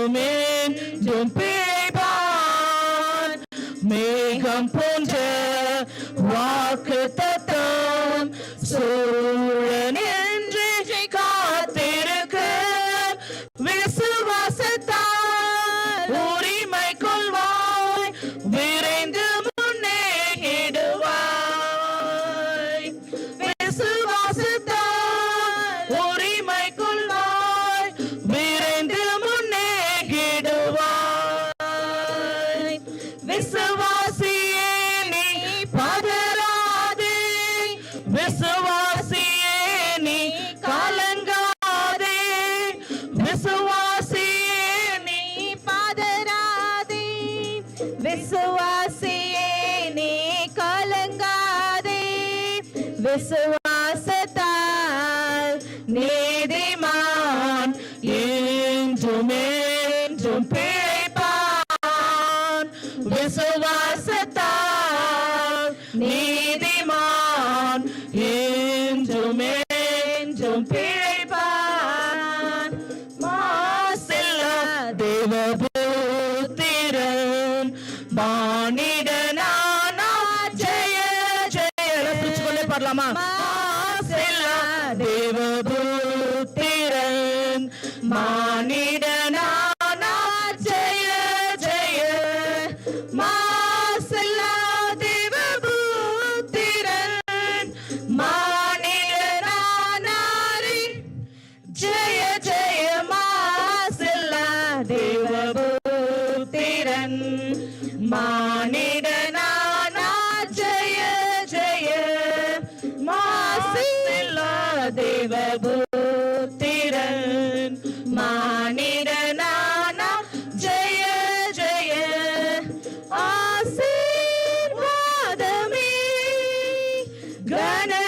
என்றும் என்றும் பிழைப்பான். மேகம் போன்ற வாக்குத்தத்தம் சூழன் என்று காத்திருக்க விசுவாசத்தால் உரிமை கொள்வாய், விரைந்து முன்னேறிடுவாய். விசுவாசத்தால் உரிமை கொள்வாய், விரைந்து முன்னேறிடுவாய். விசுவாசியே நீ பதறாதே, விசுவாசியே நீ கலங்காதே, விசுவாசியே நீ பதறாதே, விசுவாசியே நீ கலங்காதே. விசுவாசத்தால் நீதிமான் என்றும் என்றும் பிழைப்பான். விசுவாசத்தால் நீதிமான் என்றும் என்றும் பிழைப்பான். மாசில்லா தேவபுத்திரன் மானிடனானா ஜெய ஜெய. பிடிச்சுக்கொண்டே பாடலாமா? மாசில்லா தேவபுத்திரன் மானிடனானா ஜெய ஜெய. மாசில்லா தேவபுத்திரன் மானிடனானாரே ஜெய ஜெய. மாசில்லா தேவபுத்திரன் மானிடனானா ஜெய ஜெய. மாசில்லா தேவபுத்திரன் மானிடனானா ஜெய ஜெய. ஆசீர்வாதமே கனதேசானிடமே,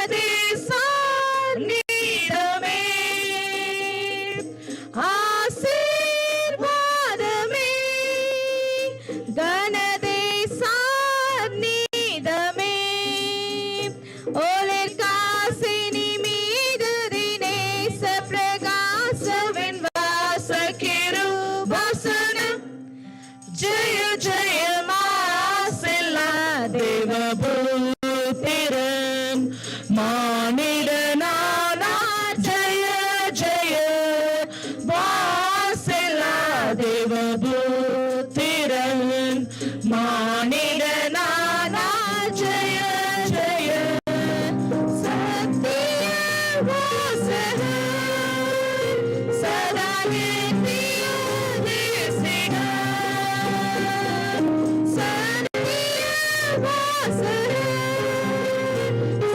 ஆசீர்வாதமே கனதேசானிடமே. ஒளிர் காசினி மீது தினேச பிரகாசவின் வாச கிருபாசனம் ஜெய ஜெய. மாசில்லா தேவபுத்திரன் மானிடனானா ஜெய ஜெய. மாசில்லா தேவபுத்திரன் மானிடனானா ஜெய ஜெய. சத்திய வாசகர் சதா நித்திய தேசிகர். சத்திய வாசகர்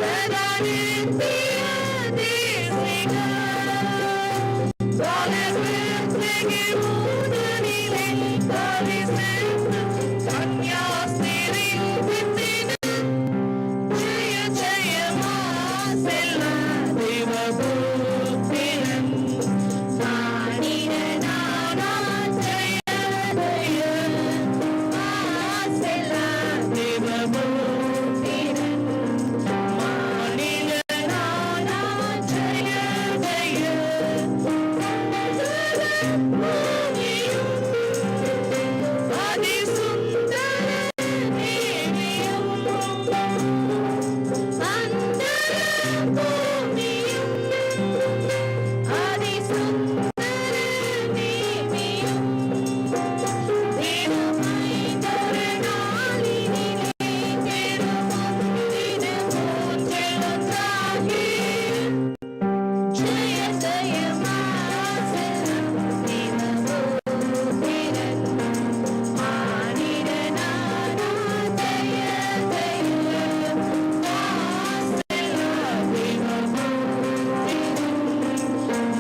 சதா நித்திய தேசிகர். காலத்திற்கு முன்னணியிலே காலை சென்று கன்னியாஸ்திரி வித்தினன் ஜெய ஜெய. மாசில்லா தேவபுத்திரன் மானிடனானா ஜெய ஜெய. மாசில்லா தேவபுத்திரன் மானிடனானா ஜெய ஜெய. அதிசுந்தர தேவியும் அந்தர பூமியும், அதிசுந்தர தேவியும் தினமைந்தொரு நாளினிலே திருமுந்தின மூன்றெழுந்தாகி ஜெய ஜெய. மாசில்லா தேவபுத்திரன் மானிடனானா ஜெய ஜெய. மாசில்லா தேவபுத்திரன்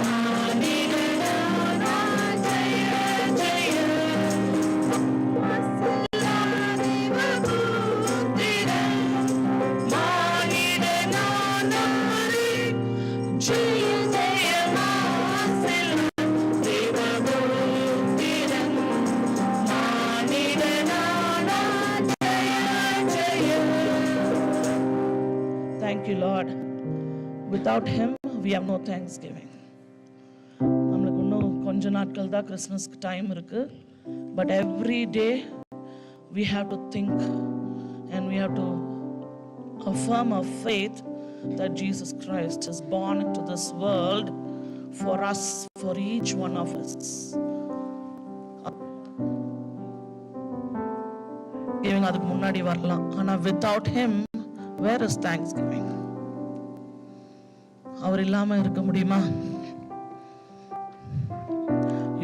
மானிடனானா ஜெய ஜெய. மாசில்லா தேவபுத்திரன் மானிடனானாரே ஜெய ஜெய. மாசில்லா தேவபுத்திரன் மானிடனானா Jaya Jaya. Thank you, Lord. Without Him, we have no thanksgiving. நம்மளுக்கு இன்னும் கொஞ்ச நாட்கள் தான் கிறிஸ்மஸ்க்கு டைம் இருக்கு. But every day we have to think and we have to affirm our faith that Jesus Christ is born into this world for us, for each one of us. Giving அதுக்கு முன்னாடி வரலாம். ஆனா without him where is thanksgiving? அவர் இல்லாம இருக்க முடியுமா?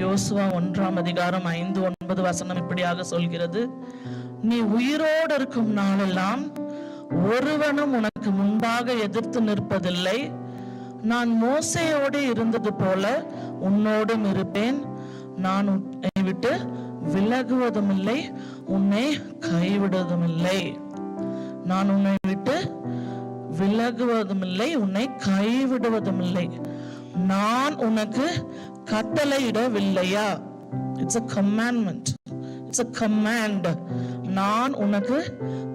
யோசுவா 1:5-9 இப்படியாக சொல்கிறது, நீ உயிரோடு இருக்கும் நாளெல்லாம் ஒருவனும் உனக்கு முன்பாக எதிர்த்து நிற்பதில்லை. நான் மோசேயோடு இருந்தது போல உன்னோடும் இருப்பேன். நான் உன்னை விட்டு விலகுவதும் இல்லை, உன்னை கைவிடுவதும் இல்லை. நான் உன்னை விட்டு விலகுவதும் இல்லை, உன்னை கைவிடுவதும் இல்லை. நான் உனக்கு கட்டளையிடவில்லையா? It's a commandment. It's a command. நான் உனக்கு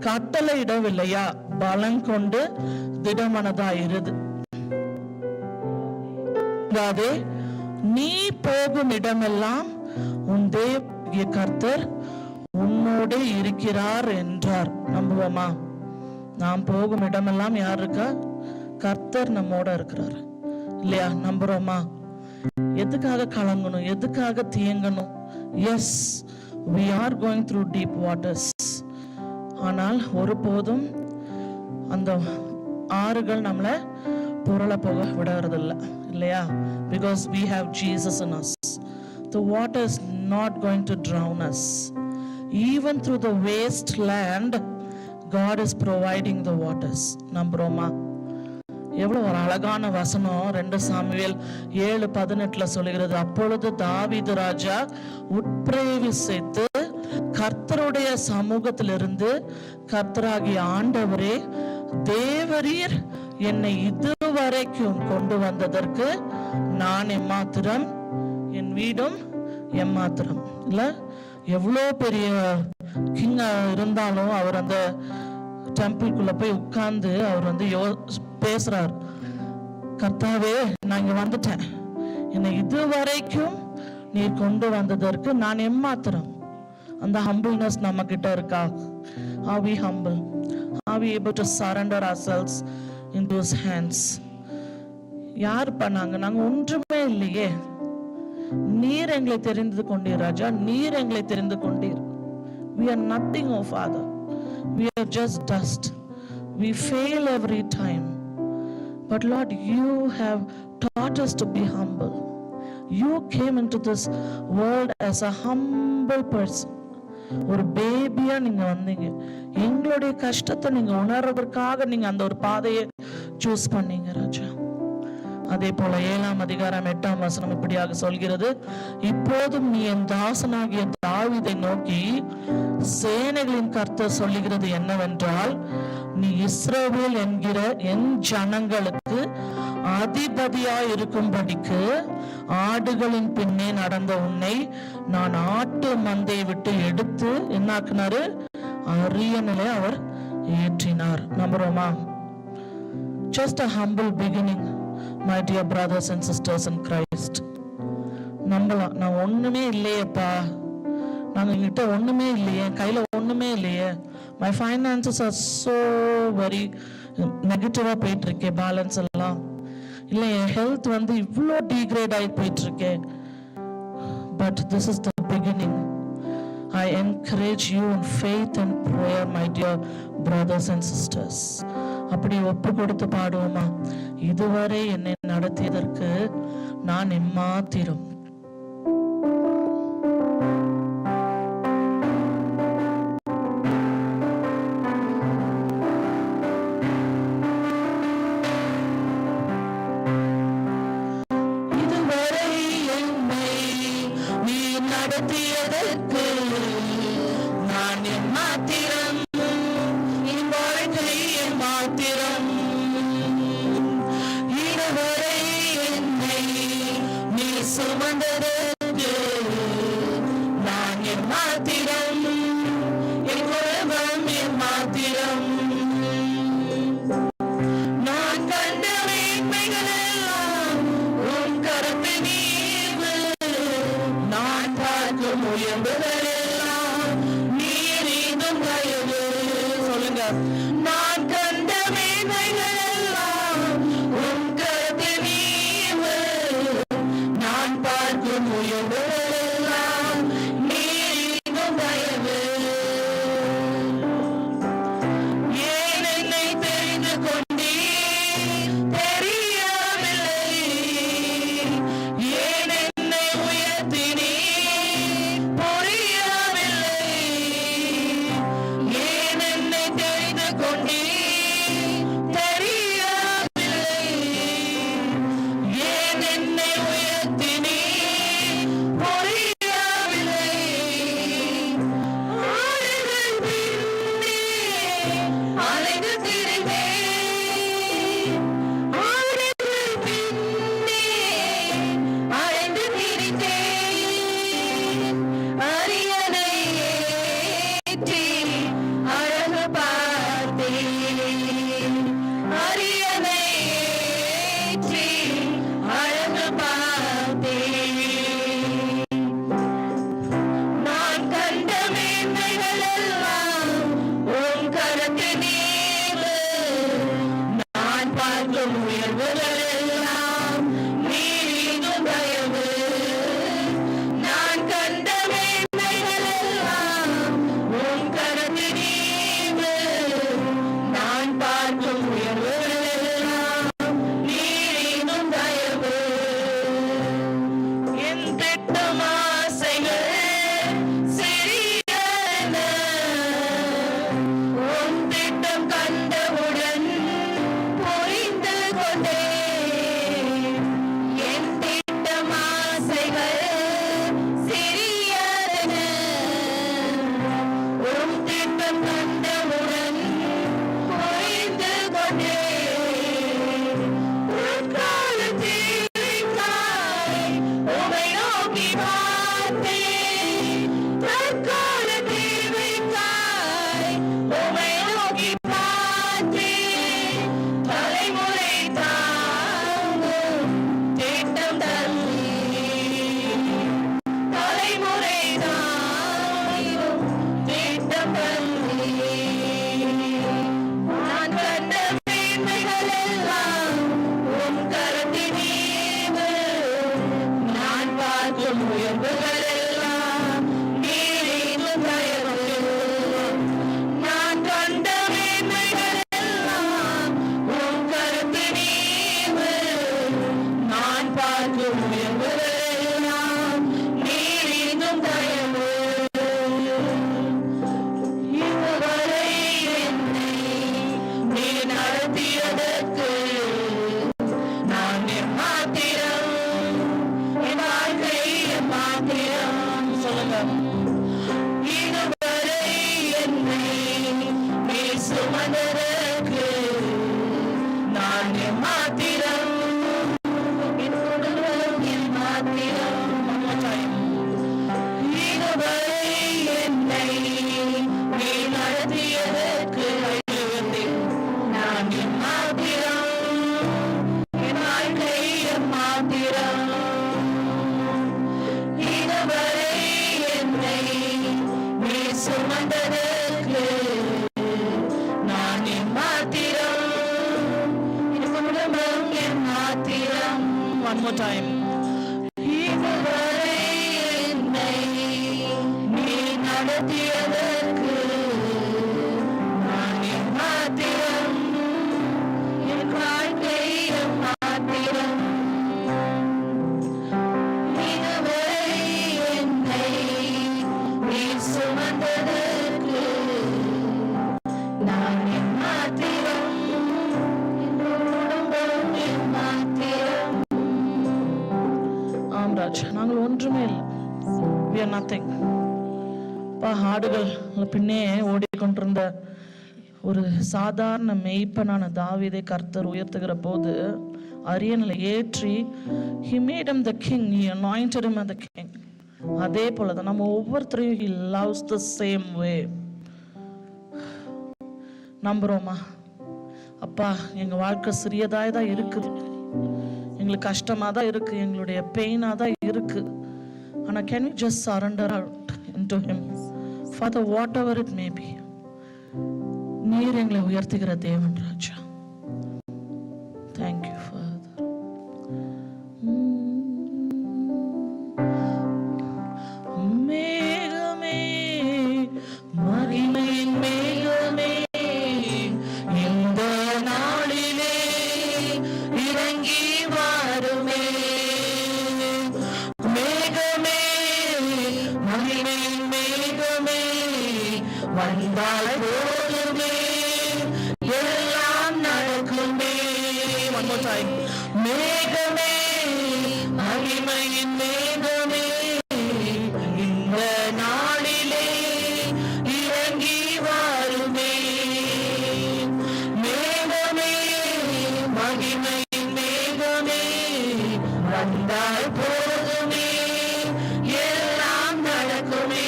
கட்டளையிடவில்லையா? பலம் கொண்டு திடமனதாயிரு. நீ போகும் இடமெல்லாம் உன் தேவனாகிய கர்த்தர் உன்னோடு இருக்கிறார் என்றார். நம்புவோமா? நாம் போகும் இடமெல்லாம் யார் இருக்கா? கர்த்தர் நம்மோட இருக்கிறார் இல்லையா? நம்புறோமா? எதுக்காக கலங்கணும்? எதுக்காக தியங்கணும்? Yes, we are going through deep waters. ஆனால் ஒருபோதும் அந்த ஆறுகள் நம்மளை புரள போக விடுறதில்லை இல்லையா? Because we have Jesus in us. The water is not going to drown us. Even through the wasteland, God is providing the waters. நம்புறோமா? எவ்வளவு ஒரு அழகான வசனம் 2 சாமுவேல் 7:18 சொல்கிறது, அப்பொழுது தாவீது ராஜா உட்பிரவேசித்து கர்த்தருடைய சமூகத்திலிருந்து, கர்த்தராகிய ஆண்டவரே, தேவரீர் என்னை இதுவரைக்கும் கொண்டு வந்ததற்கு நான் எம்மாத்திரம், என் வீடும் எம்மாத்திரம். இல்ல, எவ்வளோ பெரிய கிங் இருந்தாலும் அவர் அந்த டெம்பிள்குள்ள போய் உட்கார்ந்து அவர் பேசுறார், கர்த்தாவே நான் இங்க வந்துட்டேன், என்னை இதுவரைக்கும் நீர் கொண்டு வந்ததற்கு நான் எம்மாத்திரம். அந்த ஹம்பிள்னஸ் நம்ம கிட்ட இருக்கா? Are we humble? Are we able to surrender ourselves into his hands? யார் பண்ணாங்க? நாங்க ஒன்றுமே இல்லையே. நீர் எங்களை தெரிந்து கொண்டீர் ராஜா, நீர் எங்களை தெரிந்து கொண்டீர். We are nothing, oh Father. We are just dust. We fail every time. But Lord, you have taught us to be humble. You came into this world as a humble person. ஒரு பேபியா நீங்க வந்தீங்க. எங்களுடைய கஷ்டத்தை நீங்க உணர்றதற்காக நீங்க அந்த ஒரு பாதையை சூஸ் பண்ணீங்க ராஜா. அதே போல 7:8 இப்படியாக சொல்கிறது, இப்போதும் நீ என் தாசனாகிய தாவீதை நோக்கி சேனைகளின் கர்த்தர் சொல்லுகிறது என்னவென்றால், நீ இஸ்ரவேல் என்கிற என் ஜனங்களுக்கு அதிபதியாய் இருக்கும்படிக்கு ஆடுகளின் பின்னே நடந்த உன்னை நான் ஆட்டு மந்தையை விட்டு எடுத்து என்னாக்குனாரு? அரியணையிலே அவர் ஏற்றினார். நம்புறோமா? Just a humble beginning, my dear brothers and sisters in Christ. நம்பலாம். நான் ஒண்ணுமே இல்லையேப்பா, நாங்க எங்கிட்ட ஒண்ணுமே இல்லையே, கையில ஒண்ணுமே இல்லையே, my finances are so very நெகட்டிவா போயிட்டு இருக்கே, பேலன்ஸ் எல்லாம் இல்ல, என் ஹெல்த் இவ்வளோ டீக்ரேட் ஆகி போயிட்டு இருக்கே. But this is the beginning. I encourage you in faith and prayer, my dear brothers and sisters. அப்படி ஒப்பு கொடுத்து பாடுவோமா? இதுவரை என்னை நடத்தியதற்கு நான் எம்மாத்திரம். இதுவரை என்னை நீ நடத்தியதற்கு நான் எம்மாத்திரம், என் வாழ்க்கை எம்மாத்திரம். இதுவரை என்னை நீ சுமந்ததற்கு நான் எம்மாத்திரம், என் குடும்பம் எம்மாத்திரம். நான் கண்ட மேன்மைகள் எல்லாம் உன் கரத்தின் ஈவு. உயர்வுகள் எல்லாம் நீர் இன்னும் தயவு. சொல்லுங்க. நான் கண்ட மேன்மைகள் எல்லாம் உம் கரத்தில் ஈவு. நான் பார்க்கும் உயர்வுகள் எல்லாம் நீர் இன்னும் தயவு. ஏன் என்னை தெரிந்து கொண்டீர் தெரியவில்லை. ஏன் என்னை உயர்த்தினீர் புரியவில்லை. ஏன் என்னை தெரிந்து கொண்டீர் தெரியவில்லை. ஏன் என்னை உயர்த்தினீர் புரியவில்லை. ஆடுகள் பின்னே அலைந்து திரிந்தேன். ஆடுகள் பின்னே அலைந்து திரிந்தேன். அரியணை ஏற்றி அழகு பார்த்தேன். அரியணை ஏற்றி அழகு பார்த்தேன். நான் கண்ட மேன்மைகள் எல்லாம் உம் கரத்தில் ஈவு. நான் பார்க்கும் உயர்வுகள் எல்லாம் நீர் இன்னும் தயவு. நான் கண்ட மேன்மைகள் எல்லாம் உம் கரத்தில் ஈவு. நான் பார்க்கும் உயர்வுகள் எல்லாம் நீர் இன்னும் தயவு. என் திட்டம் ஆசைகள் சிறியன. உன் திட்டம் கண்டவுடன் புரிந்து கொண்டேன். என் திட்டம் ஆசைகள் சிறியன. உன் திட்டம் கண்டவுடன் புரிந்து கொண்டேன். உட்கால தேவைக்காய் உமை நோக்கி பார்த்தேன். தற்கால தேவைக்காய் உமை நோக்கி பார்த்தேன். தலைமுறை தாங்கும் திட்டம் தந்தீர். தலைமுறை தாங்கும் திட்டம் தந்தீர். நான் கண்ட மேன்மைகள் எல்லாம் உம் கரத்தில் ஈவு. நான் பார்க்கும் உயர்வுகள் எல்லாம் நீர் இன்னும் தயவு. நான் கண்ட மேன்மைகள் எல்லாம் உம் கரத்தில் ஈவு. நான் பார்க்கும் உயர்வுகள் எல்லாம் நீர் இன்னும் தயவு. இதுவரை என்னை நீ நடத்தியதற்கு நான் எம்மாத்திரம். என் வாழ்க்கை எம்மாத்திரம். சொல்லுங்க. இதுவரை என்னை நீ சுமந்ததற்கு நான் எம்மாத்திரம். என் குடும்பம் எம்மாத்திரம். இதுவரை என்னை நீ நடத்தியதற்கு நான் எம்மாத்திரம். என் வாழ்க்கை எம்மாத்திரம். இதுவரை என்னை நீ சுமந்ததற்கு நான் எம்மாத்திரம். என் குடும்பம் எம்மாத்திரம். One more time. இதுவரை என்னை நீ நடத்தியதற்கு நான் எம்மாத்திரம். என் வாழ்க்கை எம்மாத்திரம். இதுவரை என்னை நீ சுமந்ததற்கு நான் எம்மாத்திரம். என் குடும்பம் எம்மாத்திரம். ஆம் ராஜ், நாங்கள் ஒன்றுமே இல்லை. We are nothing. ஆடுகள் பின்னே ஓடிக்கொண்டிருந்த ஒரு சாதாரண மெய்ப்பனான தாவீதை கர்த்தர் உயர்த்துகிற போது அரியணையில் ஏற்றி he made him the king, he anointed him as the king. அதே போலதான் நம்ம ஒவ்வொருத்தரையும் he loves the same way. நம்புறோமா? அப்பா, எங்க வாழ்க்கை சிறியதாய் தான் இருக்குது, எங்களுக்கு கஷ்டமா தான் இருக்கு, எங்களுடைய பெயினா தான் இருக்கு. Anna, can we just surrender out into Him? Father, whatever it may be, நீர் எங்களை உயர்த்துகிற தேவன் ராஜா. Thank you, Father. மேகமே, மகிமையின் மேகமே, இந்த நாளிலே இறங்கி வாருமே. மேகமே, மகிமையின் மேகமே, வந்தால் போதுமே, எல்லாம் நடக்குமே. One more time. மேகமே, மகிமையின் மேகமே, இந்த நாளிலே இறங்கி வாருமே. மேகமே, மகிமையின் மேகமே, வந்தால் போதுமே, எல்லாம் நடக்குமே.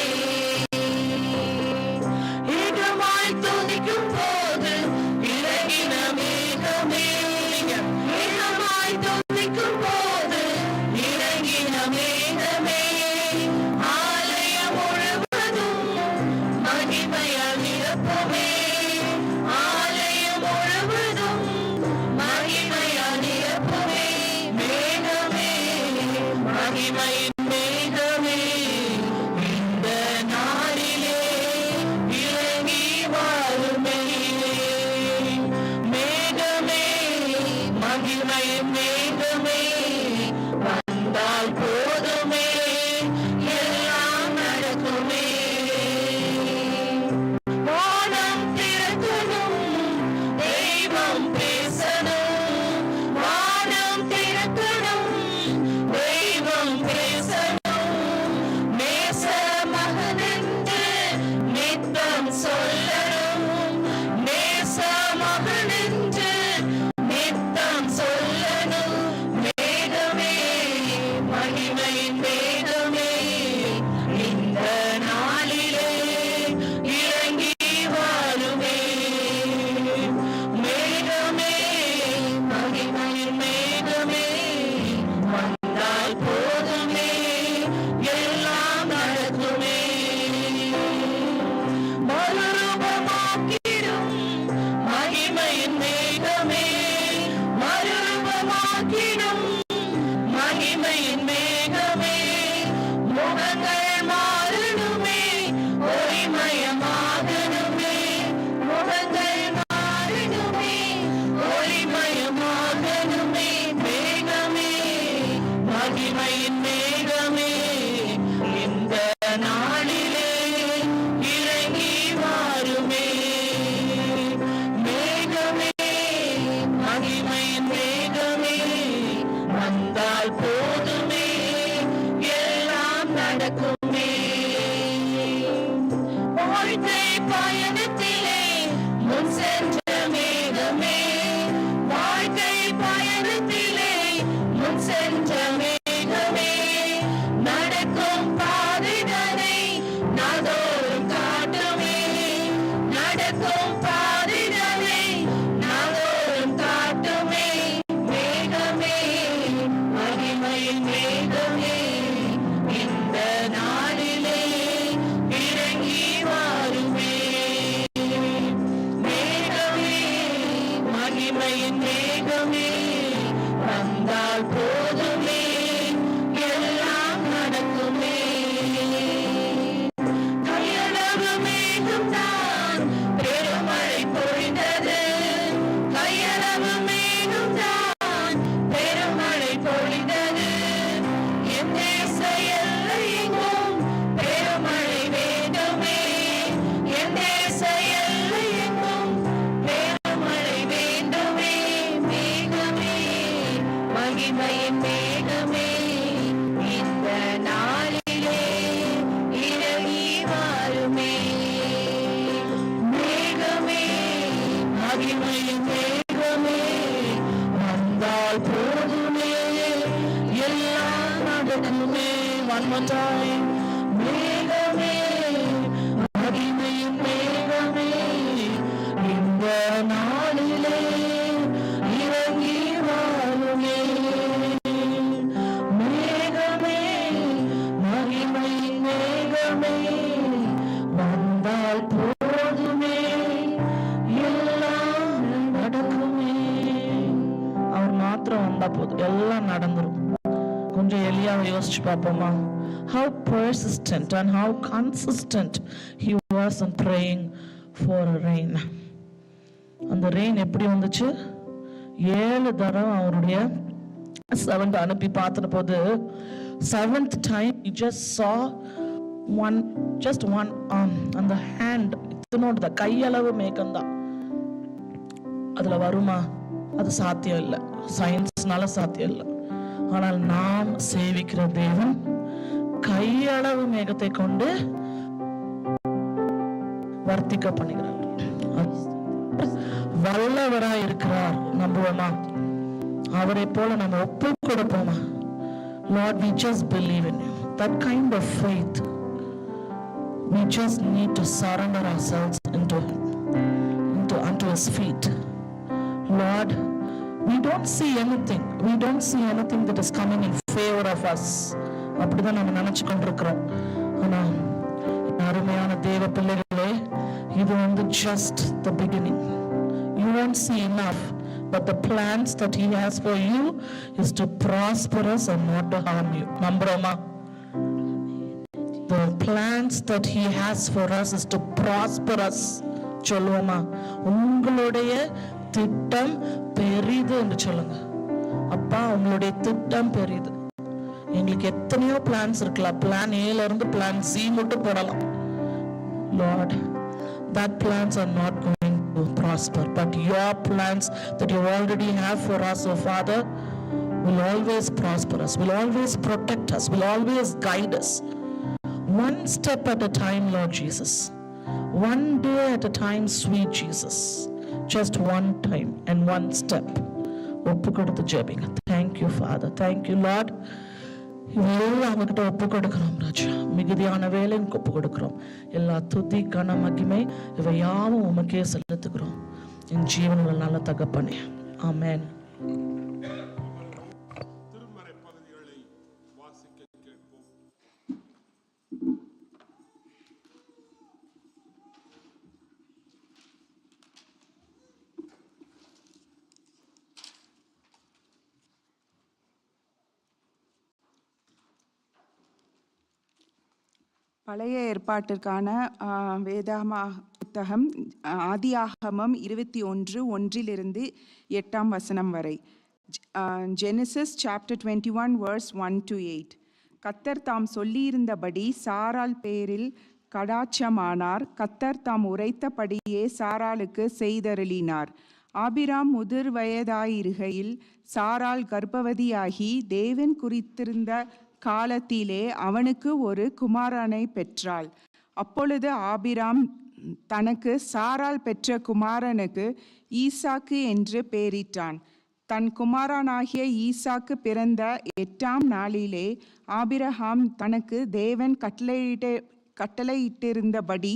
ஏகமாய் துதிக்கும் போது இறங்கின மேகமே, ஏகமாய் துதிக்கும் போது இறங்கின மேகமே, ஆலயம் முழுவதும் மகிமையால் நிரப்புமே. ஆலயம் முழுவதும் மகிமையால் நிரப்புமே. மேகமே, மகிமையின் மேகமே, இந்த நாளிலே இறங்கி வாருமே. மேகமே, மகிமையின் மேகமே, வந்தால் போதுமே, எல்லாம் நடக்குமே. வானம் திறக்கணும், தெய்வம் பேசணும். வானம் திறக்கணும், தெய்வம் பேசணும். நேச மகனென்று நித்தம் சொல்லணும். நேச மகனென்று நித்தம் சொல்லணும். மேகமே, மகிமையின் மேகமே, இந்த நாளிலே இறங்கி வாருமே. மேகமே, மகிமையின் மேகமே, வந்தால் போதுமே, எல்லாம் நடக்குமே. மறுரூபமாக்கிடும் மகிமையின் மேகமே, மறுரூபமாக்கிடும் மகிமையின் மேகமே, முகங்கள் மாறணுமே, ஒளிமயமாகணுமே. முகங்கள் மாறணுமே, ஒளிமயமாகணுமே. மேகமே, மகிமையின் மேகமே, இந்த நாளிலே இறங்கி வாருமே. மேகமே, மகிமையின் மேகமே, வந்தால் போதுமே, எல்லாம் நடக்குமே. வாழ்க்கை பயணத்திலே முன் சென்ற மேகமே, வாழ்க்கை பயணத்திலே முன் சென்ற மேகமே, நடக்கும் பாதைதனை நாள்தோறும் காட்டுமே. நடக்கும் பாதைதனை நாள்தோறும் காட்டுமே. மேகமே, மகிமையின் மேகமே, இந்த நாளிலே இறங்கி வாருமே. மேகமே, மகிமையின் மேகமே, வந்தால் போதுமே, எல்லாம் நடக்குமே. கையளவு மேகம்தான் பெருமழை பொழிந்தது. கையளவு மேகம்தான் பெருமழை பொழிந்தது. என் தேச எல்லையெங்கும் பெருமழை வேண்டுமே. என் தேச எல்லையெங்கும் பெருமழை வேண்டுமே. மேகமே, மகிமையின் மேகமே, இந்த நாளிலே இறங்கி வாருமே. மேகமே, மகிமையின் மேகமே, வந்தால் போதுமே, எல்லாம் நடக்குமே. One more time. மேகமே, மகிமையின் மேகமே, இந்த நாளிலே இறங்கி வாருமே. மேகமே, மகிமையின் யோசிச்சு பார்ப்போமா? How persistent and how consistent he was in praying for a rain. அந்த ரெயின் எப்படி வந்துச்சு? 7 தடவை அவருடைய servant அனுப்பி பார்த்த போது 7th time he just saw one arm, அந்த hand இத்தனோட கையளவு மேகம்தான். அதுல வருமா? அது சாத்தியம் இல்லை, சயின்ஸ்னால சாத்தியம் இல்லை. ஆனால் நாம் சேவிக்கிற தேவன் கையளவு மேகத்தை கொண்டு வர்த்திக்க பண்ணுகிறார். வல்லவராய் இருக்கிறார். நம்புவோமா? அவரை போல நம்ம ஒப்பு கொடுப்போமா? Lord, we just believe in you. That kind of faith, we just need to surrender ourselves unto his feet. Lord, we don't see anything that is coming in favor of us. அப்படிதான் நம்ம நினைச்சு கொண்டிருக்கிறோம். ஆனா அருமையான தேவ பிள்ளைகளே, இது just the beginning. You won't see enough, but the plans that he has for you is to prosper us and not to harm you. நம்புறோமா? The plans that he has for us is to prosper us. சொல்லுவோமா? உங்களுடைய திட்டம் பெரிது என்று சொல்லுங்க. அப்பா, உங்களுடைய திட்டம் பெரிது. எங்களுக்கு எத்தனையோ பிளான்ஸ் இருக்கலாம். பிளான் ஏல இருந்து பிளான் சி மட்டும் போடலாம். Lord, that plans are not going to prosper, but your plans that you already have for us, oh Father, will always prosper us, will always protect us, will always guide us. One step at a time, Lord Jesus. One day at a time, sweet Jesus. Just one time and one step. ஒப்பு கொடுத்து ஜெபிங்க. Thank you, Father. Thank you, Lord. இவையெல்லாம் அவங்ககிட்ட ஒப்பு கொடுக்கிறோம் ராஜா. மிகுதியான வேலையும் ஒப்பு கொடுக்கிறோம். எல்லா துதி கன மகிமை இவை யாவும் உமக்கே செலுத்துகிறோம். என் ஜீவனில் நல்ல தகப்பனே, ஆமென். திருமறை பகுதிகளை வாசிக்க கேட்போம். பழைய ஏற்பாட்டிற்கான வேதாகம புத்தகம் ஆதியாகமம் 21:1 8 வசனம் வரை. Genesis chapter 21 verse 1 to 8. கர்த்தர் தாம் சொல்லியிருந்தபடி சாராள் பேரில் கடாட்சமானார். கர்த்தர் தாம் உரைத்தபடியே சாராளுக்கு செய்தருளினார். ஆபிராம் முதிர் வயதாயிருகையில் சாராள் கர்ப்பவதியாகி தேவன் குறித்திருந்த காலத்திலே அவனுக்கு ஒரு குமாரனை பெற்றாள். அப்பொழுது ஆபிராம் தனக்கு சாராள் பெற்ற குமாரனுக்கு ஈசாக்கு என்று பெயரிட்டான். தன் குமாரனாகிய ஈசாக்கு பிறந்த 8ஆம் நாளிலே ஆபிரகாம் தனக்கு தேவன் கட்டளையிட்டிருந்தபடி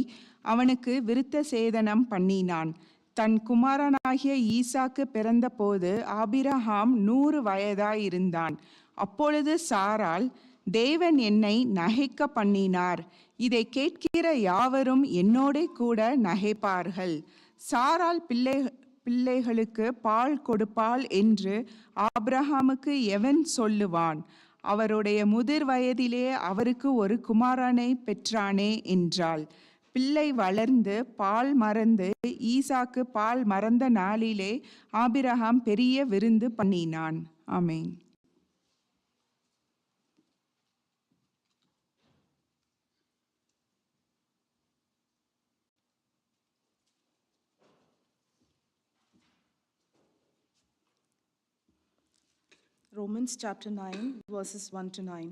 அவனுக்கு விருத்த சேதனம் பண்ணினான். தன் குமாரனாகிய ஈசாக்கு பிறந்தபோது ஆபிரகாம் 100 வயதாயிருந்தான். அப்பொழுது சாராள், தேவன் என்னை நகைக்க பண்ணினார், இதை கேட்கிற யாவரும் என்னோட கூட நகைப்பார்கள். சாராள் பிள்ளைகளுக்கு பால் கொடுப்பாள் என்று ஆபிரகாமுக்கு எவன் சொல்லுவான்? அவருடைய முதிர் வயதிலே அவருக்கு ஒரு குமாரனை பெற்றானே என்றாள். பிள்ளை வளர்ந்து பால் மறந்து ஈசாக்கு பால் மறந்த நாளிலே ஆபிரகாம் பெரிய விருந்து பண்ணினான். ஆமென். Romans chapter 9, verses 1 to 9.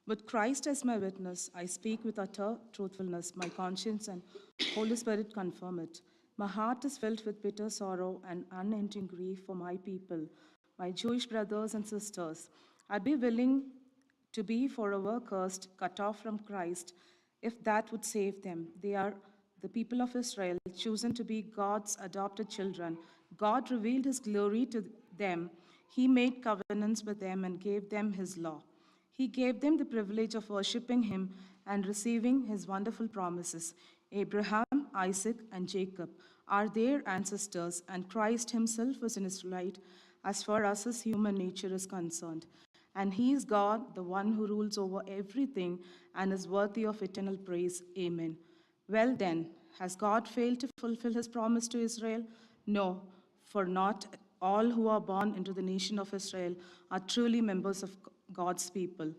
With Christ as my witness, I speak with utter truthfulness. My conscience and Holy Spirit confirm it. My heart is filled with bitter sorrow and unending grief for my people, my Jewish brothers and sisters. I'd be willing to be forever cursed, cut off from Christ, if that would save them. They are the people of Israel, chosen to be God's adopted children. God revealed his glory to them. He made covenants with them and gave them his law. He gave them the privilege of worshiping him and receiving his wonderful promises. Abraham, Isaac, and Jacob are their ancestors, and Christ himself was an Israelite as far as his human nature is concerned. And he is God, the one who rules over everything and is worthy of eternal praise. Amen. Well then, has God failed to fulfill his promise to Israel? No, for not all who are born into the nation of Israel are truly members of God's people.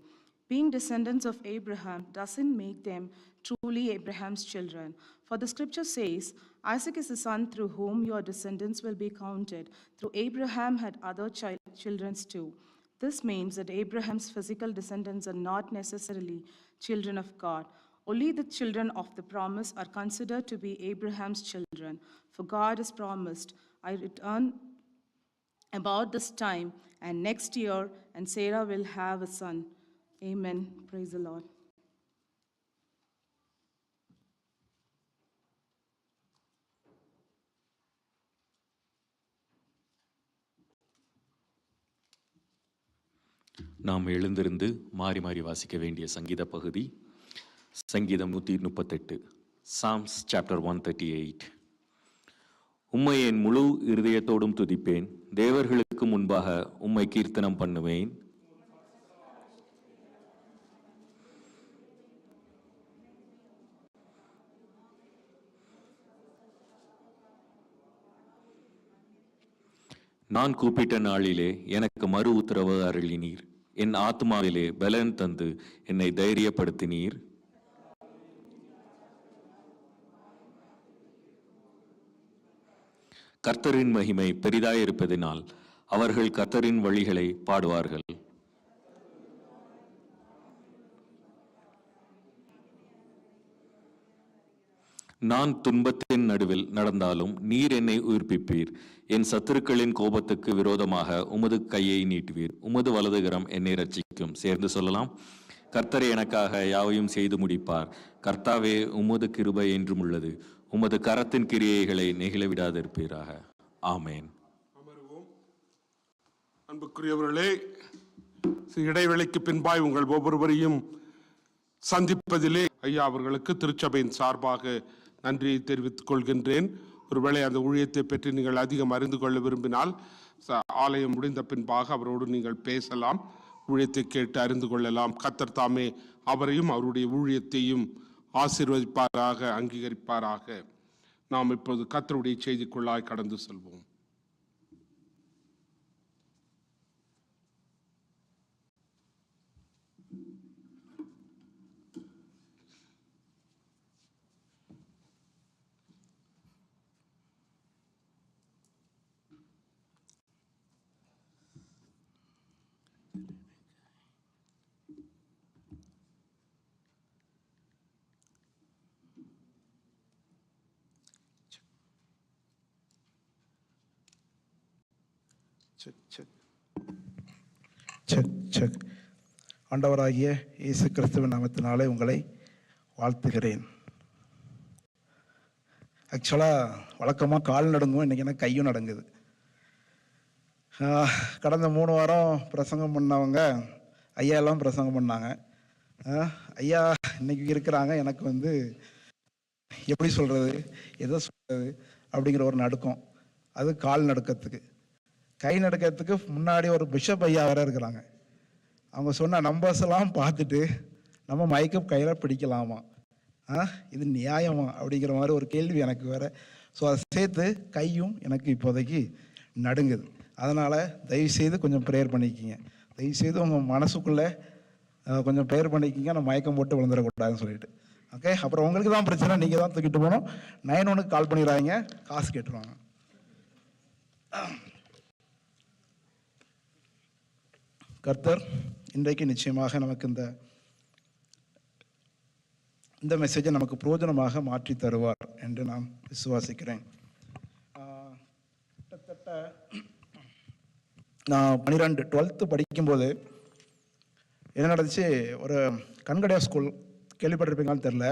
Being descendants of Abraham doesn't make them truly Abraham's children. For the scripture says, Isaac is the son through whom your descendants will be counted. Through Abraham had other children too. This means that Abraham's physical descendants are not necessarily children of God. Only the children of the promise are considered to be Abraham's children. For God has promised, I return about this time, and next year, and Sarah will have a son. Amen. Praise the Lord. நாம் எழுந்திருந்து மாறி மாறி வாசிக்க வேண்டிய சங்கீத பகுதி சங்கீதம் 138, Psalms chapter 138. உம்மை என் முழு இருதயத்தோடும் துதிப்பேன், தேவர்களுக்கு முன்பாக உம்மை கீர்த்தனம் பண்ணுவேன். நான் கூப்பிட்ட நாளிலே எனக்கு மறு உத்தரவு அருளினீர். என் ஆத்மாவிலே பலன் தந்து என்னை தைரியப்படுத்தினீர். கர்த்தரின் மகிமை பெரிதாயிருப்பதினால் அவர்கள் கர்த்தரின் வழிகளை பாடுவார்கள். நான் துன்பத்தின் நடுவில் நடந்தாலும் நீர் என்னை உயிர்ப்பிப்பீர். என் சத்துருக்களின் கோபத்துக்கு விரோதமாக உமது கையை நீட்டுவீர். உமது வலதுகரம் என்னை ரட்சிக்கும். சேர்ந்து சொல்லலாம். கர்த்தர் எனக்காக யாவையும் செய்து முடிப்பார். கர்த்தாவே, உமது கிருபை என்றும் உள்ளது. உமது கரத்தின் கிரியைகளை நெகிழ விடாதிருப்பீராக. ஆமேன். அமர்வோம். அன்புக்குரியவர்களே, இடைவேளைக்கு பின்பாய் உங்கள் ஒவ்வொருவரையும் சந்திப்பதிலே ஐயா அவர்களுக்கு திருச்சபையின் சார்பாக நன்றியை தெரிவித்துக் கொள்கின்றேன். ஒருவேளை அந்த ஊழியத்தை பற்றி நீங்கள் அதிகம் அறிந்து கொள்ள விரும்பினால் ஆலயம் முடிந்த பின்பாக அவரோடு நீங்கள் பேசலாம், ஊழியத்தை கேட்டு அறிந்து கொள்ளலாம். கர்த்தர் தாமே அவரையும் அவருடைய ஊழியத்தையும் ஆசீர்வதிப்பாராக, அங்கீகரிப்பாராக. நாம் இப்போது கர்த்தருடைய செய்திக்குள்ளாய் கடந்து செல்வோம். ஆண்டவராகிய இயேசு கிறிஸ்துவின் நாமத்தினாலே உங்களை வாழ்த்துகிறேன். ஆக்சுவலாக வழக்கமாக கால் நடுங்கும், இன்றைக்கி எனக்கு கையும் நடுங்குது. கடந்த 3 வாரம் பிரசங்கம் பண்ணவங்க ஐயா எல்லாம் பிரசங்கம் பண்ணாங்க. ஐயா இன்னைக்கு இருக்கிறாங்க. எனக்கு எப்படி சொல்கிறது, எதை சொல்கிறது அப்படிங்கிற ஒரு நடுக்கம். அது கால் நடுக்கத்துக்கு. கை நடுக்கிறதுக்கு முன்னாடி ஒரு பிஷப் ஐயா வேற இருக்கிறாங்க. அவங்க சொன்ன நம்பர்ஸ் எல்லாம் பார்த்துட்டு நம்ம மைக்கப் கையில் பிடிக்கலாமா, இது நியாயமா அப்படிங்கிற மாதிரி ஒரு கேள்வி எனக்கு வேற. ஸோ அதை சேர்த்து கையும் எனக்கு இப்போதைக்கு நடுங்குது. அதனால் தயவுசெய்து கொஞ்சம் ப்ரேயர் பண்ணிக்கிங்க. தயவுசெய்து உங்கள் மனசுக்குள்ளே கொஞ்சம் ப்ரேயர் பண்ணிக்கிங்க, நான் மயக்கம் போட்டு விழுந்துடக்கூடாதுன்னு சொல்லிட்டு. ஓகே, அப்புறம் உங்களுக்கு தான் பிரச்சனை, நீங்கள் தான் தூக்கிட்டு போகணும். 911 கால் பண்ணிடுறாங்க, காசு கேட்டுருவாங்க. கர்த்தர் இன்றைக்கு நிச்சயமாக நமக்கு இந்த மெசேஜை நமக்கு பிரயோஜனமாக மாற்றி தருவார் என்று நான் விசுவாசிக்கிறேன். கிட்டத்தட்ட நான் 12th படிக்கும்போது என்ன நடந்துச்சு, ஒரு கண்கடியா ஸ்கூல் கேள்விப்பட்டிருப்பீங்கன்னு தெரில.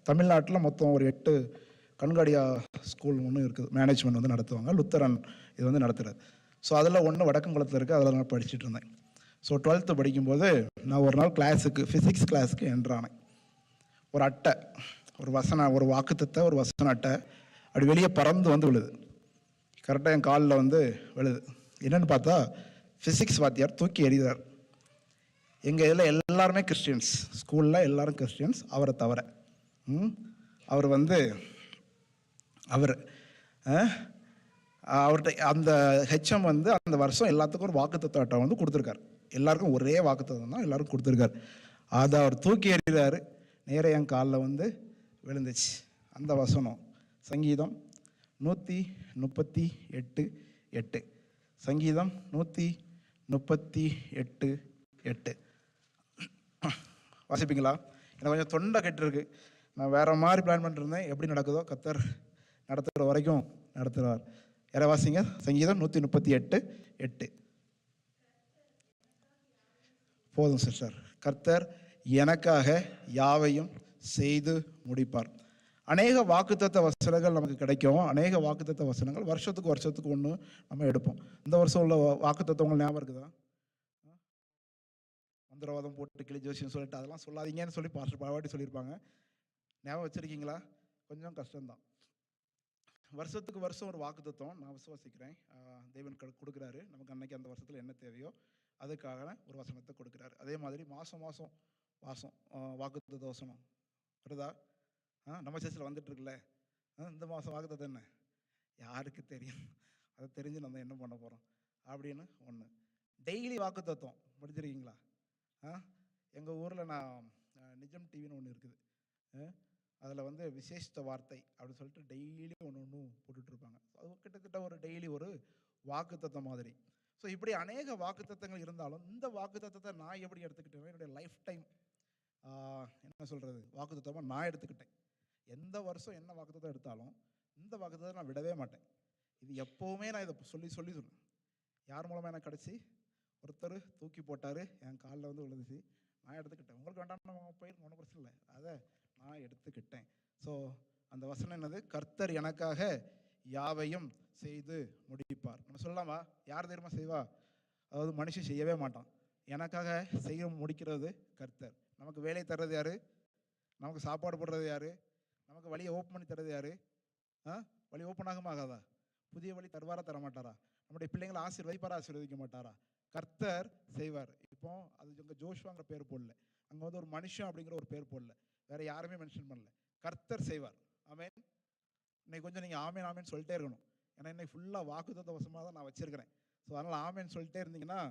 தமிழ்நாட்டில் மொத்தம் ஒரு 8 கண்கடியா ஸ்கூல் ஒன்று இருக்குது, மேனேஜ்மெண்ட் நடத்துவாங்க. லுத்தரன் இது நடத்துகிறது. ஸோ அதில் ஒன்று வடக்கங்குளத்தில் இருக்குது. அதில் நான் படிச்சுட்டு இருந்தேன். ஸோ 12th படிக்கும்போது நான் ஒரு நாள் கிளாஸுக்கு, ஃபிசிக்ஸ் கிளாஸுக்கு என்ட்ரானேன். ஒரு அட்டை, ஒரு வாக்குத்தத்தை ஒரு வசன அட்டை அப்படி வெளியே பறந்து விழுது. கரெக்டாக என் காலில் விழுது. என்னென்னு பார்த்தா ஃபிசிக்ஸ் வாத்தியார் தூக்கி எறிகிறார். எங்கள் இதில் எல்லாருமே கிறிஸ்டியன்ஸ், ஸ்கூலில் எல்லாரும் கிறிஸ்டியன்ஸ் அவரை தவிர. அவர் வந்து அவர்கிட்ட அந்த ஹெச்எம் வந்து அந்த வருஷம் எல்லாத்துக்கும் ஒரு வாக்குத்தத்த அட்டை வந்து கொடுத்துருக்காரு. எல்லாருக்கும் ஒரே வாக்குத்தத்தம் தான் எல்லாருக்கும் கொடுத்துருக்காரு. அதை அவர் தூக்கி எறிகிறாரு, நேர என் காலில் வந்து விழுந்துச்சு. அந்த வசனம் சங்கீதம் 138:8. சங்கீதம் 138:8. வாசிப்பீங்களா? எனக்கு கொஞ்சம் தொண்டை கெட்டிருக்கு. நான் வேற மாதிரி பிளான் பண்ணிருந்தேன். எப்படி நடக்குதோ கர்த்தர் நடத்துகிற வரைக்கும் நடத்துகிறார். யாரை வாசிங்க? சங்கீதம் 138:8. போதும் சிஸ்டர். கர்த்தர் எனக்காக யாவையும் செய்து முடிப்பார். அநேக வாக்குத்தத்த வசனங்கள் நமக்கு கிடைக்கும். அநேக வாக்குத்தத்த வசனங்கள் வருஷத்துக்கு ஒன்று நம்ம எடுப்போம். இந்த வருஷம் உள்ள வாக்குத்தத்தவங்க ஞாபகம் இருக்குதா? மந்திரவாதம் போட்டு கிளி ஜோசியம் சொல்லிட்டு அதெல்லாம் சொல்லாதீங்கன்னு சொல்லி பாஸ்டர் பாவாட்டி சொல்லியிருப்பாங்க. ஞாபகம் வச்சிருக்கீங்களா? கொஞ்சம் கஷ்டம்தான். வருஷத்துக்கு வருஷம் ஒரு வாக்குத்தத்தம் நான் விசுவாசிக்கிறேன். தேவன் கொடுக்குறாரு நமக்கு. அன்னைக்கு அந்த வருஷத்தில் என்ன தேவையோ அதுக்காக ஒரு வசனத்தை கொடுக்குறாரு. அதே மாதிரி மாதம் வாக்குத்தத்த வசனம் வருதா? நம்ம சேர்ச்சில் வந்துட்டு இருக்குல்ல. இந்த மாதம் வாக்குத்தத்தம் என்ன யாருக்கு தெரியும்? அதை தெரிஞ்சு நம்ம என்ன பண்ண போகிறோம் அப்படின்னு ஒன்று. டெய்லி வாக்குத்தத்தம் படிச்சிருக்கீங்களா? எங்கள் ஊரில் நான் நிஜம் டிவின்னு ஒன்று இருக்குது. அதில் வந்து விசேஷ வார்த்தை அப்படின்னு சொல்லிட்டு டெய்லி ஒன்று போட்டுட்ருப்பாங்க. அது கிட்டத்தட்ட ஒரு டெய்லி ஒரு வாக்குத்தத்தம் மாதிரி. ஸோ இப்படி அநேக வாக்குத்தத்தங்கள் இருந்தாலும் இந்த வாக்குத்தத்தத்தை நான் எப்படி எடுத்துக்கிட்டேன், என்னுடைய லைஃப் டைம் என்ன சொல்கிறது வாக்குத்தத்தமாக நான் எடுத்துக்கிட்டேன். எந்த வருஷம் என்ன வாக்குத்தத்தம் எடுத்தாலும் இந்த வாக்குத்தத்தை நான் விடவே மாட்டேன். இது எப்போவுமே நான் இதை சொல்லுவேன். யார் மூலமாக எனக்கு கிடச்சி? ஒருத்தர் தூக்கி போட்டார், என் காலில் வந்து விழுந்துச்சு, நான் எடுத்துக்கிட்டேன். உங்களுக்கு வேண்டாம் போயிருங்க, ஒன்றும் பிரச்சனை இல்லை, அதை நான் எடுத்துக்கிட்டேன். ஸோ அந்த வசனம் என்னது? கர்த்தர் எனக்காக யாவையும் செய்து முடிப்பார். நம்ம சொல்லலாமா? யார் தெரியுமா செய்வா? அதாவது மனுஷன் செய்யவே மாட்டான். எனக்காக செய்ய முடிக்கிறது கர்த்தர். நமக்கு வேலை தர்றது யாரு? நமக்கு சாப்பாடு போடுறது யாரு? நமக்கு வழியை ஓப்பன் பண்ணி தர்றது யாரு? வழி ஓப்பன் ஆகாதா? புதிய வழி தருவாரா தரமாட்டாரா? நம்முடைய பிள்ளைங்களை ஆசீர்வதிக்க மாட்டாரா? கர்த்தர் செய்வார். இப்போ அது உங்கள் ஜோஷ்வாங்கிற பேர் போடல, அங்கே வந்து ஒரு மனுஷன் அப்படிங்கிற ஒரு பேர் போடல, வேற யாருமே மென்ஷன் பண்ணல. கர்த்தர் செய்வார். ஆமேன். இன்னைக்கு கொஞ்சம் நீங்கள் ஆமேன் சொல்லிட்டே இருக்கணும். ஏன்னா இன்னைக்கு ஃபுல்லாக வாக்குத்தத்த வசமாக தான் நான் வச்சிருக்கிறேன். ஸோ அதனால் ஆமேன் சொல்லிட்டே இருந்தீங்கன்னா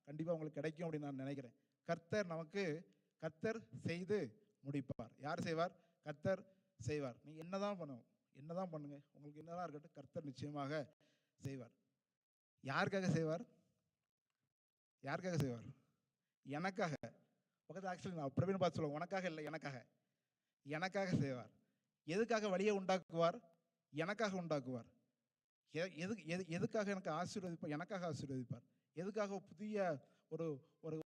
கண்டிப்பாக உங்களுக்கு கிடைக்கும் அப்படின்னு நான் நினைக்கிறேன். கர்த்தர் செய்து முடிப்பார். யார் செய்வார்? கர்த்தர் செய்வார். நீங்கள் என்னதான் பண்ணுங்க, உங்களுக்கு என்னதான் இருக்கட்டும், கர்த்தர் நிச்சயமாக செய்வார். யாருக்காக செய்வார்? எனக்காக. பக்கத்தில் ஆக்சுவலி நான் பிரவீன் பார்த்து சொல்லுவேன், உனக்காக இல்லை, எனக்காக செய்வார். எதுக்காக வழியை உண்டாக்குவார்? எனக்காக உண்டாக்குவார். எதுக்காக எனக்கு ஆசீர்வதிப்பார்? எனக்காக ஆசீர்வதிப்பார். எதுக்காக புதிய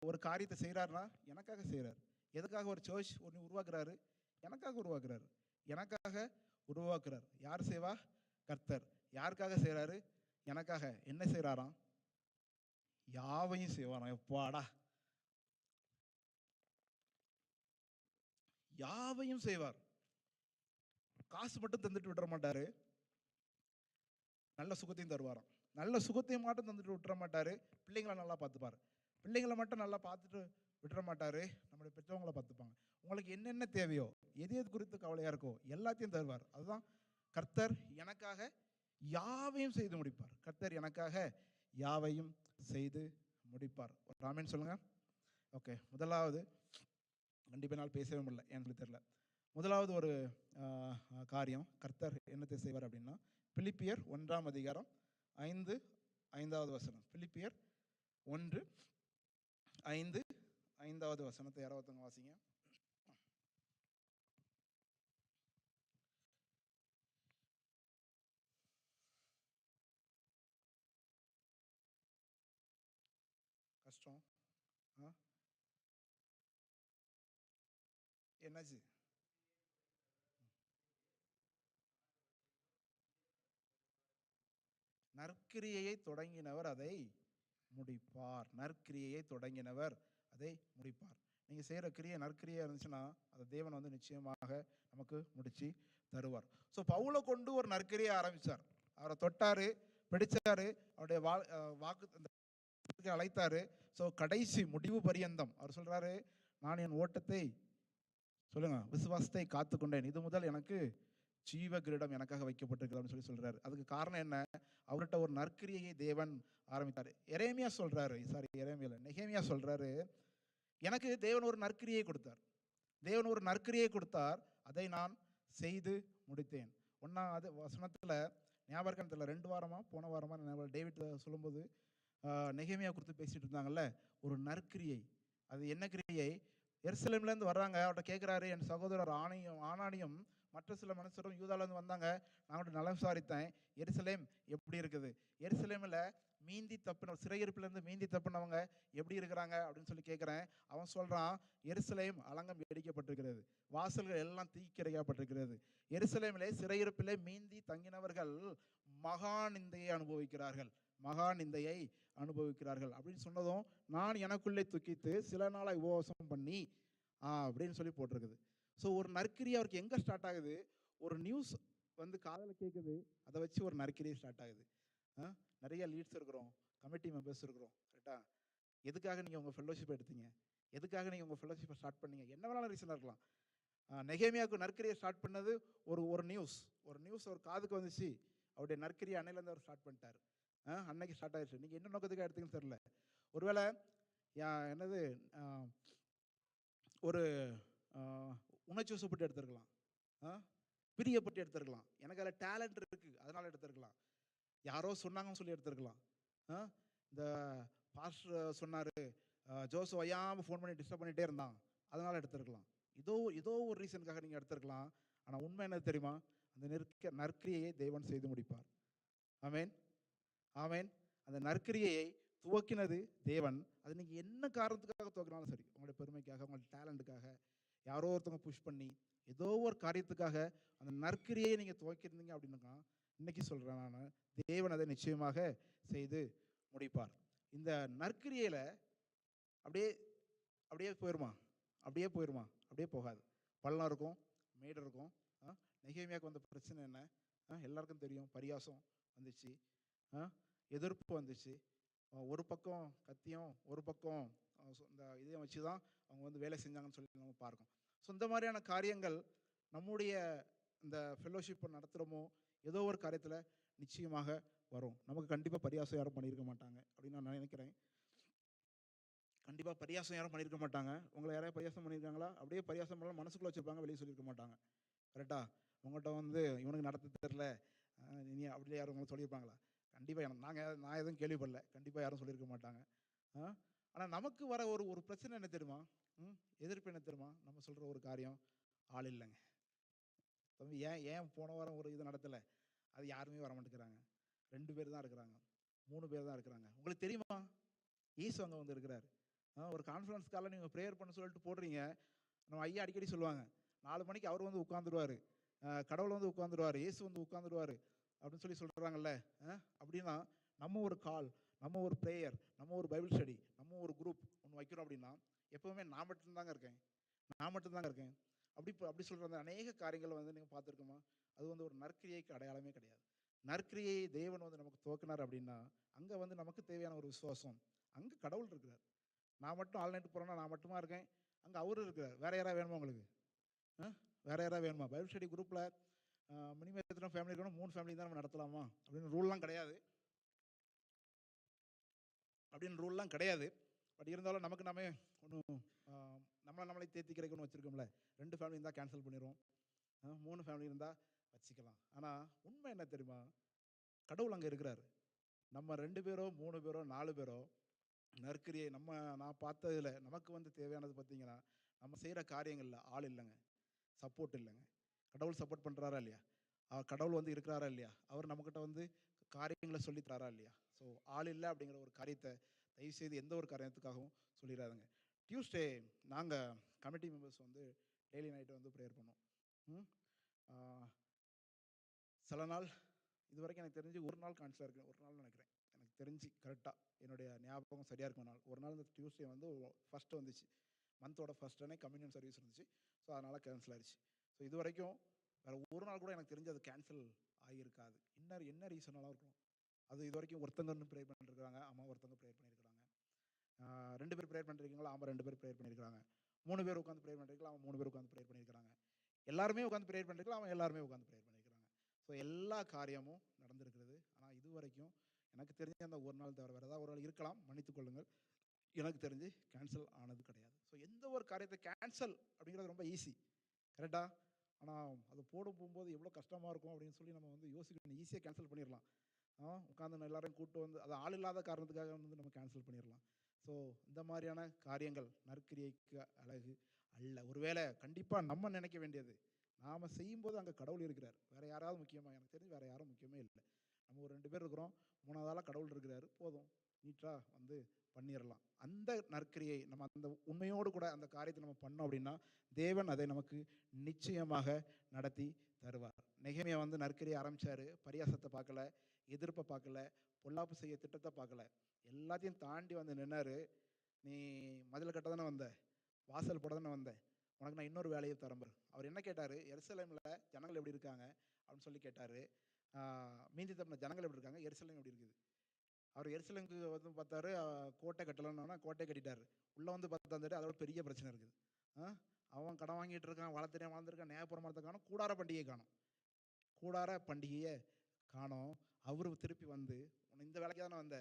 ஒரு காரியத்தை செய்கிறாருன்னா எனக்காக செய்கிறார். எதுக்காக ஒரு சர்ச் ஒன்று உருவாக்குறாரு? எனக்காக உருவாக்குறார். யார் செய்வா? கர்த்தர். யாருக்காக செய்கிறாரு? எனக்காக. என்ன செய்கிறாராம்? யாவையும் செய்வாராம். எப்பாடா, யாவையும் செய்வார். காசு மட்டும் தந்துட்டு விட்டுற மாட்டாரு, நல்ல சுகத்தையும் தருவாராம். நல்ல சுகத்தையும் மட்டும் தந்துட்டு விட்டுற மாட்டாரு, பிள்ளைங்களை நல்லா பார்த்துப்பாரு. பிள்ளைங்களை மட்டும் நல்லா பார்த்துட்டு விட்டுற மாட்டாரு, நம்மளுடைய பெற்றவங்களை பார்த்துப்பாங்க. உங்களுக்கு என்னென்ன தேவையோ, எது குறித்து கவலையா இருக்கோ எல்லாத்தையும் தருவார். அதுதான் கர்த்தர் எனக்காக யாவையும் செய்து முடிப்பார். கர்த்தர் எனக்காக யாவையும் செய்து முடிப்பார். ஒரு ஆமென் சொல்லுங்க. ஓகே, முதலாவது கண்டிப்பாக நாள் பேசவே முடியல, ஏன்னு தெரியல. முதலாவது ஒரு காரியம் கர்த்தர் என்னத்தை செய்வார் அப்படின்னா, பிலிப்பியர் 1:5 வசனம். பிலிப்பியர் 1:5 வசனத்தை யாராவது வாசிங்க. கஷ்டம் என்னாச்சு? நற்கிரியையை தொடங்கினவர் அதை முடிப்பார். நீங்க செய்யற கிரியை நற்கிரியா இருந்துச்சுன்னா அதை தேவன் வந்து நிச்சயமாக நமக்கு முடிச்சு தருவார். ஸோ பவுலை கொண்டு ஒரு நற்கிரியை ஆரம்பிச்சார். அவரை தொட்டாரு, பிடிச்சாரு, அவருடைய வாக்கு அழைத்தாரு. ஸோ கடைசி முடிவு பரியந்தம் அவர் சொல்றாரு, நான் என் ஓட்டத்தை சொல்லுங்க விசுவாசத்தை காத்துக்கொண்டேன், இது முதல் எனக்கு ஜீவ கிரீடம் எனக்காக வைக்கப்பட்டிருக்கிறது சொல்றாரு. அதுக்கு காரணம் என்ன? அவர்கிட்ட ஒரு நற்கிரியை தேவன் ஆரம்பித்தார். எரேமியா சொல்றாரு, நெகேமியா சொல்றாரு, எனக்கு தேவன் ஒரு நற்கிரியை கொடுத்தார். தேவன் ஒரு நற்கிரியை கொடுத்தார், அதை நான் செய்து முடித்தேன். ஒன்னாவது வசனத்துல ஞாபகம் தெரியல, 2 வாரமா போன வாரமா டேவிட் சொல்லும்போது நெகேமியா குறித்து பேசிட்டு இருந்தாங்கல்ல, ஒரு நற்கிரியை. அது என்ன கிரியை? எருசலேம்லேருந்து வர்றாங்க, அவர்கிட்ட கேட்குறாரு, என் சகோதரர் ஆனானியும் மற்ற சில மனுஷரும் யூதாலேருந்து வந்தாங்க, நான் அவர்கிட்ட நலம் விசாரித்தேன், எருசலேம் எப்படி இருக்குது, எருசலேமில் மீந்தி தப்புன சிறையிருப்பிலேருந்து மீந்தி தப்புனவங்க எப்படி இருக்கிறாங்க அப்படின்னு சொல்லி கேட்குறேன். அவன் சொல்கிறான், எருசலேம் அலங்கம் வெடிக்கப்பட்டிருக்கிறது, வாசல்கள் எல்லாம் தீக்கிரைக்கப்பட்டிருக்கிறது, எருசலேமிலே சிறையிருப்பிலே மீந்தி தங்கினவர்கள் மகா நிந்தையை அனுபவிக்கிறார்கள் அப்படின்னு சொன்னதும், நான் எனக்குள்ளே துக்கித்து சில நாளை உபவாசம் பண்ணி அப்படின்னு சொல்லி போட்டிருக்குது. ஸோ ஒரு நற்கிரி அவருக்கு எங்கே ஸ்டார்ட் ஆகுது? ஒரு நியூஸ் வந்து காதில் கேட்குது, அதை வச்சு ஒரு நற்கிரியை ஸ்டார்ட் ஆகுது. நிறைய லீட்ஸ் இருக்கிறோம், கமிட்டி மெம்பர்ஸ் இருக்கிறோம், கரெக்டா? எதுக்காக நீங்கள் உங்கள் ஃபெல்லோஷிப் எடுத்தீங்க? எதுக்காக நீங்கள் உங்கள் ஃபெல்லோஷிப்பை ஸ்டார்ட் பண்ணீங்க? என்ன வேணாலும் ரீசனாக இருக்கலாம். நெகேமியாவுக்கு நற்கிரியை ஸ்டார்ட் பண்ணது ஒரு நியூஸ் ஒரு காதுக்கு வந்துச்சு, அவருடைய நற்கிரியை அன்னையிலேருந்து அவர் ஸ்டார்ட் பண்ணிட்டார். அன்னைக்கு ஸ்டார்ட் ஆயிடுச்சு. நீங்கள் என்ன நோக்கத்துக்காக எடுத்தீங்கன்னு தெரியல. ஒருவேளை என்னது ஒரு உணர்ச்சி வசப்பட்டு எடுத்துருக்கலாம், பிரியப்பட்டு எடுத்துருக்கலாம், எனக்கு அதில் டேலண்ட் இருக்குது அதனால் எடுத்துருக்கலாம், யாரோ சொன்னாங்கன்னு சொல்லி எடுத்துருக்கலாம். இந்த பாஸ்டர் சொன்னார், ஜோசு வையாமல் ஃபோன் பண்ணி டிஸ்டர்ப் பண்ணிகிட்டே இருந்தான் அதனால் எடுத்துருக்கலாம். ஏதோ ஒரு ரீசனுக்காக நீங்கள் எடுத்துருக்கலாம். ஆனால் உண்மை என்ன தெரியுமா? அந்த நற்கிரியை தேவன் செய்து முடிப்பார். ஆமேன், ஆமேன். அந்த நற்கிரியை துவக்கினது தேவன். அது நீங்கள் என்ன காரணத்துக்காக துவக்கினாலும் சரி, உங்களுடைய பெருமைக்காக, உங்களுடைய டேலண்ட்டுக்காக, யாரோ ஒருத்தவங்க புஷ் பண்ணி ஏதோ ஒரு காரியத்துக்காக அந்த நற்கிரியை நீங்கள் துவக்கியிருந்தீங்க அப்படின்னா, இன்னைக்கு சொல்கிறேன் நான், தேவன் அதை நிச்சயமாக செய்து முடிப்பார். இந்த நற்கிரியில் அப்படியே போயிடுமா? அப்படியே போகாது. பள்ளம் இருக்கும், மேடு இருக்கும். நெகேமியாவுக்கு வந்த பிரச்சனை என்ன? எல்லாருக்கும் தெரியும். பரியாசம் வந்துச்சு, எதிர்ப்பு வந்துச்சு, ஒரு பக்கம் கத்தியும் ஒரு பக்கம் இந்த இதையும் வச்சு தான் அவங்க வந்து வேலை செஞ்சாங்கன்னு சொல்லி நம்ம பார்க்கோம். ஸோ இந்த மாதிரியான காரியங்கள் நம்முடைய இந்த ஃபெல்லோஷிப்பை நடத்துகிறோமோ ஏதோ ஒரு காரியத்தில் நிச்சயமாக வரும். நமக்கு கண்டிப்பாக பரியாசம் யாரும் பண்ணியிருக்க மாட்டாங்க அப்படின்னு நான் நினைக்கிறேன். கண்டிப்பாக பரியாசம் யாரும் பண்ணியிருக்க மாட்டாங்க. உங்களை யாராவது பரியாசம் பண்ணியிருக்காங்களா? அப்படியே பரியாசம் பண்ணலாம், மனசுக்குள்ளே வச்சுருப்பாங்க, வெளியே சொல்லியிருக்க மாட்டாங்க. கரெக்டாக? உங்கள்கிட்ட வந்து இவனுக்கு நடத்த தெரில நீ அப்படியே யாரும் உங்களை சொல்லியிருப்பாங்களா? கண்டிப்பாக நான் எதுவும் கேள்விப்படல, கண்டிப்பாக யாரும் சொல்லியிருக்க மாட்டாங்க. ஆனால் நமக்கு வர ஒரு பிரச்சனை என்ன தெரியுமா? எதிர்ப்பு என்ன தெரியுமா? நம்ம சொல்கிற ஒரு காரியம், ஆள் இல்லைங்க தம்பி, ஏன் போன வாரம் ஒரு இது நடத்தலை, அது யாருமே வர மாட்டேங்கிறாங்க, 2 பேர் தான் இருக்கிறாங்க, 3 பேர் தான் இருக்கிறாங்க. உங்களுக்கு தெரியுமா ஈசு அங்கே வந்து இருக்கிறார். ஒரு கான்ஃபரன்ஸ் காலில் நீங்கள் ப்ரேயர் பண்ண சொல்லிட்டு போடுறீங்க. நம்ம ஐயா அடிக்கடி சொல்லுவாங்க, 4 மணிக்கு அவர் வந்து உட்காந்துருவார், கடவுள் வந்து உட்காந்துருவார், இயேசு வந்து உட்காந்துருவார் அப்படின்னு சொல்லி சொல்கிறாங்கல்ல. அப்படின்னா நம்ம ஒரு கால், நம்ம ஒரு ப்ரேயர், நம்ம ஒரு பைபிள் ஸ்டடி, நம்ம ஒரு குரூப் ஒன்று வைக்கிறோம் அப்படின்னா, எப்போவுமே நான் மட்டும்தாங்க இருக்கேன் அப்படி சொல்கிற அந்த அநேக காரியங்களை வந்து நீங்கள் பார்த்துருக்கோமா? அது வந்து ஒரு நற்கிரியைக்கு அடையாளமே கிடையாது. நற்கிரியை தேவன் வந்து நமக்கு துவக்கினார் அப்படின்னா, அங்கே வந்து நமக்கு தேவையான ஒரு விசுவாசம், அங்கே கடவுள் இருக்கிறார். நான் மட்டும் ஆல் நைட்டு போகிறேன்னா நான் மட்டுமா இருக்கேன், அங்கே அவரு இருக்கிறார். வேறு யாராவது வேணுமா உங்களுக்கு? வேறு யாராவது வேணுமா? பைபிள் ஸ்டடி குரூப்பில் மினிமம் எத்தனை ஃபேமிலி இருக்கணும்? 3 ஃபேமிலி தான் நம்ம நடத்தலாமா அப்படின்னு ரூல்லாம் கிடையாது. பட் இருந்தாலும் நமக்கு நாமே ஒன்றும் நம்மளை தேர்த்திக்கிறதுக்கு வச்சுருக்கோம்ல. 2 ஃபேமிலி இருந்தால் கேன்சல் பண்ணிடுவோம், 3 ஃபேமிலி இருந்தால் வச்சுக்கலாம். ஆனால் உண்மை என்ன தெரியுமா? கடவுள் அங்கே இருக்கிறார். நம்ம 2 பேரோ 3 பேரோ 4 பேரோ நற்கிரியை நான் பார்த்ததில் நமக்கு வந்து தேவையானது பார்த்தீங்கன்னா, நம்ம செய்கிற காரியங்களில் ஆள் இல்லைங்க, சப்போர்ட் இல்லைங்க. கடவுள் சப்போர்ட் பண்ணுறாரா இல்லையா? கடவுள் வந்து இருக்கிறாரா இல்லையா? அவர் நம்மக்கிட்ட வந்து காரியங்களை சொல்லி தராரா இல்லையா? ஸோ ஆள் இல்லை அப்படிங்கிற ஒரு காரியத்தை தயவுசெய்து எந்த ஒரு காரியத்துக்காகவும் சொல்லிடாதுங்க. டியூஸ்டே நாங்கள் கமிட்டி மெம்பர்ஸ் வந்து டெய்லி நைட்டு வந்து ப்ரேயர் பண்ணோம். சில நாள் இது வரைக்கும் எனக்கு தெரிஞ்சு ஒரு நாள் கேன்சலாக இருக்குது, ஒரு நாள் நினைக்கிறேன், எனக்கு தெரிஞ்சு கரெக்டாக என்னுடைய ஞாபகம் சரியாக இருக்கும். ஒரு நாள் இந்த டியூஸ்டே வந்து ஃபஸ்ட்டு வந்துச்சு, மந்தோட ஃபஸ்ட் அன்னைக்கு கம்யூனியன் சர்வீஸ் இருந்துச்சு. ஸோ அதனால் கேன்சல் ஆயிடுச்சு. ஸோ இது வரைக்கும் வேறு ஒரு நாள் கூட எனக்கு தெரிஞ்சு அது கேன்சல் ஆகியிருக்காது. என்ன ரீசனாலாம் இருக்கும். அது இது வரைக்கும் ஒருத்தங்க ப்ரேயர் பண்ணிருக்கிறாங்க, அம்மா ஒருத்தங்க ப்ரேயர் பண்ணியிருக்கிறாங்க. 2 பேர் ப்ரேயர் பண்ணிருக்கீங்களா? ஆமாம் 2 பேர் ப்ரேயர் பண்ணியிருக்கிறாங்க. 3 பேர் உட்காந்து ப்ரேயர் பண்ணிருக்கலாம், அவன் 3 பேர் உட்காந்து ப்ரேயர் பண்ணியிருக்கிறாங்க. எல்லாருமே உட்காந்து ப்ரேயர் பண்ணிருக்கலாம், அவன் எல்லாருமே உட்காந்து ப்ரேயர் பண்ணியிருக்கிறாங்க. ஸோ எல்லா காரியமும் நடந்திருக்கிறது. ஆனால் இது வரைக்கும் எனக்கு தெரிஞ்ச அந்த ஒரு நாள் தவிர வேறு ஏதாவது ஒரு நாள் இருக்கலாம், மன்னித்துக் கொள்ளுங்கள். எனக்கு தெரிஞ்சு கேன்சல் ஆனது கிடையாது. ஸோ எந்த ஒரு காரியத்தை கேன்சல் அப்படிங்கிறது ரொம்ப ஈஸி, கரெக்டா? ஆனால் அது போகும்போது எவ்வளோ கஷ்டமாக இருக்கும் அப்படின்னு சொல்லி நம்ம வந்து யோசிக்கணும். ஈஸியாக கேன்சல் பண்ணிடலாம். உட்காந்து எல்லாரையும் கூப்பிட்டு வந்து அது ஆள் இல்லாத காரணத்துக்காக வந்து நம்ம கேன்சல் பண்ணிடலாம். ஸோ இந்த மாதிரியான காரியங்கள் நற்கிரியைக்கு அழகு அல்ல. ஒருவேளை கண்டிப்பாக நம்ம நினைக்க வேண்டியது, நாம் செய்யும்போது அங்கே கடவுள் இருக்கிறார். வேறு யாராவது முக்கியமாக? எனக்கு தெரிஞ்சு வேறு யாரும் முக்கியமே இல்லை. நம்ம ஒரு 2 பேர் இருக்கிறோம், 3வது ஆளாக கடவுள் இருக்கிறாரு, போதும், நீட்டாக வந்து பண்ணிடலாம். அந்த நற்கிரியை நம்ம அந்த உண்மையோடு கூட அந்த காரியத்தை நம்ம பண்ணோம் அப்படின்னா தேவன் அதை நமக்கு நிச்சயமாக நடத்தி தருவார். நெகேமியா வந்து நற்கிரியை ஆரம்பித்தார். பரியாசத்தை பார்க்கல, எதிர்ப்பை பார்க்கல, பொல்லாப்பு செய்ய திட்டத்தை பார்க்கல, எல்லாத்தையும் தாண்டி வந்து நின்னாரு. நீ மதில் கட்ட தானே வந்த, வாசல் போட தானே வந்த, உனக்கு நான் இன்னொரு வேலையை தரம்பர். அவர் என்ன கேட்டார்? எருசலேமில் ஜனங்கள் எப்படி இருக்காங்க அப்படின்னு சொல்லி கேட்டார். மீந்தி தப்பின ஜனங்கள் எப்படி இருக்காங்க, எருசலேம் எப்படி இருக்குது. அவர் எருசலேமுக்கு வந்து பார்த்தாரு, கோட்டை கட்டலன்னா கோட்டை கட்டிட்டார். உள்ளே வந்து பார்த்தாரு, அதோட பெரிய பிரச்சனை இருக்குது. அவன் கடன் வாங்கிட்டு இருக்கான், வளர்த்துறேன் வாழ்ந்துருக்கான், நேயப்புற மரத்தை காணும், கூடார பண்டிகையை காணும். கூடார பண்டிகையை காணும். அவர் திருப்பி வந்து உன்னை இந்த வேலைக்கு தானே வந்த,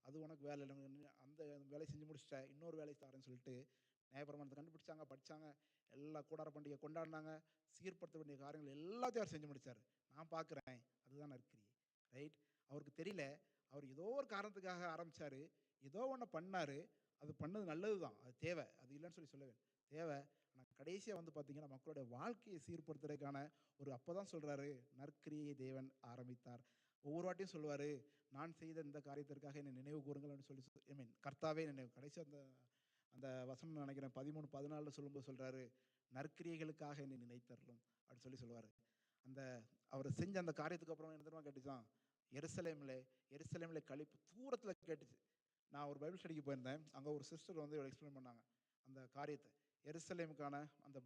அது உனக்கு வேலை இல்லை, அந்த வேலையை செஞ்சு முடிச்சிட்ட, இன்னொரு வேலையை தரேன்னு சொல்லிட்டு நியாயப்பிரமாணத்தை கண்டுபிடிச்சாங்க, படித்தாங்க, எல்லா கூடார பண்டிகை கொண்டாடினாங்க. சீர்படுத்த வேண்டிய காரியங்கள் எல்லாத்தையும் அவர் செஞ்சு முடித்தார். நான் பார்க்குறேன், அதுதான் நற்கிரியை, ரைட்? அவருக்கு தெரியல, அவர் ஏதோ ஒரு காரணத்துக்காக ஆரம்பித்தார், ஏதோ ஒன்று பண்ணார். அது பண்ணது நல்லது தான், அது தேவை, அது இல்லைன்னு சொல்லவே தேவை. ஆனால் கடைசியாக வந்து பார்த்திங்கன்னா மக்களுடைய வாழ்க்கையை சீர்படுத்துறதுக்கான ஒரு அப்போ தான் சொல்கிறாரு, நற்கிரியை தேவன் ஆரம்பித்தார். ஒவ்வொரு வாட்டியும் சொல்லுவார், நான் செய்த இந்த காரியத்திற்காக என்னை நினைவு கூறுங்கள் அப்படின்னு சொல்லி, கர்த்தாவே நினைவு. கடைசி அந்த வசனம் நினைக்கிறேன் 13-14 சொல்லும்போது சொல்கிறாரு, நற்கிரியைகளுக்காக என்னை நினைத்தரலும் அப்படின்னு சொல்லுவார். அந்த அவர் செஞ்ச அந்த காரியத்துக்கு அப்புறம் என்ன தெரியுமா கேட்டுச்சான்? எருசலேமில் களிப்பு தூரத்தில் கேட்டுச்சு. நான் ஒரு பைபிள் ஸ்டடிக்கு போயிருந்தேன், அங்கே ஒரு சிஸ்டர் வந்து எக்ஸ்பிளைன் பண்ணாங்க அந்த காரியத்தை. எருசலேமுக்கான அந்த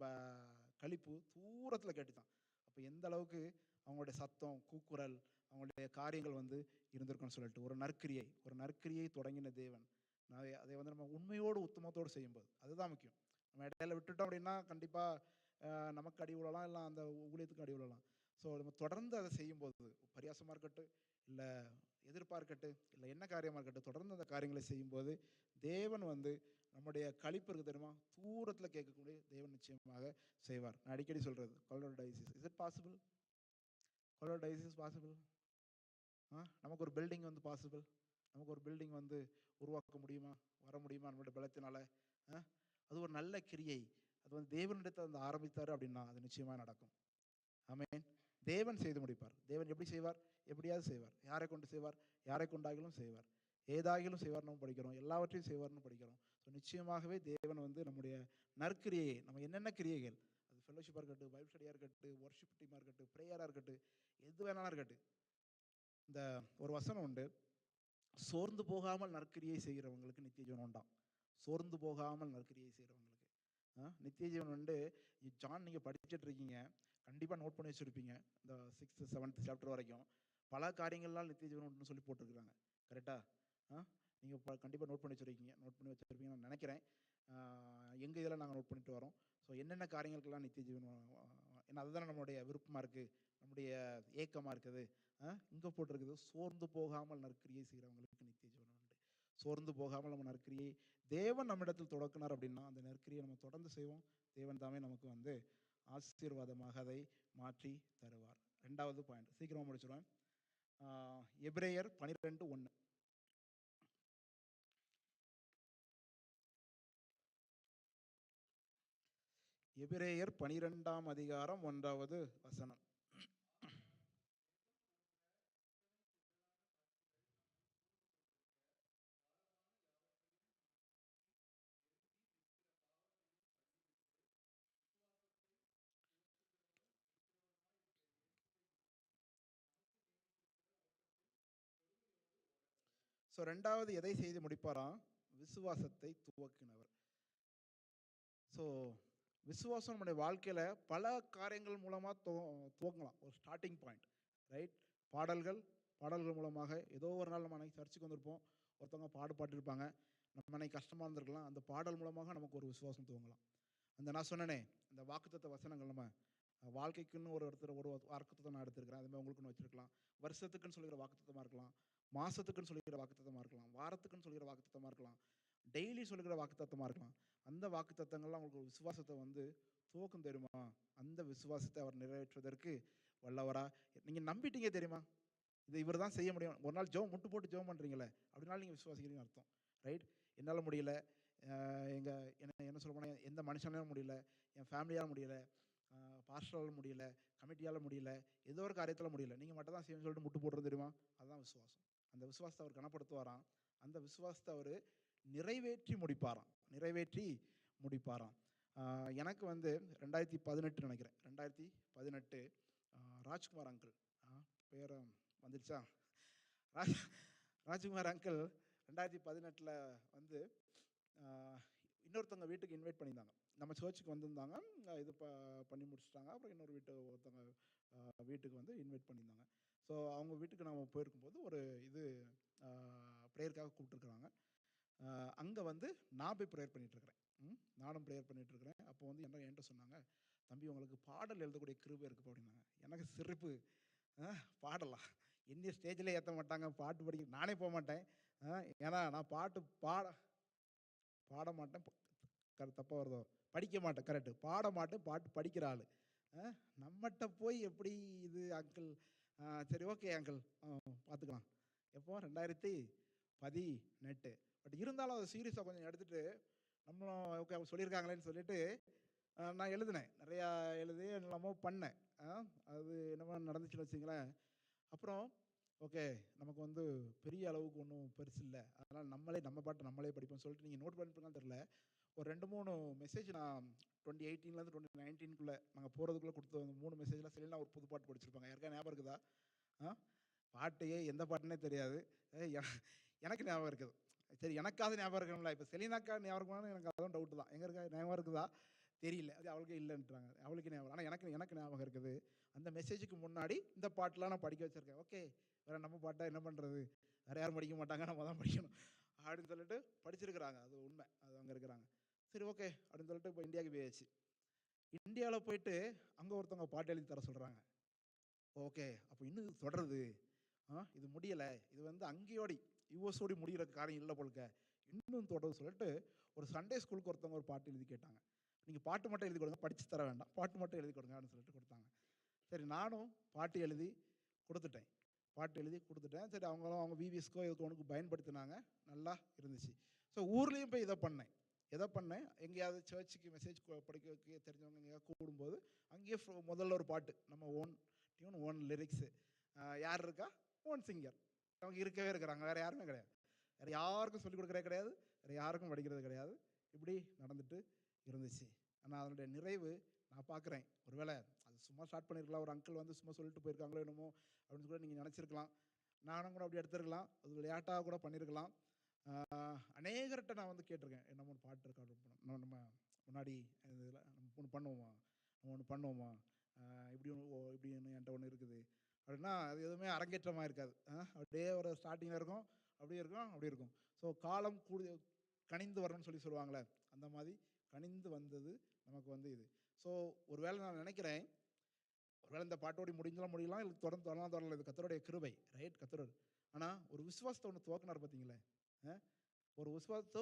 களிப்பு தூரத்தில் கேட்டுச்சான். அப்போ எந்த அளவுக்கு அவங்களுடைய சத்தம், கூக்குரல், அவங்களுடைய காரியங்கள் வந்து இருந்திருக்குன்னு சொல்லிட்டு ஒரு நற்கிரியை தொடங்கின தேவன். அதை வந்து நம்ம உண்மையோடு உத்தமத்தோடு செய்யும்போது அதுதான் முக்கியம். நம்ம இடையில விட்டுட்டோம் அப்படின்னா கண்டிப்பாக நமக்கு அடி விழலாம், இல்லை அந்த ஊழியத்துக்கு அடி விழலாம். ஸோ நம்ம தொடர்ந்து அதை செய்யும்போது, பரியாசமாக இருக்கட்டும், இல்லை எதிர்ப்பாக இருக்கட்டும், இல்லை என்ன காரியமாக இருக்கட்டும், தொடர்ந்து அந்த காரியங்களை செய்யும்போது தேவன் வந்து நம்முடைய களிப்பு இருக்குது தெரியுமா, தூரத்தில் கேட்கக்கூடிய தேவன் நிச்சயமாக செய்வார். நான் அடிக்கடி சொல்கிறது, கொலோரல் டயசிஸ், இஸ் இட் பாசிபிள்? கொலோரல் டயசிஸ் பாசிபிள்? நமக்கு ஒரு பில்டிங் வந்து பாசிபிள்? நமக்கு ஒரு பில்டிங் வந்து உருவாக்க முடியுமா, வர முடியுமா நம்மளுடைய பலத்தினால? அது ஒரு நல்ல கிரியை. அது வந்து தேவனிடத்தை வந்து ஆரம்பித்தார் அப்படின்னா அது நிச்சயமாக நடக்கும். ஆமென். தேவன் செய்து முடிப்பார். தேவன் எப்படி செய்வார்? எப்படியாவது செய்வார். யாரை கொண்டு செய்வார்? யாரை கொண்டாகிலும் செய்வார். ஏதாகிலும் செய்வார் நம்ம படிக்கிறோம், எல்லாவற்றையும் செய்வார்னு படிக்கிறோம். ஸோ நிச்சயமாகவே தேவன் வந்து நம்முடைய நற்கிரியை, நம்ம என்னென்ன கிரியைகள், அது ஃபெல்லோஷிப்பாக இருக்கட்டும், பைபிள் ஸ்டடியாக இருக்கட்டும், ஒர்ஷிப் டீமாக இருக்கட்டும், ப்ரேயராக இருக்கட்டும், எது வேணாலும் இருக்கட்டும். இந்த ஒரு வசனம் உண்டு, சோர்ந்து போகாமல் நற்கிரியை செய்கிறவங்களுக்கு நித்திய ஜீவன் உண்டாம். சோர்ந்து போகாமல் நற்கிரியை செய்கிறவங்களுக்கு நித்திய ஜீவன் உண்டு. ஜான் நீங்கள் படிச்சுட்டு இருக்கீங்க, கண்டிப்பாக நோட் பண்ணி வச்சுருப்பீங்க. இந்த 6th 7th சாப்டர் வரைக்கும் பல காரியங்கள்லாம் நித்திய ஜீவன் உண்டுன்னு சொல்லி போட்டிருக்கிறாங்க, கரெக்டாக? நீங்கள் கண்டிப்பாக நோட் பண்ணி வச்சுருப்பீங்கன்னு நான் நினைக்கிறேன். எங்கள் இதில் நாங்கள் நோட் பண்ணிட்டு வரோம். ஸோ என்னென்ன காரியங்களுக்கெல்லாம் நித்திய ஜீவன், ஏன்னா அதுதானே நம்மளுடைய விருப்பமாக இருக்குது, நம்முடைய ஏக்கமாக இருக்குது. இங்கே போட்டிருக்குது, சோர்ந்து போகாமல் நற்கிரியை செய்கிறவங்களுக்கு நித்திய ஜீவன் உண்டு. சோர்ந்து போகாமல் நம்ம நற்கிரியை தேவன் நம்மிடத்தில் தொடக்கினார் அப்படின்னா அந்த நற்கிரியை நம்ம தொடர்ந்து செய்வோம். தேவன் தாமே நமக்கு வந்து ஆசீர்வாதமாக அதை மாற்றி தருவார். 2வது பாயிண்ட் சீக்கிரமாக முடிச்சிடுவேன். எபிரேயர் 12:1. எபிரேயர் 12ஆம் அதிகாரம் 1வது வசனம். ஸோ 2வது எதை செய்து முடிப்பாராம்? விசுவாசத்தை துவக்கினவர். ஸோ விசுவாசம் நம்முடைய வாழ்க்கையில் பல காரியங்கள் மூலமாக துவங்கலாம். ஒரு ஸ்டார்டிங் பாயிண்ட், ரைட்? பாடல்கள் மூலமாக ஏதோ ஒரு நாள் நம்ம சர்ச்சுக்கு வந்திருப்போம், ஒருத்தவங்க பாட்டிருப்பாங்க, நம்ம இன்னைக்கு கஷ்டமாக இருந்திருக்கலாம். அந்த பாடல் மூலமாக நமக்கு ஒரு விசுவாசம் துவங்கலாம். அந்த நான் சொன்னேனே, இந்த வாக்குத்தத்த வசனங்கள் நம்ம வாழ்க்கைக்குன்னு ஒருத்தர் ஒரு வாக்குத்தத்தம் நான் எடுத்திருக்கிறேன். அதுமாதிரி உங்களுக்குன்னு வச்சிருக்கலாம். வருஷத்துக்குன்னு சொல்லிக்கிற வாக்குத்தத்தமாக இருக்கலாம், மாதத்துக்குன்னு சொல்லிக்கிற வாக்குத்தத்தமாக இருக்கலாம், வாரத்துக்குன்னு சொல்லிக்கிற வாக்குத்தத்தமாக இருக்கலாம், டெய்லி சொல்லிக்கிற வாக்குத்தத்தமாக இருக்கலாம். அந்த வாக்குத்தத்தங்கள்லாம் உங்களுக்கு ஒரு விசுவாசத்தை வந்து துவக்கும் தெரியுமா? அந்த விசுவாசத்தை அவர் நிறைவேற்றுவதற்கு வல்லவரா நீங்கள் நம்பிட்டீங்க தெரியுமா? இது இவர் தான் செய்ய முடியும். ஒரு நாள் முட்டு போட்டு ஜெபம் பண்ணுறீங்களே, அப்படினாலும் நீங்கள் விசுவாசிக்கிறீங்கன்னு அர்த்தம். ரைட்? என்னால் முடியல, என்ன சொல்ல போனால் எந்த மனுஷனாலும் முடியல, என் ஃபேமிலியால் முடியல, பாஸ்டரால் முடியல, கமிட்டியால் முடியல, ஏதோ ஒரு காரியத்தில் முடியல, நீங்கள் மட்டும் தான் செய்யணும்னு சொல்லிட்டு முட்டு போடுறது தெரியுமா? அதுதான் விசுவாசம். அந்த விசுவாசத்தை அவர் கனப்படுத்துவாராம். அந்த விசுவாசத்தை அவர் நிறைவேற்றி முடிப்பாராம். எனக்கு வந்து 2018 நினைக்கிறேன், 2018 ராஜ்குமார் அங்கிள் பேர் வந்துடுச்சா? ராஜ்குமார் அங்கிள் 2018 வந்து இன்னொருத்தவங்க வீட்டுக்கு இன்வைட் பண்ணியிருந்தாங்க. நம்ம சர்ச்சுக்கு வந்திருந்தாங்க. இது பண்ணி முடிச்சுட்டாங்க. அப்புறம் இன்னொரு ஒருத்தவங்க வீட்டுக்கு வந்து இன்வைட் பண்ணியிருந்தாங்க. ஸோ அவங்க வீட்டுக்கு நம்ம போயிருக்கும்போது ஒரு இது ப்ரேயருக்காக கூப்பிட்டுருக்குறாங்க. அங்கே வந்து நான் போய் ப்ரேயர் பண்ணிகிட்ருக்கிறேன். நானும் ப்ரேயர் பண்ணிகிட்ருக்கிறேன். அப்போ வந்து என்கிட்ட சொன்னாங்க, தம்பி உங்களுக்கு பாடல் எழுதக்கூடிய கிருபை இருக்குது அப்படின்னாங்க. எனக்கு சிரிப்பு. பாடலாம் என்னைய ஸ்டேஜில் ஏற்ற மாட்டாங்க, பாட்டு படிக்க நானே போக மாட்டேன். ஏன்னா நான் பாட்டு பாட மாட்டேன், தப்பாக வருதோ, படிக்க மாட்டேன், கரெக்டு, பாட மாட்டேன், பாட்டு படிக்கிற ஆள். நம்மகிட்ட போய் எப்படி இது அங்கிள்? சரி ஓகே அங்கிள், பார்த்துக்கலாம். எப்போ 2018. பட் இருந்தாலும் அதை சீரியஸாக கொஞ்சம் எடுத்துகிட்டு நம்மளும் ஓகே அவங்க சொல்லியிருக்காங்களேன்னு சொல்லிட்டு நான் எழுதினேன். நிறையா எழுதி என்னமோ பண்ணேன். அது என்னமோ நடந்துச்சுன்னு வச்சுங்களேன். அப்புறம் ஓகே நமக்கு வந்து பெரிய அளவுக்கு ஒன்றும் பெருசு இல்லை, அதனால் நம்ம பாட்டு நம்மளே படிப்போம்னு சொல்லிட்டு நீங்கள் நோட் பண்ணிட்டுருக்கான்னு தெரில, ஒரு 2-3 மெசேஜ் நான் 2018 2019 நாங்கள் போகிறதுக்குள்ளே கொடுத்த 3 மெசேஜில் சரியில்லை ஒரு புது பாட்டு படிச்சிருப்பாங்க. யாருக்கா ஞாபகம் இருக்குதா? பாட்டையே எந்த பாட்டுன்னே தெரியாது. எனக்கு ஞாபகம் இருக்குது. சரி எனக்காவது ஞாபகம் இருக்கணும்ல. இப்போ செலினாக்கா ஞாபகம் இருக்குமான்னு எனக்கு அதுவும் டவுட்டு தான். எங்கே இருக்கா ஞாபகம் இருக்குதா தெரியல. அது அவளுக்கே இல்லைன்றாங்க. அவளுக்கு ஞாபகம், ஆனால் எனக்கு ஞாபகம் இருக்குது. அந்த மெசேஜுக்கு முன்னாடி இந்த பாட்டெலாம் நான் படிக்க வச்சுருக்கேன். ஓகே வேறு நம்ம பாட்டா என்ன பண்ணுறது, வேறு யாரும் படிக்க மாட்டாங்க, நம்ம தான் படிக்கணும் அப்படின்னு சொல்லிட்டு படிச்சிருக்கிறாங்க. அது உண்மை, அது அங்கே இருக்கிறாங்க. சரி ஓகே அப்படின்னு சொல்லிட்டு இப்போ இந்தியாவுக்கு போயாச்சு. இந்தியாவில் போயிட்டு அங்கே ஒருத்தவங்க பாட்டு எழுதி தர சொல்கிறாங்க. ஓகே அப்போ இன்னும் இது தொடருது, இது முடியலை, இது வந்து அங்கேயோடி யூஎஸோடி முடிகிற காரியம் இல்லை போலுக்க, இன்னும் தொடருது சொல்லிட்டு ஒரு சண்டே ஸ்கூலுக்கு ஒருத்தவங்க ஒரு பாட்டு எழுதி கேட்டாங்க. நீங்கள் பாட்டு மட்டும் எழுதி கொடுங்க, படித்து தர வேண்டாம், பாட்டு மட்டும் எழுதி கொடுங்க அப்படின்னு சொல்லிட்டு கொடுத்தாங்க. சரி நானும் பாட்டு எழுதி கொடுத்துட்டேன். சரி அவங்களும் அவங்க விவிஎஸ்க்கோ இதுக்கு ஒன்றுக்கு பயன்படுத்தினாங்க, நல்லா இருந்துச்சு. ஸோ ஊர்லேயும் போய் இதை பண்ணேன். எங்கேயாவது சர்ச்சுக்கு மெசேஜ் படிக்க தெரிஞ்சவங்க எங்கேயாவது கூடும்போது அங்கேயே முதல்ல ஒரு பாட்டு, நம்ம ஓன் டியூன், ஓன் லிரிக்ஸு, யார் இருக்கா, ஓன் சிங்கர், அவங்க இருக்கவே இருக்கிறாங்க, வேறு யாருமே கிடையாது, வேறு யாருக்கும் சொல்லிக் கொடுக்குறதே கிடையாது, வேறு யாருக்கும் படிக்கிறது கிடையாது. இப்படி நடந்துட்டு இருந்துச்சு. ஆனால் அதனுடைய நிறைவு நான் பார்க்குறேன். ஒருவேளை அது சும்மா ஸ்டார்ட் பண்ணியிருக்கலாம், ஒரு அங்கிள் வந்து சும்மா சொல்லிட்டு போயிருக்காங்களோ என்னமோ அப்படின்னு கூட நீங்கள் நினச்சிருக்கலாம். நானும் கூட அப்படி எடுத்துருக்கலாம், அது விளையாட்டாக கூட பண்ணியிருக்கலாம். அநேகர்கிட்ட நான் வந்து கேட்டிருக்கேன், நம்ம ஒன்று பாட்டு ரெக்கார்ட் பண்ணோம், நம்ம முன்னாடி இதில் நம்ம ஒன்று பண்ணுவோமா, இப்படி என்கிட்ட ஒன்று இருக்குது அப்படின்னா அது எதுவுமே அரங்கேற்றமாக இருக்காது. அப்படியே ஒரு ஸ்டார்டிங்கில் இருக்கும், அப்படி இருக்கும். ஸோ காலம் கனிந்து வரணும்னு சொல்லுவாங்களே, அந்த மாதிரி கனிந்து வந்தது நமக்கு வந்து இது. ஸோ ஒருவேளை நான் நினைக்கிறேன், ஒருவேளை இந்த பாட்டோடி முடியலாம், இல்லை தொடரலாம், இது கர்த்தருடைய கிருபை, ரைட், கர்த்தர். ஆனால் ஒரு விசுவாசத்தை ஒன்று துவக்கினார் பார்த்தீங்களே, ஒரு விசுவாசத்தை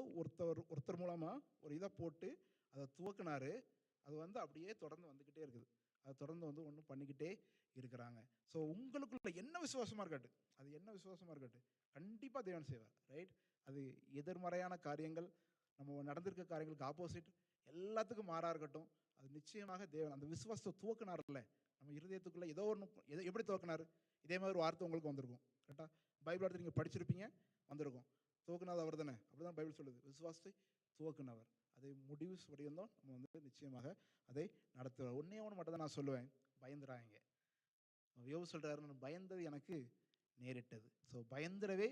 ஒருத்தர் மூலமாக ஒரு இதை போட்டு அதை துவக்கினார். அது வந்து அப்படியே தொடர்ந்து வந்துக்கிட்டே இருக்குது. அதை தொடர்ந்து வந்து ஒன்றும் பண்ணிக்கிட்டே இருக்கிறாங்க. ஸோ உங்களுக்குள்ள என்ன விசுவாசமாக இருக்கட்டும், கண்டிப்பாக தேவன் செய்வார், ரைட். அது எதிர்மறையான காரியங்கள், நம்ம நடந்திருக்க காரியங்களுக்கு ஆப்போசிட், எல்லாத்துக்கும் மாறாக இருக்கட்டும், அது நிச்சயமாக தேவன் அந்த விசுவாசத்தை துவக்கினார்ல நம்ம இருதயத்துக்குள்ளே ஏதோ ஒன்று. எப்படி துவக்கினார்? இதே மாதிரி ஒரு வார்த்தை உங்களுக்கு வந்திருக்கும், கரெக்டாக பைபிள் எடுத்து நீங்கள் படிச்சிருப்பீங்க, வந்திருக்கும். துவக்கினது அவர் தானே, அப்படி தான் பைபிள் சொல்லுது, விசுவாசத்தை துவக்கினவர். அதை முடிவு வரையும் நம்ம வந்து நிச்சயமாக அதை நடத்துவார். ஒன்றே ஒன்று மட்டும் தான் நான் சொல்லுவேன், பயந்துடாங்க. யோபு சொல்கிறாரு, நான் பயந்தது எனக்கு நேரிட்டது. ஸோ பயந்துடவே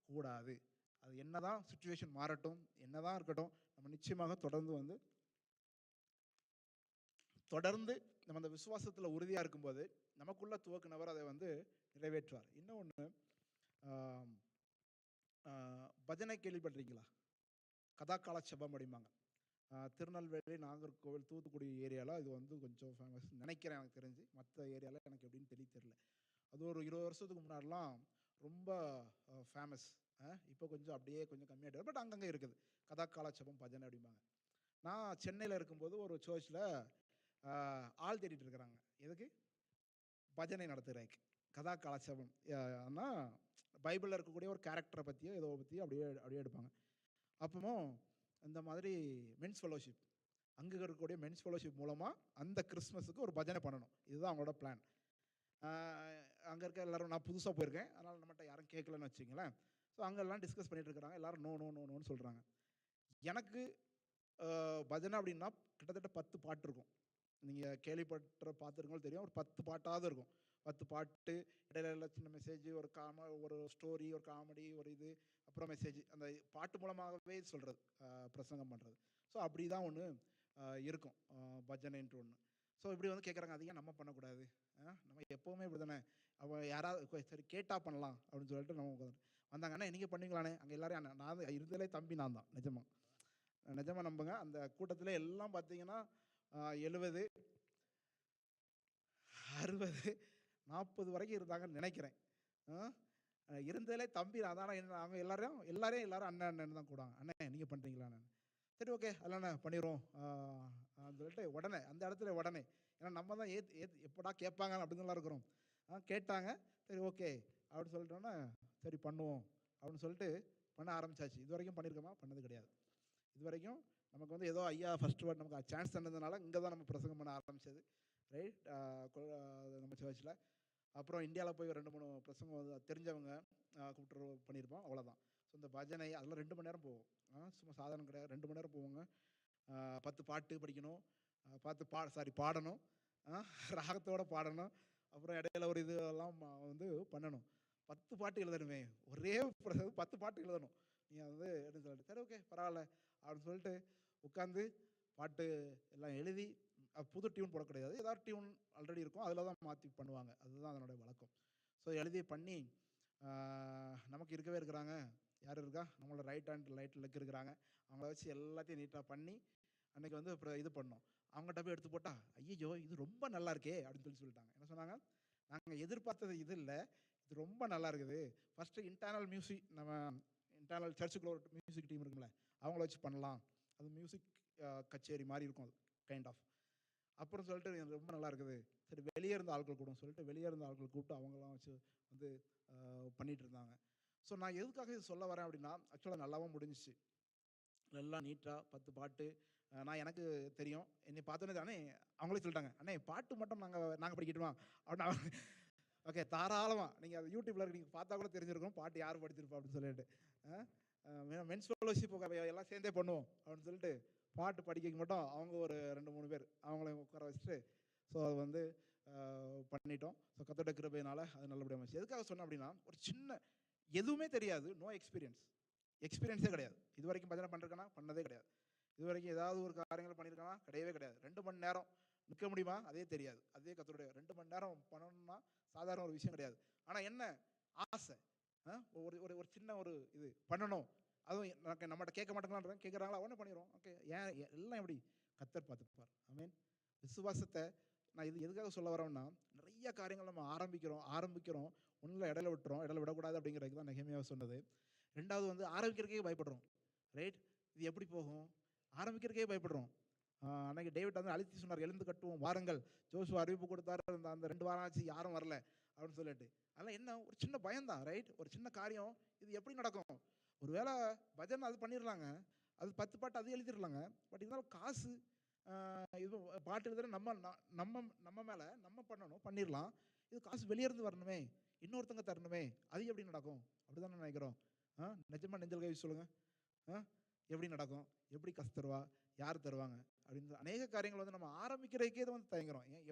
கூடாது. அது என்னதான் சிச்சுவேஷன் மாறட்டும், என்னதான் இருக்கட்டும், நம்ம நிச்சயமாக தொடர்ந்து நம்ம அந்த விசுவாசத்தில் உறுதியாக இருக்கும்போது நமக்குள்ள துவக்கினவர் அதை வந்து நிறைவேற்றுவார். இன்னொன்று, பஜனை கேள்விப்பட்டிருக்கீங்களா? கதாக்கால செபம் அப்படிம்பாங்க. திருநெல்வேலி, நாகர்கோவில், தூத்துக்குடி ஏரியாவில் இது வந்து கொஞ்சம் ஃபேமஸ் நினைக்கிறேன், எனக்கு தெரிஞ்சு. மற்ற ஏரியாவில் எனக்கு எப்படின்னு தெரியல. அது ஒரு 20 வருஷத்துக்கு முன்னாடிலாம் ரொம்ப ஃபேமஸ். இப்போ கொஞ்சம் அப்படியே கொஞ்சம் கம்மியாகிட்டு, பட் அங்கங்கே இருக்குது. கதாக்கால செபம் பஜனை அப்படிம்பாங்க. நான் சென்னையில் இருக்கும்போது ஒரு சர்ச்சில் ஆள் தேடிட்டு இருக்கிறாங்க. எதுக்கு? பஜனை நடத்துகிறதுக்கு. கதா காலட்சேபம் ஆனால் பைபிளில் இருக்கக்கூடிய ஒரு கேரக்டரை பற்றியோ ஏதோ பற்றியோ அப்படியே எடுப்பாங்க. அப்பவும் இந்த மாதிரி மென்ஸ் ஃபெலோஷிப், அங்கே இருக்கக்கூடிய மென்ஸ் ஃபெலோஷிப் மூலமாக அந்த கிறிஸ்மஸுக்கு ஒரு பஜனை பண்ணணும். இதுதான் அவங்களோட பிளான். அங்கே இருக்க எல்லோரும், நான் புதுசாக போயிருக்கேன், அதனால் நம்மகிட்ட யாரும் கேட்கலன்னு வச்சிங்களேன். ஸோ அங்கெல்லாம் டிஸ்கஸ் பண்ணிகிட்டு இருக்கிறாங்க. எல்லோரும் நோ நோ நோ நோன்னு சொல்கிறாங்க. எனக்கு பஜனை அப்படின்னா கிட்டத்தட்ட 10 பாட்டு இருக்கும். நீங்கள் கேள்விப்பட்ட பார்த்துருக்கோம் தெரியும். ஒரு 10 பாட்டாவது இருக்கும். 10 பாட்டு, இடையில சின்ன மெசேஜ், ஒரு ஸ்டோரி, ஒரு காமெடி, ஒரு இது, அப்புறம் மெசேஜ். அந்த பாட்டு மூலமாகவே சொல்கிறது, பிரசங்கம் பண்ணுறது. ஸோ அப்படி தான் ஒன்று இருக்கும் பஜனைன்ட்டு ஒன்று. ஸோ இப்படி வந்து கேட்குறாங்க, அது ஏன் நம்ம பண்ணக்கூடாது? நம்ம எப்போவுமே இப்படி தானே. அவள் யாராவது சரி கேட்டால் பண்ணலாம் அப்படின்னு சொல்லிட்டு நம்ம வந்தாங்க. அண்ணா நீங்கள் பண்ணுவீங்களானே? அங்கே எல்லோரும் நான் இருந்ததிலே தம்பி நான் தான். நிஜமாக நம்புங்க. அந்த கூட்டத்தில் எல்லாம் பார்த்தீங்கன்னா 70, 60, 40 வரைக்கும் இருந்தாங்கன்னு நினைக்கிறேன். இருந்ததிலே தம்பி நான் தானே. அவங்க எல்லாரும் அண்ணன் தான் கூடாங்க. அண்ணே நீங்கள் பண்ணுறீங்களா? நான் சரி ஓகே அதெல்லாம் பண்ணிடுவோம் சொல்லிட்டு உடனே அந்த இடத்துல உடனே, ஏன்னா நம்ம தான் எப்படா கேட்பாங்க அப்படின்னுலாம் இருக்கிறோம். கேட்டாங்க. சரி ஓகே அப்படின்னு சொல்லிட்டோன்னா சரி பண்ணுவோம் அப்படின்னு சொல்லிட்டு பண்ண ஆரம்பிச்சாச்சு. இது வரைக்கும் பண்ணியிருக்கோமா? பண்ணது கிடையாது. இது வரைக்கும் நமக்கு வந்து ஏதோ ஐயா ஃபஸ்ட் வேர்ட் நமக்கு சான்ஸ் தந்ததுனால இங்கே தான் நம்ம பிரசங்கம் பண்ண ஆரம்பித்தது, ரைட்? நம்ம சர்ச்சில். அப்புறம் இந்தியாவில் போய் 2-3 பிரசங்கம் தெரிஞ்சவங்க கூப்பிட்டு பண்ணியிருப்போம், அவ்வளோதான். ஸோ இந்த பஜனை அதெல்லாம் 2 மணி நேரம் போவோம். சும்மா சாதாரணம் கிடையாது. 2 மணி நேரம் போவோங்க. 10 பாட்டு படிக்கணும், 10 பாடணும், ராகத்தோடு பாடணும், அப்புறம் இடையில ஒரு இதெல்லாம் வந்து பண்ணணும். 10 பாட்டு எழுதணுமே, ஒரே 10 பாட்டு எழுதணும். நீங்கள் வந்து என்ன சொல்லிட்டு சரி ஓகே பரவாயில்ல அப்படின்னு சொல்லிட்டு உட்காந்து பாட்டு எல்லாம் எழுதி, புது டியூன் போட கிடையாது, ஏதாவது டியூன் ஆல்ரெடி இருக்கும் அதில் தான் மாற்றி பண்ணுவாங்க. அதுதான் அதனுடைய வழக்கம். ஸோ எழுதி பண்ணி நமக்கு இருக்கவே இருக்கிறாங்க. யார் இருக்கா? நம்மளோட ரைட் ஹேண்ட் லெக் இருக்கிறாங்க. அவங்கள வச்சு எல்லாத்தையும் நீட்டாக பண்ணி அன்றைக்கி வந்து அப்புறம் இது பண்ணோம். அவங்ககிட்ட போய் எடுத்து போட்டால் ஐயோ இது ரொம்ப நல்லா இருக்கே அப்படின்னு சொல்லிட்டாங்க. என்ன சொன்னாங்க? நாங்கள் எதிர்பார்த்தது இது இல்லை, இது ரொம்ப நல்லா இருக்குது. ஃபஸ்ட்டு இன்டர்னல் மியூசிக், நம்ம இன்டர்னல் சர்ச்சுக்குள்ள ஒரு மியூசிக் டீம் இருக்குல்ல, அவங்கள வச்சு பண்ணலாம். அது மியூசிக் கச்சேரி மாதிரி இருக்கும், அது கைண்ட் ஆஃப். அப்புறம் சொல்லிட்டு எனக்கு ரொம்ப நல்லா இருக்குது, சரி வெளியே இருந்த ஆட்கள் கூடும் சொல்லிட்டு வெளியே இருந்த ஆட்கள் கூப்பிட்டு அவங்களாம் வச்சு வந்து பண்ணிகிட்டு இருந்தாங்க. ஸோ நான் எதுக்காக இது சொல்ல வரேன் அப்படின்னா, ஆக்சுவலாக நல்லாவும் முடிஞ்சிச்சு. நல்லா நீட்டாக 10 பாட்டு. நான் எனக்கு தெரியும், என்னை பார்த்தோன்னே தானே அவங்களே சொல்லிட்டாங்க, அண்ணே பாட்டு மட்டும் நாங்கள் படிக்கட்டுமா அப்படின்னு. ஓகே தாராளமாக நீங்கள் அது யூடியூப்பில் நீங்கள் பார்த்தா கூட தெரிஞ்சிருக்கும் பாட்டு யார் படிச்சிருப்பா அப்படின்னு சொல்லிட்டு. மென்ஸ் ஃபெலோஷிப் எல்லாம் சேர்ந்தே பண்ணுவோம் அப்படின்னு சொல்லிட்டு பாட்டு படிக்க மட்டும் அவங்க ஒரு 2-3 பேர் அவங்கள உட்கார வச்சுட்டு ஸோ அது வந்து பண்ணிட்டோம். ஸோ கர்த்தருடைய கிருபையினால் அது நல்லபடியாக அமைச்சு. எதுக்காக சொன்னேன் அப்படின்னா, ஒரு சின்ன எதுவுமே தெரியாது, நோ எக்ஸ்பீரியன்ஸே கிடையாது. இது வரைக்கும் பஜனை பண்ணிருக்கேன்னா பண்ணதே கிடையாது. இது வரைக்கும் ஏதாவது ஒரு காரியங்கள் பண்ணியிருக்கானா கிடையவே கிடையாது. 2 மணி நேரம் நிற்க முடியுமா? அதே தெரியாது. அதே கர்த்தருடைய 2 மணி நேரம் பண்ணணும்னா சாதாரண ஒரு விஷயம் கிடையாது. ஆனால் என்ன ஆசை, ஒரு சின்ன ஒரு இது பண்ணணும், அதுவும் நம்மகிட்ட கேட்க மாட்டேங்களான்னு கேட்குறாங்களா, ஒன்றும் பண்ணிடுவோம். ஓகே ஏன் எல்லாம் எப்படி கர்த்தர் பார்த்துப்பார். ஆமென். விசுவாசத்தை நான் இது எதுக்காக சொல்ல வரோம்னா, நிறைய காரியங்கள் நம்ம ஆரம்பிக்கிறோம் ஒன்றில் இடையில விடக்கூடாது அப்படிங்கிறதுக்கு தான் நெகேமியா சொன்னது. 2வது வந்து ஆரம்பிக்கிறதுக்கே பயப்படுறோம், ரைட்? இது எப்படி போகும்? ஆரம்பிக்கிறதுக்கே பயப்படுறோம். அன்னைக்கு டேவிட் வந்து அழுத்தி சொன்னார், எழுந்து கட்டுவோம் வாருங்கள். ஜோசுவா அறிவிப்பு கொடுத்தாரு, அந்த 2 வாரம் ஆச்சு யாரும் வரல அப்படின்னு சொல்லிட்டு. அதெல்லாம் என்ன ஒரு சின்ன பயம்தான், ரைட்? ஒரு சின்ன காரியம், இது எப்படி நடக்கும்? ஒரு வேளை பஜனை அது பண்ணிடலாங்க, அது 10 பாட்டு அது எழுதிடலாங்க. பட் இருந்தாலும் காசு இது பாட்டு எழுதுற நம்ம மேலே நம்ம பண்ணிடலாம். இது காசு வெளியேருந்து வரணுமே, இன்னொருத்தங்க தரணுமே, அது எப்படி நடக்கும்? அப்படி தானே நினைக்கிறோம். நிஜமாக நெஞ்சல் கை சொல்லுங்கள், எப்படி நடக்கும்? எப்படி காசு தருவா? யார் தருவாங்க? அப்படின்னு அநேக காரியங்கள் வந்து நம்ம ஆரம்பிக்கிறதுக்கே இதை வந்து தயங்குறோம். ஏன்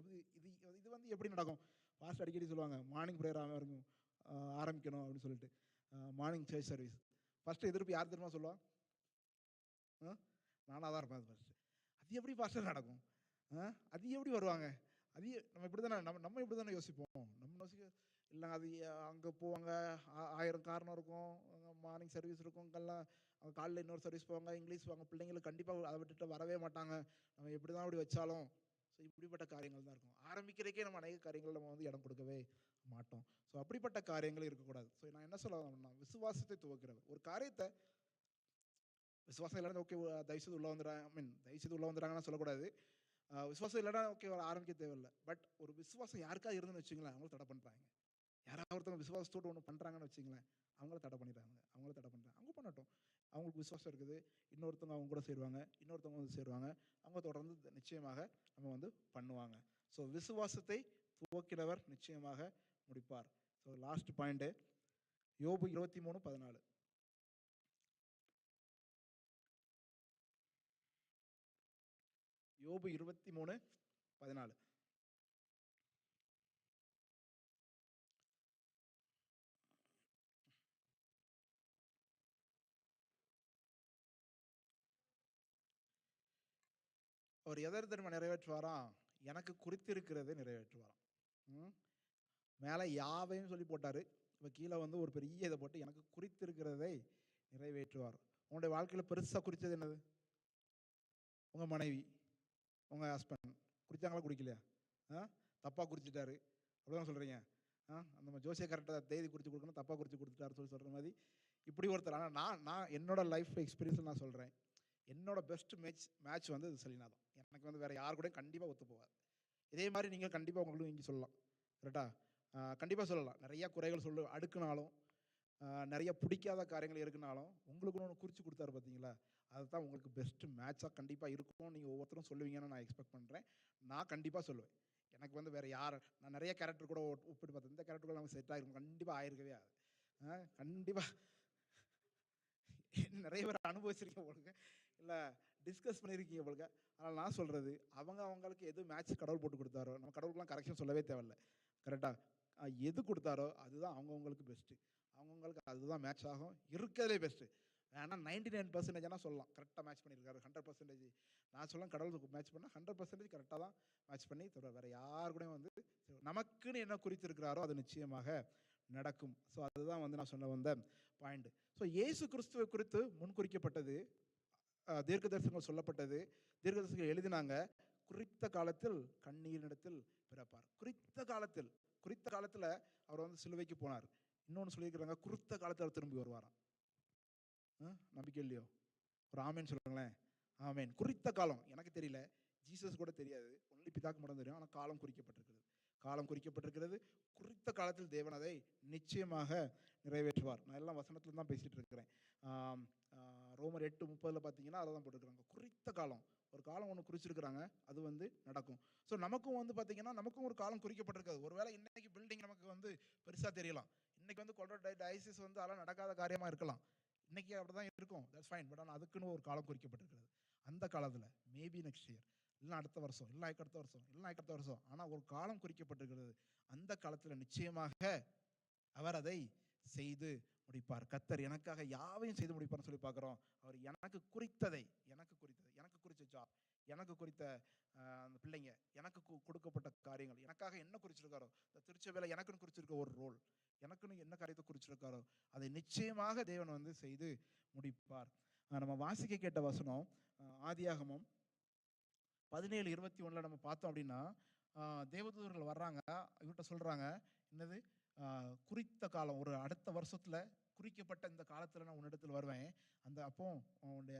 இது வந்து எப்படி நடக்கும்? பாஸ்ட் அடிக்கடி சொல்லுவாங்க, மார்னிங் ப்ரேயர் ஆரம்பிக்கணும் அப்படின்னு சொல்லிட்டு, மார்னிங் சர்ச் சர்வீஸ். ஃபஸ்ட்டு எதிர்ப்பு யார் தெரியுமா சொல்லுவா? நானாக தான் இருப்பேன். அது ஃபஸ்ட்டு அது எப்படி பாஸ்டர் நடக்கும்? அது எப்படி வருவாங்க? அது நம்ம இப்படி தானே நம்ம இப்படி தானே யோசிப்போம். நம்ம யோசிக்க இல்லைங்க அது அங்கே போவாங்க, 1000 காரணம் இருக்கும், மார்னிங் சர்வீஸ் இருக்கும், இங்கெல்லாம் அவங்க காலையில் இன்னொரு சர்வீஸ் போவாங்க, இங்கிலீஷ் போவாங்க, பிள்ளைங்களுக்கு கண்டிப்பாக அதை விட்டுட்டு வரவே மாட்டாங்க, நம்ம எப்படி தான் அப்படி வச்சாலும். ஸோ இப்படிப்பட்ட காரியங்கள் தான் இருக்கும். ஆரம்பிக்கிறதுக்கே நம்ம அநேக காரியங்கள் நம்ம வந்து இடம் கொடுக்கவே மாட்டோம். ஸோ அப்படிப்பட்ட காரியங்கள் இருக்கக்கூடாது. ஸோ நான் என்ன சொல்ல வரேன்னா, விசுவாசத்தை துவக்கிறவர் ஒரு காரியத்தை விசுவாசம் இல்லைன்னா ஓகே தயவுசெய்து உள்ளே வந்துடுறாங்க, தயவுசெய்து உள்ளே வந்துடுறாங்கன்னு சொல்லக்கூடாது. விசுவாசம் இல்லைன்னா ஓகே ஆரம்பிக்க தேவையில்லை. பட் ஒரு விசுவாசம் யாருக்காவது இருந்துன்னு வச்சுங்களேன், அவங்களும் தடை பண்ணுறாங்க. யாராவது ஒருத்தவங்க விசுவாசத்தோடு ஒன்று பண்ணுறாங்கன்னு வச்சுங்களேன், அவங்கள தடை பண்ணிடுறாங்க. அவங்க பண்ணட்டும். அவங்களுக்கு விசுவாசம் இருக்குது, இன்னொருத்தவங்க அவங்க கூட சேருவாங்க, இன்னொருத்தவங்க வந்து சேருவாங்க, அவங்க தொடர்ந்து நிச்சயமாக நம்ம வந்து பண்ணுவாங்க. ஸோ விசுவாசத்தை துவக்கிறவர் நிச்சயமாக முடிப்பார். ஸோ லாஸ்ட் பாயிண்ட்டு யோபு 23:14. யோபு 23:14. அவர் எதர் தர்ம நிறைவேற்றுவாராம், எனக்கு குறித்திருக்கிறதை நிறைவேற்றுவாராம். மேலே யாவையும் சொல்லி போட்டார், இப்போ கீழே வந்து ஒரு பெரிய இதை போட்டு எனக்கு குறித்திருக்கிறதை நிறைவேற்றுவார். உங்களுடைய வாழ்க்கையில் பெருசாக குறித்தது என்னது? உங்கள் மனைவி, உங்கள் ஹஸ்பண்ட் குறித்தாங்களா குறிக்கலையா? தப்பாக குறிச்சிட்டாரு அப்படிதான் சொல்கிறீங்க. அந்த ஜோசியை கரெக்டாக தேதி குறித்து கொடுக்கணும், தப்பாக குறித்து கொடுத்துட்டாரு சொல்கிற மாதிரி இப்படி ஒருத்தர். ஆனால் நான் என்னோட லைஃப் எக்ஸ்பீரியன்ஸில் நான் சொல்கிறேன், என்னோட பெஸ்ட் மேட்ச் வந்து இது செலினா தான். எனக்கு வந்து வேறு யாரு கூட கண்டிப்பாக ஒத்து போகாது. இதே மாதிரி நீங்கள் கண்டிப்பாக உங்களுக்கும் இங்கே சொல்லலாம், கரெக்டாக கண்டிப்பாக சொல்லலாம். நிறையா குறைகள் அடுக்குனாலும், நிறைய பிடிக்காத காரியங்கள் இருக்குனாலும் உங்களுக்கு ஒன்று குறித்து கொடுத்தாரு பார்த்தீங்களா, அதுதான் உங்களுக்கு பெஸ்ட்டு மேட்சாக கண்டிப்பாக இருக்கும். நீங்கள் ஒவ்வொருத்தரும் சொல்லுவீங்கன்னு நான் எக்ஸ்பெக்ட் பண்ணுறேன். நான் கண்டிப்பாக சொல்லுவேன். எனக்கு வந்து வேறு யார், நான் நிறைய கேரக்டர் கூட ஒப்பிட்டு பார்த்தேன், இந்த கேரக்டர் கூட நமக்கு செட் ஆகிருக்கும், கண்டிப்பாக ஆயிருக்கவே ஆகுது. கண்டிப்பாக நிறைய பேர் அனுபவிச்சிருக்கீங்க போலுங்க, இல்லை டிஸ்கஸ் பண்ணியிருக்கீங்க போலுங்க. அதனால் நான் சொல்கிறது, அவங்களுக்கு எது மேட்ச் கடவுள் போட்டு கொடுத்தாரோ, நம்ம கடவுளுக்குலாம் கரெக்ஷன் சொல்லவே தேவையில்லை, கரெக்டாக எது கொடுத்தாரோ அதுதான் அவங்கவுங்களுக்கு பெஸ்ட்டு, அவங்கவுங்களுக்கு அதுதான் மேட்ச் ஆகும், இருக்கிறதே பெஸ்ட்டு. ஆனால் 99% சொல்லலாம் கரெக்டாக மேட்ச் பண்ணியிருக்காரு. 100% நான் சொல்ல கடவுளுக்கு மேட்ச் பண்ணால் 100% கரெக்டாக தான் மேட்ச் பண்ணி தருவார். வேறு யாரு கூட வந்து நமக்குன்னு என்ன குறித்திருக்கிறாரோ அது நிச்சயமாக நடக்கும். ஸோ அதுதான் வந்து நான் சொல்ல வந்த பாயிண்ட். ஸோ இயேசு கிறிஸ்துவை குறித்து முன்குறிக்கப்பட்டது, தீர்க்கதரிசனங்கள் சொல்லப்பட்டது, தீர்க்கதரிசனங்கள் எழுதினாங்க. குறித்த காலத்தில் கண்ணீரினிடத்தில் பிறப்பார். குறித்த காலத்தில் அவர் வந்து சிலுவைக்கு போனார். இன்னொன்று சொல்லியிருக்கிறாங்க, குறித்த காலத்தில் அவர் திரும்பி வருவாராம். நம்பிக்கை இல்லையோ? ஒரு ஆமேன்னு சொல்லுங்களேன். ஆமேன். குறித்த காலம் எனக்கு தெரியல, ஜீசஸ் கூட தெரியாது, ஒன்லி பிதாக்கு மட்டும் தெரியும். ஆனால் காலம் குறிக்கப்பட்டிருக்கிறது. குறித்த காலத்தில் தேவன் அதை நிச்சயமாக நிறைவேற்றுவார். நான் எல்லாம் வசனத்தில் தான் பேசிகிட்டு இருக்கிறேன். ரோமர் 8:30 பார்த்தீங்கன்னா அதை தான் போட்டிருக்கிறாங்க. குறித்த காலம், ஒரு காலம் ஒன்று குறிச்சிருக்கிறாங்க, அது வந்து நடக்கும். ஸோ நமக்கும் வந்து பார்த்தீங்கன்னா நமக்கும் ஒரு காலம் குறிக்கப்பட்டிருக்காது. ஒருவேளை இன்னைக்கு பில்டிங் நமக்கு வந்து பெருசாக தெரியலாம், இன்னைக்கு வந்து கொல்ற டயசிஸ் வந்து அதெல்லாம் நடக்காத காரியமாக இருக்கலாம், இன்னைக்கு அப்படி தான் இருக்கும், தட்ஸ் ஃபைன். பட் ஆனால் அதுக்குன்னு ஒரு காலம் குறிக்கப்பட்டிருக்கிறது. அந்த காலத்தில் மேபி நெக்ஸ்ட் இயர், இல்லை அடுத்த வருஷம், இல்லை அடுத்த வருஷம், ஆனால் ஒரு காலம் குறிக்கப்பட்டிருக்கிறது. அந்த காலத்தில் நிச்சயமாக அவர் அதை செய்து முடிப்பார். கர்த்தர் எனக்காக யாவையும் செய்து முடிப்பார்னு சொல்லி பார்க்குறோம். அவர் எனக்கு குறித்த ஜாப், எனக்கு குறித்த அந்த பிள்ளைங்க, எனக்கு கொடுக்கப்பட்ட காரியங்கள், எனக்காக என்ன குறிச்சிருக்காரோ, இந்த திருச்சபையில் எனக்குன்னு குறிச்சிருக்க ஒரு ரோல், எனக்குன்னு என்ன காரியத்தை குறிச்சிருக்காரோ அதை நிச்சயமாக தேவன் வந்து செய்து முடிப்பார். நம்ம வாசிக்க கேட்ட வசனம் ஆதியாகமம் 17:21 நம்ம பார்த்தோம் அப்படின்னா, தேவதூதர்கள் வர்றாங்க, இவர்கிட்ட சொல்கிறாங்க, என்னது குறித்த காலம், ஒரு அடுத்த வருஷத்தில் குறிக்கப்பட்ட இந்த காலத்தில் நான் உன்னிடத்தில் வருவேன், அந்த அப்போ உன்னுடைய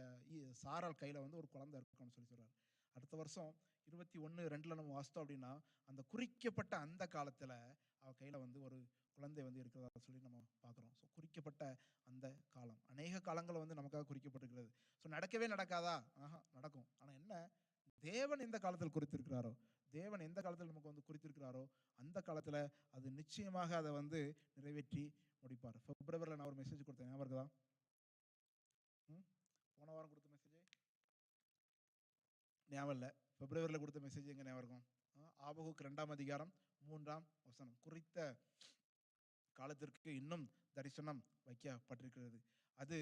சாரால் கையில் வந்து ஒரு குழந்தை இருக்குன்னு சொல்லி சொல்கிறார். அடுத்த வருஷம் 21:2 நம்ம வாசித்தோம் அப்படின்னா, அந்த குறிக்கப்பட்ட அந்த காலத்தில் அவள் கையில் வந்து ஒரு குழந்தை வந்து இருக்கிறதா சொல்லி நம்ம பார்க்குறோம். ஸோ குறிக்கப்பட்ட அந்த காலம், அநேக காலங்கள் வந்து நமக்காக குறிக்கப்பட்டிருக்கிறது. ஸோ நடக்கவே நடக்காதா? நடக்கும். ஆனால் என்ன, தேவன் எந்த காலத்தில் குறித்திருக்கிறாரோ, தேவன் எந்த காலத்தில் நமக்கு வந்து குறித்திருக்கிறாரோ அந்த காலத்தில் அது நிச்சயமாக அதை வந்து நிறைவேற்றி முடிப்பார். பிப்ரவரியில் நான் ஒரு மெசேஜ் கொடுத்தேன், ஞாபகம் இருக்குதா? போன வாரம் கொடுத்த மெசேஜ் ஞாபகம் இல்லை, பிப்ரவரியில் கொடுத்த மெசேஜ் எங்கே ஞாபகம் இருக்கும்? ஆபகுக்கு 2:3 குறித்த காலத்திற்கு இன்னும் தரிசனம் வைக்கப்பட்டிருக்கிறது, அது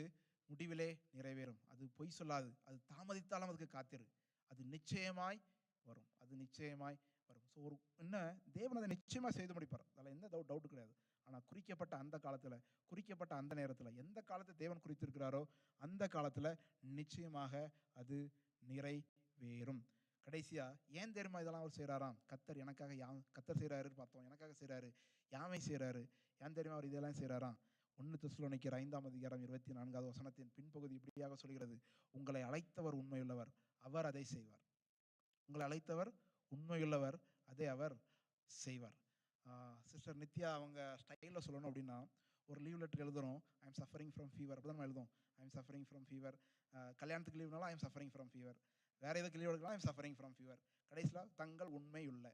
முடிவிலே நிறைவேறும், அது பொய் சொல்லாது, அது தாமதித்தாலும் அதுக்கு காத்திரு, அது நிச்சயமாய் வரும், அது நிச்சயமாய் வரும். ஸோ ஒரு என்ன தேவன் அதை நிச்சயமாக செய்து முடிப்பார், அதில் எந்த டவுட்டு கிடையாது. ஆனால் குறிக்கப்பட்ட அந்த காலத்தில், குறிக்கப்பட்ட அந்த நேரத்தில், எந்த காலத்தை தேவன் குறித்திருக்கிறாரோ அந்த காலத்தில் நிச்சயமாக அது நிறைவேறும். கடைசியா ஏன் தெரியுமா இதெல்லாம் அவர் செய்கிறாராம்? கத்தர் எனக்காக கத்தர் செய்கிறாரு பார்த்தோம், எனக்காக செய்கிறாரு, யாமை செய்கிறாரு. ஏன் தெரியுமா அவர் இதெல்லாம் செய்கிறாராம்? 1 தெசலோனிக்கேயர் 5:24 பின்பகுதி இப்படியாக சொல்கிறது, உங்களை அழைத்தவர் உண்மையுள்ளவர், அவர் அதை செய்வார். உங்களை அழைத்தவர் உண்மையுள்ளவர், அதை அவர் செய்வார். சிஸ்டர் நித்யா அவங்க ஸ்டைலில் சொல்லணும் அப்படின்னா, ஒரு லீவ் லெட்டர் எழுதுகிறோம், I am suffering from fever, அப்படி தான் நம்ம எழுதும், I am suffering from fever. கல்யாணத்துக்கு லீவ்னாலும் I am suffering from fever, வேறு எதுக்கு லீவ் எடுக்கலாம், I am suffering from fever. கடைசியில் தங்கள் உண்மையுள்ள,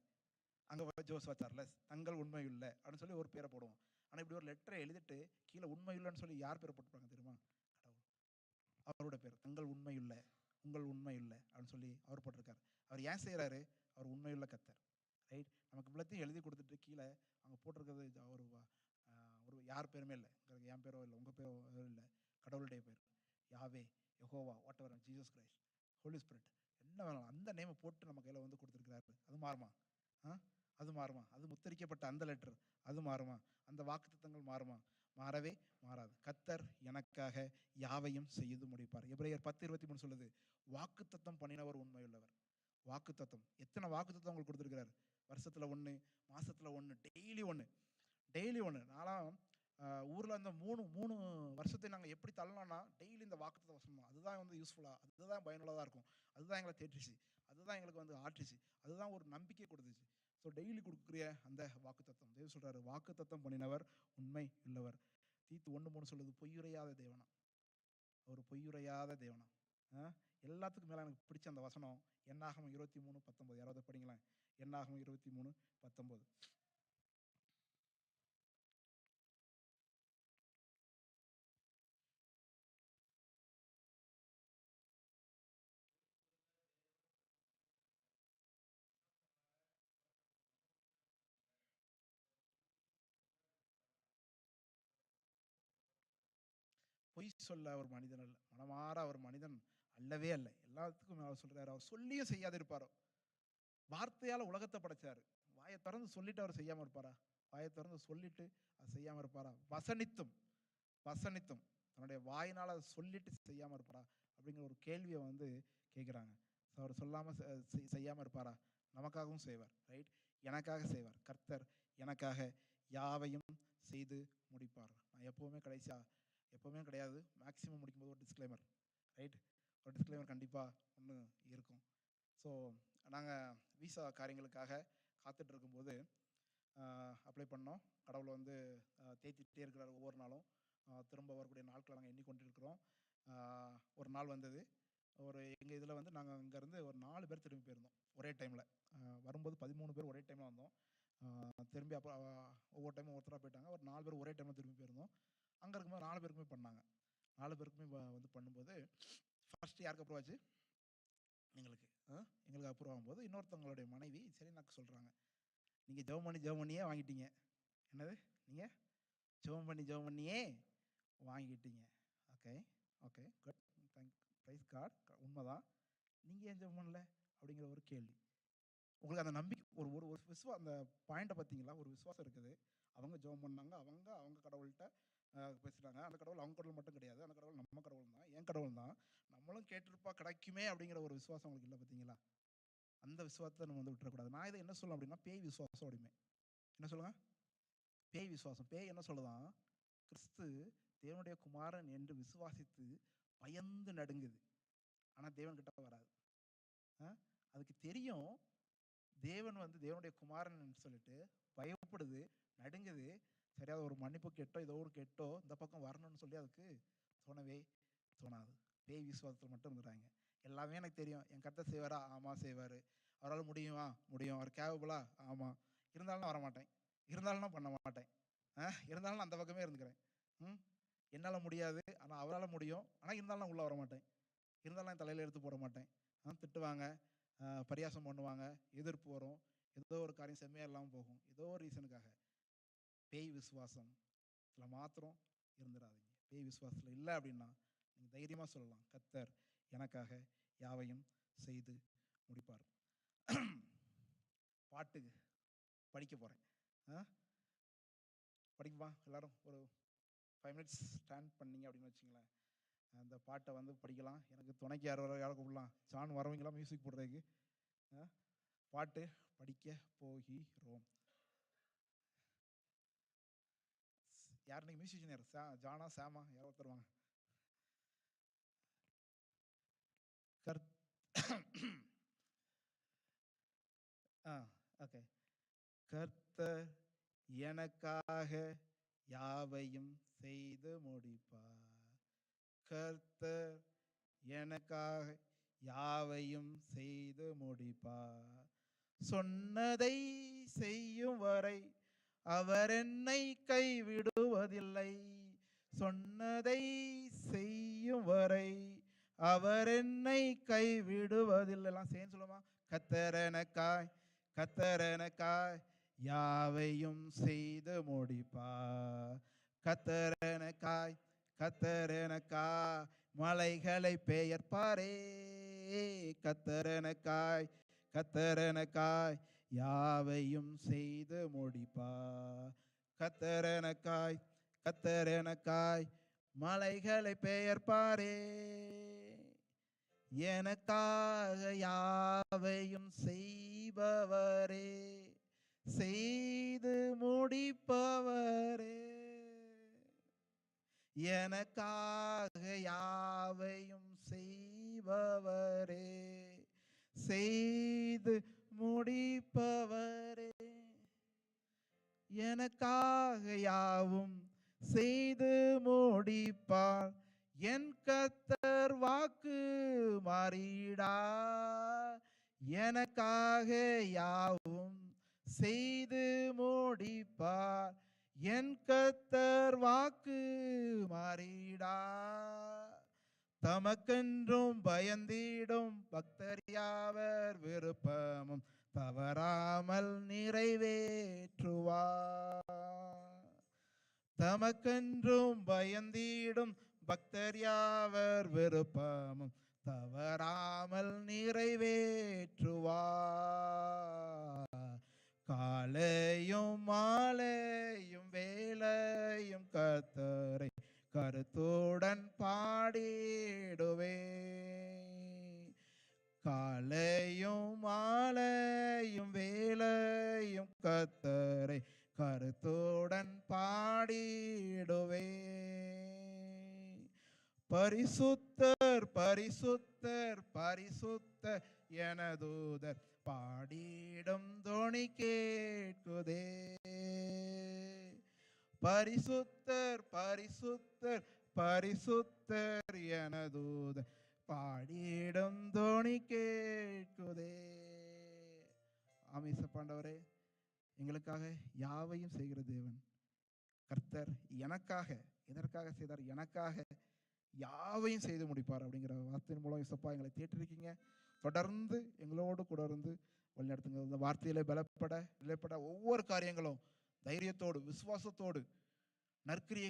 அங்கே ஜோஸ்வா சார்லஸ் தங்கள் உண்மையுள்ள அப்படின்னு சொல்லி ஒரு பேரை போடுவோம். ஆனால் இப்படி ஒரு லெட்டரை எழுதிட்டு கீழே உண்மையுள்ளன்னு சொல்லி யார் பேரை போட்டுப்பாங்க தெரியுமா? கடவுள், அவரோட பேர் தங்கள் உண்மையுள்ள, உங்கள் உண்மையுள்ள அப்படின்னு சொல்லி அவர் போட்டிருக்காரு. அவர் ஏன் செய்கிறாரு? அவர் உண்மையுள்ள கத்தர், ரைட்? நமக்கு இவ்வளோத்தையும் எழுதி கொடுத்துட்டு கீழே அவங்க போட்டிருக்கிறது ஒரு யார் பேருமே இல்லை, என் பேரோ இல்லை, உங்கள் பேரோ இல்லை, கடவுளுடைய பேர் Yahweh, Jehovah, whatever, Jesus Christ, holy spirit, என்ன வேணாலும் அந்த நேமை போட்டு நம்ம கையில் வந்து கொடுத்துருக்கிறாரு. அது மாறுமா? அது மாறுமா? அது முத்தரிக்கப்பட்ட அந்த லெட்டர் அது மாறுமா? அந்த வாக்குத்தத்தங்கள் மாறுமா? மாறவே மாறாது. கத்தர் எனக்காக யாவையும் செய்து முடிப்பார். எபிரேயர் 10:23 சொல்லுது, வாக்குத்தத்தம் பண்ணினவர் உண்மையுள்ளவர். வாக்குத்தத்தம், எத்தனை வாக்குத்தத்தம் உங்களுக்கு கொடுத்துருக்கிறார்? வருஷத்துல 1, மாசத்துல 1, டெய்லி ஒன்று. நான்லாம் ஊரில் அந்த மூணு வருஷத்தை நாங்கள் எப்படி தள்ளலாம்னா, டெய்லி இந்த வாக்குத்தத்த வசனம், அதுதான் வந்து யூஸ்ஃபுல்லாக, அதுதான் பயனுள்ளதாக இருக்கும், அதுதான் எங்களை தேற்றிச்சு, அதுதான் எங்களுக்கு வந்து ஆற்றுச்சு, அதுதான் ஒரு நம்பிக்கை கொடுத்துச்சு. ஸோ டெய்லி கொடுக்குற அந்த வாக்குத்தத்தம், தேவன் சொல்கிறாரு, வாக்குத்தத்தம் பண்ணினவர் உண்மை உள்ளவர். தீத்து 1:3 சொல்லுது, பொய்யுரையாத தேவனா, ஒரு பொய்யுரையாத தேவனா. எல்லாத்துக்கும் மேலே எனக்கு பிடிச்ச அந்த வசனம் என்னாகமம் 23:19, யாராவது படிங்களேன்? என்னாகமம் 23:19. பொய் சொல்ல ஒரு மனிதன் அல்ல, மனமாற ஒரு மனிதன் அல்லவே அல்ல. எல்லாத்துக்கும் அவர் சொல்றாரு, அவர் சொல்லியும் செய்யாது இருப்பாரோ. வார்த்தையால் உலகத்தை படைச்சாரு, வாயை திறந்து சொல்லிட்டு அவர் செய்யாமல் இருப்பாரா? வாயை திறந்து சொல்லிட்டு அது செய்யாமல் இருப்பாரா? வசனித்தும் தன்னுடைய வாயினால் அதை சொல்லிட்டு செய்யாமல் இருப்பாரா அப்படிங்கிற ஒரு கேள்வியை வந்து கேட்குறாங்க. ஸோ அவர் சொல்லாமல் செய்யாமல் இருப்பாரா? நமக்காகவும் செய்வார், ரைட்? எனக்காக செய்வார். கர்த்தர் எனக்காக யாவையும் செய்து முடிப்பார். நான் எப்போவுமே கிடையாது, மேக்ஸிமம் முடிக்கும்போது ஒரு டிஸ்க்ளைமர், ரைட்? ஒரு டிஸ்க்ளைமர் கண்டிப்பாக ஒன்று இருக்கும். ஸோ நாங்கள் விசா காரியங்களுக்காக காத்துட்டு இருக்கும்போது அப்ளை பண்ணோம். கடவுளை வந்து தேத்திட்டே இருக்கிறார் ஒவ்வொரு நாளும். திரும்ப வரக்கூடிய நாட்களை நாங்கள் எண்ணிக்கொண்டு இருக்கிறோம். ஒரு நாள் வந்தது, எங்கள் இதில் வந்து நாங்கள் இங்கேருந்து ஒரு 4 பேர் திரும்பி போயிருந்தோம் ஒரே டைமில். வரும்போது 13 பேர் ஒரே டைமில் வந்தோம். திரும்பி அப்போ ஒவ்வொரு டைமும் ஒருத்தராக போயிட்டாங்க. ஒரு 4 பேர் ஒரே டைமில் திரும்பி போயிருந்தோம். அங்கே இருக்கும்போது 4 பேருக்குமே பண்ணாங்க. 4 பேருக்குமே வந்து பண்ணும்போது ஃபர்ஸ்ட் யாருக்கு அப்ரூவ் ஆச்சு? எங்களுக்கு அப்ரூவ் ஆகும்போது இன்னொருத்தவங்களுடைய மனைவி சரி எனக்கு சொல்கிறாங்க, நீங்கள் ஜெபம் பண்ணியே வாங்கிட்டீங்க. என்னது? நீங்கள் ஜெபம் பண்ணியே வாங்கிட்டீங்க. ஓகே குட், ப்ரைஸ் காட், உண்மைதான். நீங்கள் ஏன் ஜெபம் பண்ணல அப்படிங்கிற ஒரு கேள்வி. உங்களுக்கு அந்த நம்பிக்கை, ஒரு அந்த பாயிண்ட்டை பார்த்தீங்களா? ஒரு விசுவாசம் இருக்குது. அவங்க ஜெபம் பண்ணாங்க, அவங்க கடவுள்கிட்ட பேசுகிறாங்க. அந்த கடவுள் அவங்க கடவுள் மட்டும் கிடையாது, அந்த கடவுள் நம்ம கடவுள் தான், என் கடவுள் தான், நம்மளும் கேட்டிருப்பா கிடைக்குமே அப்படிங்கிற ஒரு விசுவாசம் உங்களுக்கு இல்லை பார்த்தீங்களா? அந்த விசுவாசத்தை நம்ம வந்து விட்டுறக்கூடாது. நான் இதை என்ன சொல்லலாம் அப்படின்னா, பேய் விசுவாசம் அப்படிமே. என்ன சொல்லுங்க? பேய் விசுவாசம். பேய் என்ன சொல்லுதான்? கிறிஸ்து தேவனுடைய குமாரன் என்று விசுவாசித்து பயந்து நடுங்குது, ஆனால் தேவன் கிட்ட வராது. அதுக்கு தெரியும் தேவன் வந்து தேவனுடைய குமாரன் சொல்லிட்டு பயப்படுது, நடுங்குது. சரியாக ஒரு மன்னிப்பு கேட்டோ ஏதோ ஒரு கேட்டோ இந்த பக்கம் வரணும்னு சொல்லி அதுக்கு தோணாது. பேய் விசுவாசத்தில் மட்டும் இருந்துறாங்க. எல்லாமே எனக்கு தெரியும், என் கர்த்தர் செய்வாரா? ஆமாம் செய்வார். அவரால் முடியுமா? முடியும். அவர் கேவபிளா? ஆமாம். இருந்தாலும் நான் வரமாட்டேன், இருந்தாலும் நான் பண்ண மாட்டேன், இருந்தாலும் நான் அந்த பக்கமே இருந்துக்கிறேன். என்னால் முடியாது, ஆனால் அவரால் முடியும். ஆனால் இருந்தாலும் நான் உள்ளே வர மாட்டேன், இருந்தாலும் நான் தலையில் எடுத்து போட மாட்டேன். திட்டுவாங்க, பரியாசம் பண்ணுவாங்க, எதிர்ப்பு வரும், ஏதோ ஒரு காரியம் செம்மையாக இல்லாமல் போகும், ஏதோ ஒரு ரீசனுக்காக. பேய் விசுவாசம் இதில் மாத்திரம் இருந்துடாதீங்க. பேய் விசுவாசத்தில் இல்லை அப்படின்னா நீங்கள் தைரியமாக சொல்லலாம், கர்த்தர் எனக்காக யாவையும் செய்து முடிப்பார். பாட்டு படிக்க போகிறேன். படிக்குமா எல்லாரும்? ஒரு 5 மினிட்ஸ் ஸ்டாண்ட் பண்ணீங்க அப்படின்னு வச்சுங்களேன், அந்த பாட்டை வந்து படிக்கலாம். எனக்கு துணைக்கு யாரை கூப்பிடலாம்? ஜான் வரவங்களா மியூசிக் போடுறதுக்கு? பாட்டு படிக்க போகிறோம். யார் நீங்கள் மியூசிஷியன்? யார்? ஜானா, சாமா, யாரோ தருவாங்க. ஓகே. கர்த்தர் எனக்காக யாவையும் செய்து முடிப்பார். கர்த்தர் எனக்காக யாவையும் செய்து முடிப்பார். சொன்னதை செய்யும் வரை அவர் என்னை கைவிடுவதில்லை. சொன்னதை செய்யும் வரை அவர் என்னை கைவிடுவதில்லை. எல்லாம் சேர்ந்து சொல்லுமா? கர்த்தர் எனக்காய் யாவையும் செய்து முடிப்பார். கர்த்தர் எனக்காய் மலைகளை பெயர்ப்பாரே. கர்த்தர் எனக்காய் யாவையும் செய்து முடிப்பார். கர்த்தர் எனக்காய் மலைகளை பெயர்ப்பாரே. எனக்காக யாவையும் செய்பவரே, செய்து முடிப்பவரே. எனக்காக யாவையும் செய்பவரே, செய்து முடிப்பவரே. எனக்காக யாவும் செய்து முடிப்பார். என் கர்த்தர் வாக்கு மாறிடா. எனக்காக யாவும் செய்து முடிப்பார். என் கர்த்தர் வாக்கு மாறிடா. தமக்கென்றும் பயந்திடும் பக்தர் யாவர் விருப்பமும் தவறாமல் நிறைவேற்றுவார். தமக்கென்றும் பயந்திடும் பக்தர் யாவர் விருப்பமும் தவறாமல் நிறைவேற்றுவார். காலையும் மாலையும் வேலையும் கர்த்தரை கருத்துடன் பாடிடுவே. காலையும் மாலையும் வேலையும் கர்த்தரை கருத்துடன் பாடிடுவே. பரிசுத்தர் பரிசுத்தர் பரிசுத்தர் என தூதர் பாடிடும் தொனி கேட்குதே. பரிசுத்தர் பரிசுத்தர் பரிசுத்தர் என தூதர் பாடிடும் தொனி கேட்குதே. ஆமீசப்பாண்டவரே, எங்களுக்காக யாவையும் செய்கிற தேவன் கர்த்தர் எனக்காக எதற்காக செய்தார்? எனக்காக யாவையும் செய்து முடிப்பார் அப்படிங்கிற வார்த்தையின் மூலம் இசப்பா எங்களை தேற்றிருக்கீங்க. தொடர்ந்து எங்களோடு கூட இருந்து வழிநடத்துங்க. இந்த வார்த்தையில நிலைப்பட ஒவ்வொரு காரியங்களும் தைரியத்தோடு விசுவாசத்தோடு நற்கிரியை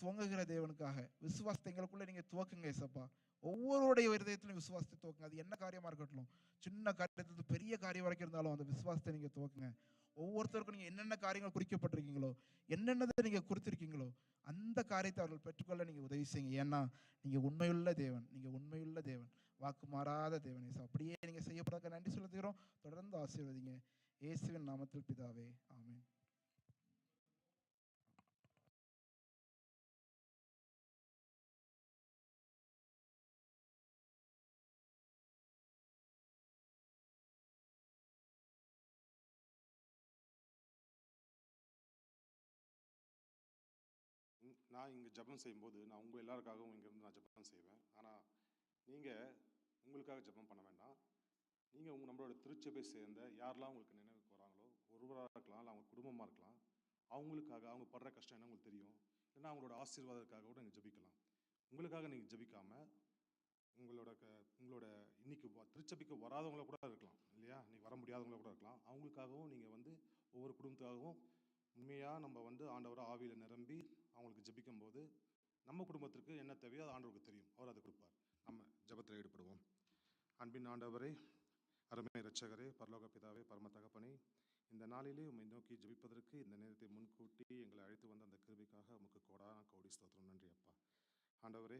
துவங்குகிற தேவனுக்காக விசுவாசத்தை எங்களுக்குள்ள நீங்க துவக்குங்க இசப்பா. ஒவ்வொருடைய இருதயத்திலும் விசுவாசத்தை துவக்குங்க. அது என்ன காரியமா இருக்கட்டும், சின்ன காரியத்திலிருந்து பெரிய காரியம் வரைக்கும் இருந்தாலும் அந்த விசுவாசத்தை நீங்க துவக்குங்க. ஒவ்வொருத்தருக்கும் நீங்க என்னென்ன காரியங்கள் குறிக்கப்பட்டிருக்கீங்களோ, என்னென்னதை நீங்க குறித்திருக்கீங்களோ அந்த காரியத்தை அவர்கள் பெற்றுக்கொள்ள நீங்க உதவி செய்யுங்க. ஏன்னா நீங்க உண்மையுள்ள தேவன், வாக்கு மாறாத தேவன். அப்படியே நீங்க செய்யப்படாத நன்றி செலுத்துகிறோம். தொடர்ந்து ஆசீர்வதிங்க. இயேசுவின் நாமத்தில் பிதாவே, ஆமென். நான் இங்கே ஜெபம் செய்யும்போது நான் உங்கள் எல்லாருக்காகவும் இங்கேருந்து நான் ஜெபம் செய்வேன். ஆனால் நீங்கள் உங்களுக்காக ஜெபம் பண்ண வேண்டாம். நீங்கள் நம்மளோட திருச்சபை சேர்ந்த யாரெல்லாம் உங்களுக்கு நினைவுக்கு வராங்களோ, ஒருவராக இருக்கலாம், இல்லை அவங்க குடும்பமாக இருக்கலாம், அவங்களுக்காக அவங்க படுற கஷ்டம் என்ன உங்களுக்கு தெரியும், இல்லைன்னா அவங்களோட ஆசீர்வாதத்துக்காக கூட நீங்கள் ஜெபிக்கலாம். உங்களுக்காக நீங்கள் ஜெபிக்காமல் உங்களோட இன்னைக்கு திருச்சபைக்கு வராதவங்கள கூட இருக்கலாம் இல்லையா, இன்னைக்கு வர முடியாதவங்கள கூட இருக்கலாம். அவங்களுக்காகவும் நீங்கள் ஒவ்வொரு குடும்பத்துக்காகவும் உண்மையாக நம்ம ஆண்டவரை ஆவியில் நிரம்பி அவங்களுக்கு ஜெபிக்கும் போது நம்ம குடும்பத்திற்கு என்ன தேவையோ அது ஆண்டவருக்கு தெரியும், அவர் அதை கொடுப்பார். நம்ம ஜெபத்தில் ஈடுபடுவோம். அன்பின் ஆண்டவரே, அருமை இரட்சகரே, பரலோக பிதாவே, பரம தகப்பனே, இந்த நாளிலே உம்மை நோக்கி ஜெபிப்பதற்கு இந்த நேரத்தை முன்கூட்டி எங்களை அழைத்து வந்த அந்த கிருபைக்காக உமக்கு கோடான கோடி ஸ்தோத்திரம். நன்றி அப்பா. ஆண்டவரே,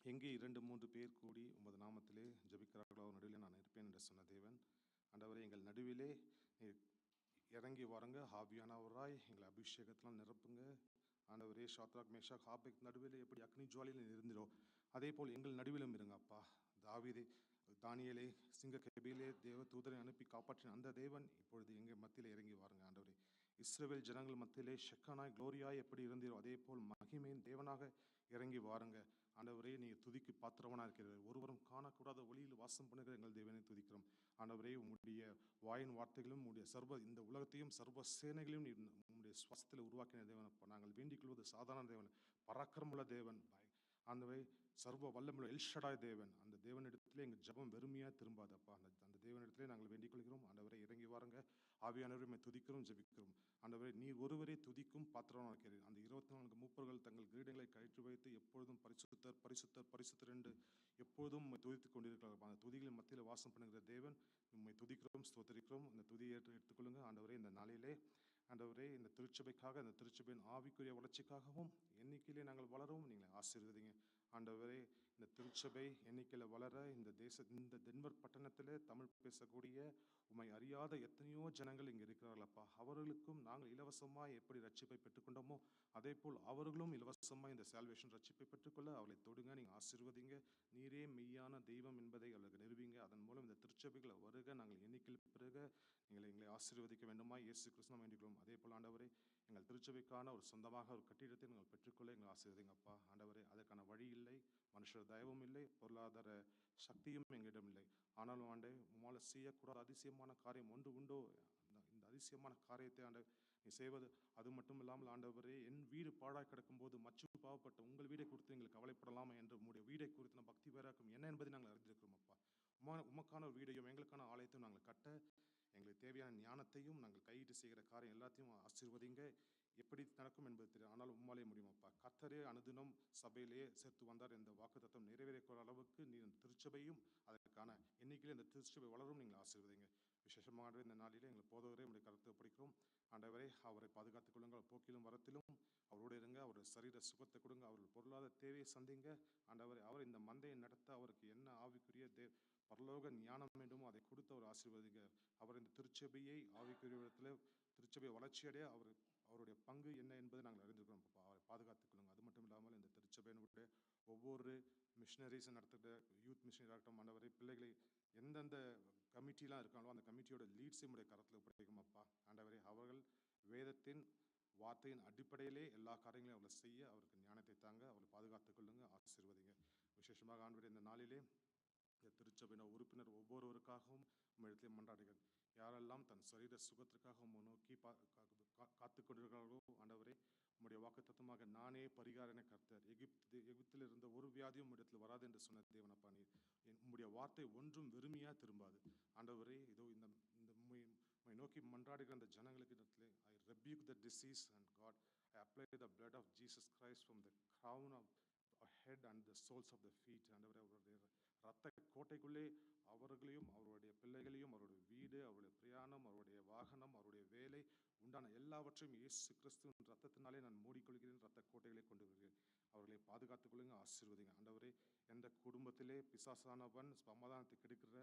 எங்கே 2-3 பேர் கூடி உமது நாமத்திலே ஜெபிக்கிறார்களோ நடுவில் நான் இருப்பேன் என்று சொன்ன தேவன், ஆண்டவரே, எங்கள் நடுவிலே நீர் இறங்கி வாருங்க. ஆவியானவராய் எங்களை அபிஷேகத்தினால் நிரப்புங்க. ஆண்டவரே, ஷாத்ராக் மேஷாக் ஆபேக் நடுவில் எப்படி அக்னி ஜுவாலையில் இருந்தீரோ அதே போல் எங்கள் நடுவிலும் இருங்க அப்பா. தாவீதை, தானியேலை சிங்க கெபியிலே தேவ தூதரை அனுப்பி காப்பாற்றின அந்த தேவன் இப்பொழுது எங்கள் மத்தியில் இறங்கி வாருங்க. ஆண்டவரே, இஸ்ரவேல் ஜனங்கள் மத்தியிலே ஷெக்கனாய் குளோரியாய் எப்படி இருந்தீரோ அதே போல் மகிமையின் தேவனாக இறங்கி வாருங்க. ஆண்டவரே, நீங்கள் துதிக்கு பாத்திரவனாக இருக்கிறீர்கள். ஒருவரும் காணக்கூடாத ஒளியில் வாசம் பண்ணுகிற எங்கள் தேவனை துதிக்கிறோம். ஆண்டவரே, உம்முடைய வாயின் வார்த்தைகளும் உம்முடைய இந்த உலகத்தையும் சர்வ சேனைகளையும் உம்முடைய சுவாசத்தில் உருவாக்கின தேவன் அப்பா. நாங்கள் வேண்டிக் கொள்வது சாதாரண தேவன், பராக்கிரமுள்ள தேவன், ஆண்டவரே, சர்வ வல்லமுள்ள எல்ஷடாய் தேவன். அந்த தேவனிடத்திலே எங்கள் ஜபம் வெறுமையாக திரும்பாதப்பா. அந்த தேவனிடத்திலே நாங்கள் வேண்டிக் கொள்கிறோம். ஆண்டவரை, இறங்கி வாருங்க. ஆவியானவரை துதிக்கிறோம், ஜெபிக்கிறோம். ஆண்டவரே, நீர் ஒருவரே துதிக்கும் பாத்திரமாக இருக்கிறீர். அந்த 24 மூப்பர்கள் தங்கள் கிரீடங்களை கழற்றி வைத்து எப்பொழுதும் பரிசுத்தர் பரிசுத்தர் பரிசுத்தர் என்று எப்பொழுதும் துதித்துக் கொண்டிருக்கிறார்கள். அந்த துதிகளின் மத்தியில் வாசம் பண்ணுகிற தேவன், உம்மை துதிக்கிறோம், ஸ்தோத்தரிக்கிறோம். இந்த துதியை எடுத்துக்கொள்ளுங்க. ஆண்டவரே, இந்த நாளிலே ஆண்டவரே, இந்த திருச்சபைக்காக, இந்த திருச்சபையின் ஆவிக்குரிய வளர்ச்சிக்காகவும் எண்ணிக்கையிலே நாங்கள் வளரவும் நீங்களை ஆசீர்வதிங்க. ஆண்டவரே, இந்த திருச்சபை எண்ணிக்கையில் வளர இந்த டென்வர் பட்டணத்திலே தமிழ் பேசக்கூடிய உம்மை அறியாத எத்தனையோ ஜனங்கள் இங்கே இருக்கிறார்களப்பா. அவர்களுக்கும் நாங்கள் இலவசமாக எப்படி ரட்சிப்பை பெற்றுக்கொண்டோமோ அதே போல் அவர்களும் இலவசமாக இந்த சால்வேஷன் ரட்சிப்பை பெற்றுக்கொள்ள அவளை தொடுங்க. நீங்கள் ஆசீர்வதிங்க. நீரே மெய்யான தெய்வம் என்பதை அவர்களுக்கு நிறுவீங்க. அதன் மூலம் இந்த திருச்சபைகளை வருக நாங்கள் எண்ணிக்கையில் பிறகு எங்களை ஆசீர்வதிக்க வேண்டுமா இயேசு கிறிஸ்துவை வேண்டிக்கிறோம். அதே போல் ஆண்டவரே, எங்கள் திருச்சபைக்கான ஒரு சொந்தமாக ஒரு கட்டிடத்தை நீங்கள் பெற்றுக்கொள்ள எங்களை ஆசீர்வதிங்கப்பா. ஆண்டவரே, அதற்கான வழி இல்லை, மனுஷர் தயவும் இல்லை, பொருளாதார சக்தியும் எங்களிடம் இல்லை. ஆனாலும் ஆண்டே, உம்மால் செய்யக்கூடாத அதிசயமான காரியம் ஒன்று உண்டோ? இந்த அதிசயமான காரியத்தை ஆண்டு நீ செய்வது. அது மட்டும் இல்லாமல் ஆண்டவரே, என் வீடு பாழாய் கிடக்கும் போது மச்சு பாவப்பட்ட உங்கள் வீடை குறித்து எங்களுக்கு கவலைப்படலாமா என்று உங்களுடைய வீடை குறித்து பக்தி பேராக்கும் என்ன என்பதை நாங்கள் அறிந்திருக்கிறோம் அப்பா. உமக்கான ஒரு வீடையும் எங்களுக்கான ஆலயத்தையும் நாங்கள் கட்ட எங்களுக்கு தேவையான ஞானத்தையும் நாங்கள் கையிட்டு செய்கிற காரியம் எல்லாத்தையும் ஆசீர்வதிங்க. எப்படி நடக்கும் என்பது தெரியும், ஆனால் உம்மாலே முடியுமாப்பா. கர்த்தரே அனுதினம் சபையிலேயே சேர்த்து வந்தார். இந்த வாக்குத்தத்தம் நிறைவேறிய அளவுக்கு நீர் இந்த திருச்சபையும் அதற்கான எண்ணிக்கையில் இந்த திருச்சபை வளரும் நீங்கள் ஆசீர்வதிங்க. விசேஷமாக இந்த நாளிலே எங்களை போதவரே உடைய கருத்தை படிக்கிறோம். ஆண்டவரே, அவரை பாதுகாத்துக் கொள்ளுங்கள். போக்கிலும் வரத்திலும் அவரோடு இருங்க. அவருடைய சரீர சுகத்தை கொடுங்க. அவர்கள் பொருளாதார தேவையை சந்திங்க. ஆண்டவரே, அவர் இந்த மந்தையை நடத்த அவருக்கு என்ன ஆவிக்குரிய பரலோக ஞானம் வேண்டுமோ அதை கொடுத்து அவர் ஆசீர்வதிங்க. அவர் இந்த திருச்சபையை ஆவிக்குரிய விதத்தில் திருச்சபையை வளர்ச்சியடைய அவருடைய பங்கு என்ன என்பதை நாங்கள் அறிந்திருக்கிறோம். அவரை பாதுகாத்துக் கொள்ளுங்க. அது மட்டும் இல்லாமல் இந்த திருச்சபையினுடைய ஒவ்வொரு மிஷினரிஸ் நடத்துகிற யூத் மிஷினரி ஆகட்டும், ஆண்டவரை, பிள்ளைகளை எந்தெந்த கமிட்டிலாம் இருக்காங்களோ அந்த கமிட்டியோட லீட்ஸையும் உடைய கரத்தில் ஒப்படைக்கும் அப்பா. ஆண்டவரே, அவர்கள் வேதத்தின் வார்த்தையின் அடிப்படையிலே எல்லா காரியங்களையும் அவர்களை செய்ய அவருக்கு ஞானத்தை தாங்க. அவரை பாதுகாத்துக் கொள்ளுங்க, ஆசீர்வதிங்க. விசேஷமாக ஆண்டவரே, இந்த நாளிலே இந்த திருச்சபையின உறுப்பினர் ஒவ்வொருவருக்காகவும் இடத்திலே மன்றாடுகிறேன். யாரெல்லாம் தன் சரீர சுகத்திற்காக நோக்கி காத்து கொண்டிருக்கிறார்களோ ஆண்டவரே, உம்முடைய வாக்கு தத்துவமாக நானே பரிகாரன கர்த்தர், எகிப்தில் இருந்த ஒரு வியாதியும் இடத்தில் வராது என்று சொன்ன தேவனப்பா. நீர் உம்முடைய வார்த்தை ஒன்றும் வெறுமையாக திரும்பாது. ஆண்டவரே, இதோ இந்த நோக்கி மன்றாடுகிற அந்த ஜனங்களுக்கு இடத்துல ஐ rebuke the disease and God I apply the blood of Jesus Christ from the crown of head and the soles of the feet. ஆண்டவரே, அவருடைய ரத்த கோட்டைக்குள்ளே அவர்களையும் அவருடைய பிள்ளைகளையும் அவருடைய வீடு, அவருடைய பிரயாணம், அவருடைய வாகனம், அவருடைய வேலை உண்டான எல்லாவற்றையும் இயேசு கிறிஸ்துவின் ரத்தத்தினாலே நான் மூடிக்கொள்கிறேன். ரத்த கோட்டைகளை கொண்டு வருகிறேன். அவர்களை பாதுகாத்துக் கொள்ளுங்க, ஆசீர்வதிங்க. ஆண்டவரே, எந்த குடும்பத்திலே பிசாசானவன் சமாதானத்தை கெடுக்கிற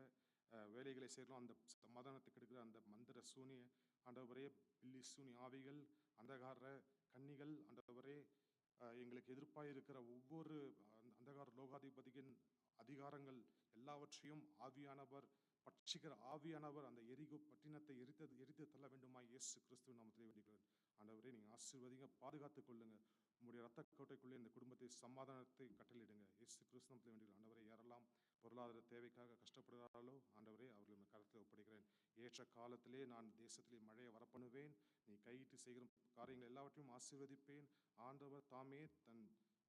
வேலைகளை செய்யலாம், அந்த சமாதானத்தை கெடுக்கிற அந்த மந்திர சூனிய ஆண்டவரே, பில்லி சூனி ஆவிகள், அந்தகார கன்னிகள், ஆண்டவரே, எங்களுக்கு எதிர்ப்பாக இருக்கிற ஒவ்வொரு அந்தகார லோகாதிபதியின் அதிகாரங்கள் எல்லாவற்றையும் ஆவியானவர் பட்சிக்கிற ஆவியானவர் அந்த எரிகோ பட்டினத்தை எரித்து தள்ள வேண்டுமா இயேசு கிறிஸ்துவின் நாமத்திலே வேண்டிக்கிறேன். ஆண்டவரே, நீங்கள் ஆசீர்வதிங்க, பாதுகாத்துக் கொள்ளுங்க. உங்களுடைய ரத்த கோட்டைக்குள்ளே இந்த குடும்பத்தை சமாதானத்தை கட்டளையிடுங்க. இயேசு கிறிஸ்து நாமத்திலே வேண்டிக்கிறேன். ஆண்டவரே, யாரெல்லாம் பொருளாதார தேவைக்காக கஷ்டப்படுகிறார்களோ ஆண்டவரே, அவர்களை கருத்தில் ஒப்படைக்கிறேன். ஏற்ற காலத்திலே நான் தேசத்திலே மழையை வரப்பண்ணுவேன். நீ கையிட்டு செய்கிற காரியங்கள் எல்லாவற்றையும் ஆசீர்வதிப்பேன். ஆண்டவர் தாமே தன்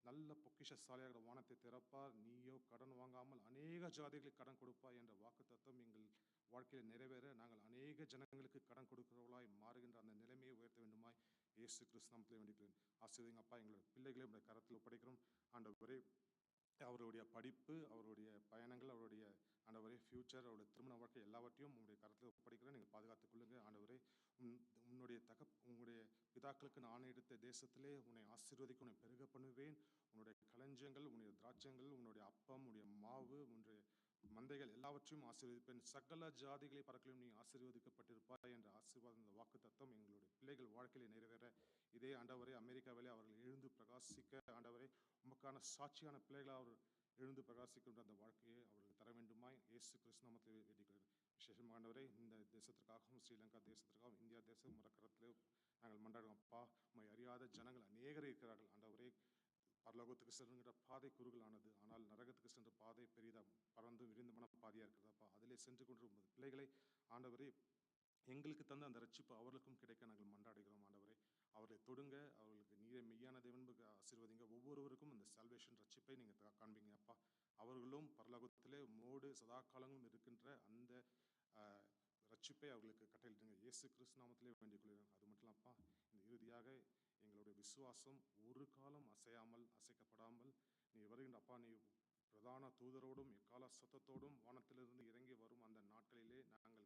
நல்ல பொக்கிஷசாலியாக வானத்தை திறப்பார். நீயோ கடன் வாங்காமல் அநேக ஜாதிகளுக்கு கடன் கொடுப்பாய் என்ற வாக்கு தத்துவம் எங்கள் வாழ்க்கையில் நிறைவேற நாங்கள் அநேக ஜனங்களுக்கு கடன் கொடுக்கிறவர்களாய் மாறுகின்ற அந்த நிலைமையை உயர்த்த வேண்டுமாய் இயேசு கிறிஸ்து நாமத்திலே வேண்டிக்கிறேன். ஆசீர்வதிங்க அப்பா. எங்களுடைய பிள்ளைகளை கரத்தில் ஒப்படைக்கிறோம். ஆண்டவரே, அவருடைய படிப்பு, அவருடைய பயணங்கள், அவருடைய ஆண்டவரே ஃப்யூச்சர் அவருடைய திருமண வாழ்க்கை எல்லாவற்றையும் உங்களுடைய கருத்தில் ஒப்படைக்கிறேன். நீங்கள் பாதுகாத்துக் கொள்ளுங்க ஆண்டவரே. உன்னுடைய பிதாக்களுக்கு நான் எடுத்த தேசத்திலே உன்னை ஆசீர்வதிக்க உன்னை பெருக பண்ணுவேன். உன்னுடைய களஞ்சியங்கள், உன்னுடைய திராட்சங்கள், உன்னுடைய அப்பம், உன்னுடைய மாவு, உன்னுடைய மந்தைகள் எல்லாவற்றையும் ஆசீர்வதிப்பேன். சகல ஜாதிகளை பறக்கலும் நீ ஆசீர்வதிக்கப்பட்டிருப்பாய் என்ற ஆசீர்வாதம், இந்த வாக்கு தத்தம் எங்களுடைய பிள்ளைகள் வாழ்க்கையில நிறைவேற இதே ஆண்டவரே அமெரிக்காவிலே அவர்கள் எழுந்து பிரகாசிக்க ஆண்டவரே உமக்கான சாட்சியான பிள்ளைகளை அவர் எழுந்து பிரகாசிக்கின்ற அந்த வாழ்க்கையை அவர்கள் தர வேண்டுமாய் இயேசு கிறிஸ்து நாமத்தில் வேண்டிக் விசேஷமாக ஆண்டவரே இந்த தேசத்திற்காகவும் ஸ்ரீலங்கா தேசத்திற்காகவும் இந்தியா தேசம் மரக்கரத்திலே நாங்கள் மன்றாடுவோம். அப்பா, உம்மை அறியாத ஜனங்கள் அநேகர் இருக்கிறார்கள் ஆண்டவரே. பரலோகத்துக்கு செல்லுங்கிற பாதை குறுகலானது, ஆனால் நரகத்துக்கு சென்ற பாதை பெரிதா பறந்து விரிந்தமான பாதையாக இருக்கிறதப்பா. அதிலே சென்று கொண்டு உமது பிள்ளைகளை ஆண்டவரே எங்களுக்கு தந்த அந்த ரட்சிப்பு அவர்களுக்கும் கிடைக்க நாங்கள் மன்றாடுகிறோம் ஆண்டவரே. அவர்களை தொடுங்க, அவர்களுக்கு நீரே மெய்யான தேவனுக்கு ஆசீர்வதிங்க. ஒவ்வொருவருக்கும் அந்த சால்வேஷன் ரட்சிப்பை நீங்கள் காண்பீங்க அப்பா. அவர்களும் பரலோகத்திலே மோடு சதா காலங்களும் இருக்கின்ற அந்த ரட்சிப்பை அவர்களுக்கு கட்டளையிடுங்க. இயேசு கிறிஸ்து நாமத்திலே வேண்டிக் கொள்கிறேன். அது மட்டும் அப்பா, இந்த இறுதியாக எங்களுடைய விசுவாசம் ஒரு காலம் அசையாமல் அசைக்கப்படாமல் நீ வருகின்ற அப்பா, நீ பிரதான தூதரோடும் எக்கால சத்தத்தோடும் வானத்திலிருந்து இறங்கி வரும் அந்த நாட்களிலே நாங்கள்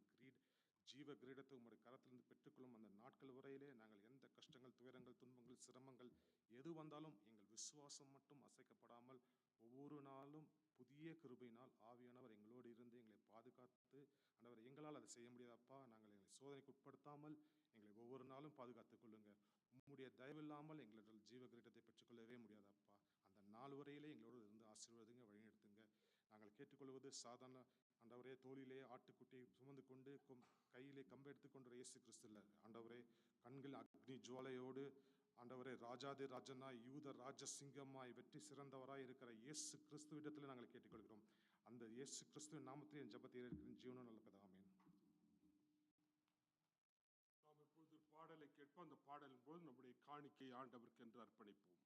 ஜீவ கிரீடத்தை உங்களுடைய கரத்திலிருந்து பெற்றுக்கொள்ளும் அந்த நாட்கள் வரையிலே நாங்கள் எந்த கஷ்டங்கள், துயரங்கள், துன்பங்கள், சிரமங்கள் எது வந்தாலும் எங்கள் விசுவாசம் மட்டும் அசைக்கப்படாமல் ஒவ்வொரு நாளும் புதிய கிருபையினால் ஆவியானவர் எங்களோடு இருந்து எங்களை பாதுகாத்து ஆண்டவர் எங்களால் அதை செய்ய முடியாதப்பா. நாங்கள் எங்களை சோதனைக்கு உட்படுத்தாமல் எங்களை ஒவ்வொரு நாளும் பாதுகாத்துக் கொள்ளுங்க. உம்முடைய தயவில்லாமல் எங்களிடம் ஜீவ கிரீடத்தை பெற்றுக்கொள்ளவே முடியாதப்பா. அந்த நாள் வரையிலே எங்களோடு இருந்து ஆசீர்வதிங்க, வழிநடத்துங்க. நாங்கள் கேட்டுக்கொள்வது சாதாரண ஆண்டவரே தோளிலே ஆட்டுக்குட்டியை சுமந்து கொண்டு கையிலே கம்பை எடுத்துக்கொண்ட இயேசு கிறிஸ்து இல்லை ஆண்டவரே. கண்கள் அக்னி ஜுவாலையோடு ஆண்டவரே ராஜாதி ராஜனாய் யூத ராஜசிங்கமாய் வெற்றி சிறந்தவராய் இருக்கிற இயேசு கிறிஸ்துவிடத்தில் நாங்கள் கேட்டுக்கொள்கிறோம். அந்த இயேசு கிறிஸ்துவின் நாமத்தில் என் ஜெபத்தை இருக்கிற ஜீவனும் நல்ல பிதாவே. நாம் இப்பொழுது பாடலை கேட்போம். அந்த பாடலின் போது நம்முடைய காணிக்கை ஆண்டவருக்கு என்று அர்ப்பணிப்போம்.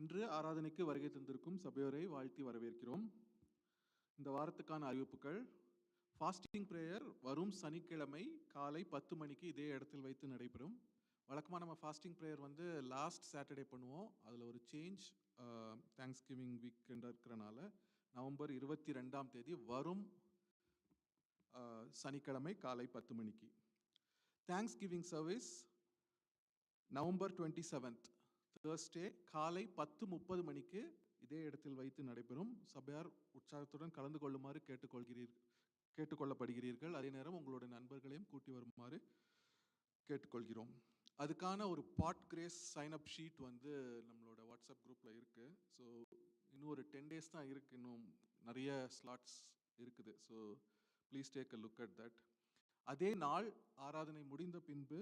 இன்று ஆராதனைக்கு வருகை தந்திருக்கும் சபையோரை வாழ்த்தி வரவேற்கிறோம். இந்த வாரத்துக்கான அறிவிப்புகள். ஃபாஸ்டிங் பிரேயர் வரும் சனிக்கிழமை காலை 10 மணிக்கு இதே இடத்தில் வைத்து நடைபெறும். வழக்கமாக நம்ம ஃபாஸ்டிங் பிரேயர் வந்து லாஸ்ட் சாட்டர்டே பண்ணுவோம். அதில் ஒரு சேஞ்ச், தேங்க்ஸ் கிவிங் வீக் இருக்கிறனால நவம்பர் 22ஆம் தேதி வரும் சனிக்கிழமை காலை 10 மணிக்கு. Thanks giving service November 27th Thursday காலை 10:30 மணிக்கு இதே இடத்தில் வைத்து நடைபெறும். சபையார் உற்சாகத்துடன் கலந்து கொள்ளுமாறு கேட்டுக்கொள்ளப்படுகிறீர்கள். அதே நேரம் உங்களுடைய நண்பர்களையும் கூட்டி வருமாறு கேட்டுக்கொள்கிறோம். அதுக்கான ஒரு பாட் கிரேஸ் சைன் அப் ஷீட் வந்து நம்மளோட வாட்ஸ்அப் குரூப்பில் இருக்குது. ஸோ இன்னும் ஒரு 10 days தான் இருக்குது, இன்னும் நிறைய ஸ்லாட்ஸ் இருக்குது. So please take a look at that. அதே நாள் ஆராதனை முடிந்த பின்பு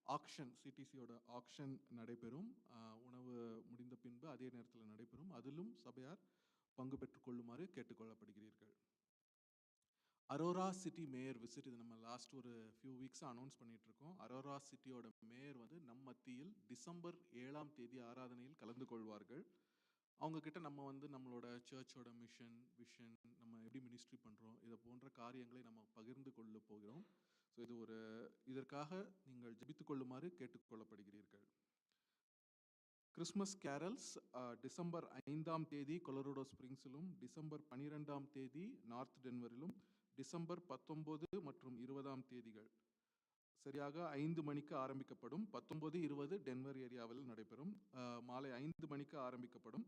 ஆக்ஷன், சிடிசியோட ஆக்ஷன் நடைபெறும். உணவு முடிந்த பின்பு அதே நேரத்தில் நடைபெறும். அதிலும் சபையார் பங்கு பெற்றுக்கொள்ளுமாறு கேட்டுக்கொள்ளப்படுகிறீர்கள். அரோரா சிட்டி மேயர் விசிட், இது நம்ம லாஸ்ட் ஒரு ஃபியூ வீக்ஸாக அனௌன்ஸ் பண்ணிட்டு இருக்கோம். அரோரா சிட்டியோட மேயர் வந்து நம் மத்தியில் டிசம்பர் 7ஆம் தேதி ஆராதனையில் கலந்து கொள்வார்கள். அவங்கக்கிட்ட நம்ம வந்து நம்மளோட சர்ச்சோட மிஷன், விஷன், நம்ம எப்படி மினிஸ்ட்ரி பண்ணுறோம், இதை போன்ற காரியங்களை நம்ம பகிர்ந்து கொள்ள போகிறோம். ஸோ இதற்காக நீங்கள் ஜெபித்து கொள்ளுமாறு கேட்டுக்கொள்ளப்படுகிறீர்கள். கிறிஸ்மஸ் கேரல்ஸ் டிசம்பர் 5ஆம் தேதி கொலரோடோ ஸ்ப்ரிங்ஸிலும், டிசம்பர் 12ஆம் தேதி நார்த் டென்வரிலும், டிசம்பர் 19 மற்றும் 20ஆம் தேதிகள் சரியாக 5 மணிக்கு ஆரம்பிக்கப்படும். 19, 20 டென்வர் ஏரியாவில் நடைபெறும். மாலை 5 மணிக்கு ஆரம்பிக்கப்படும்.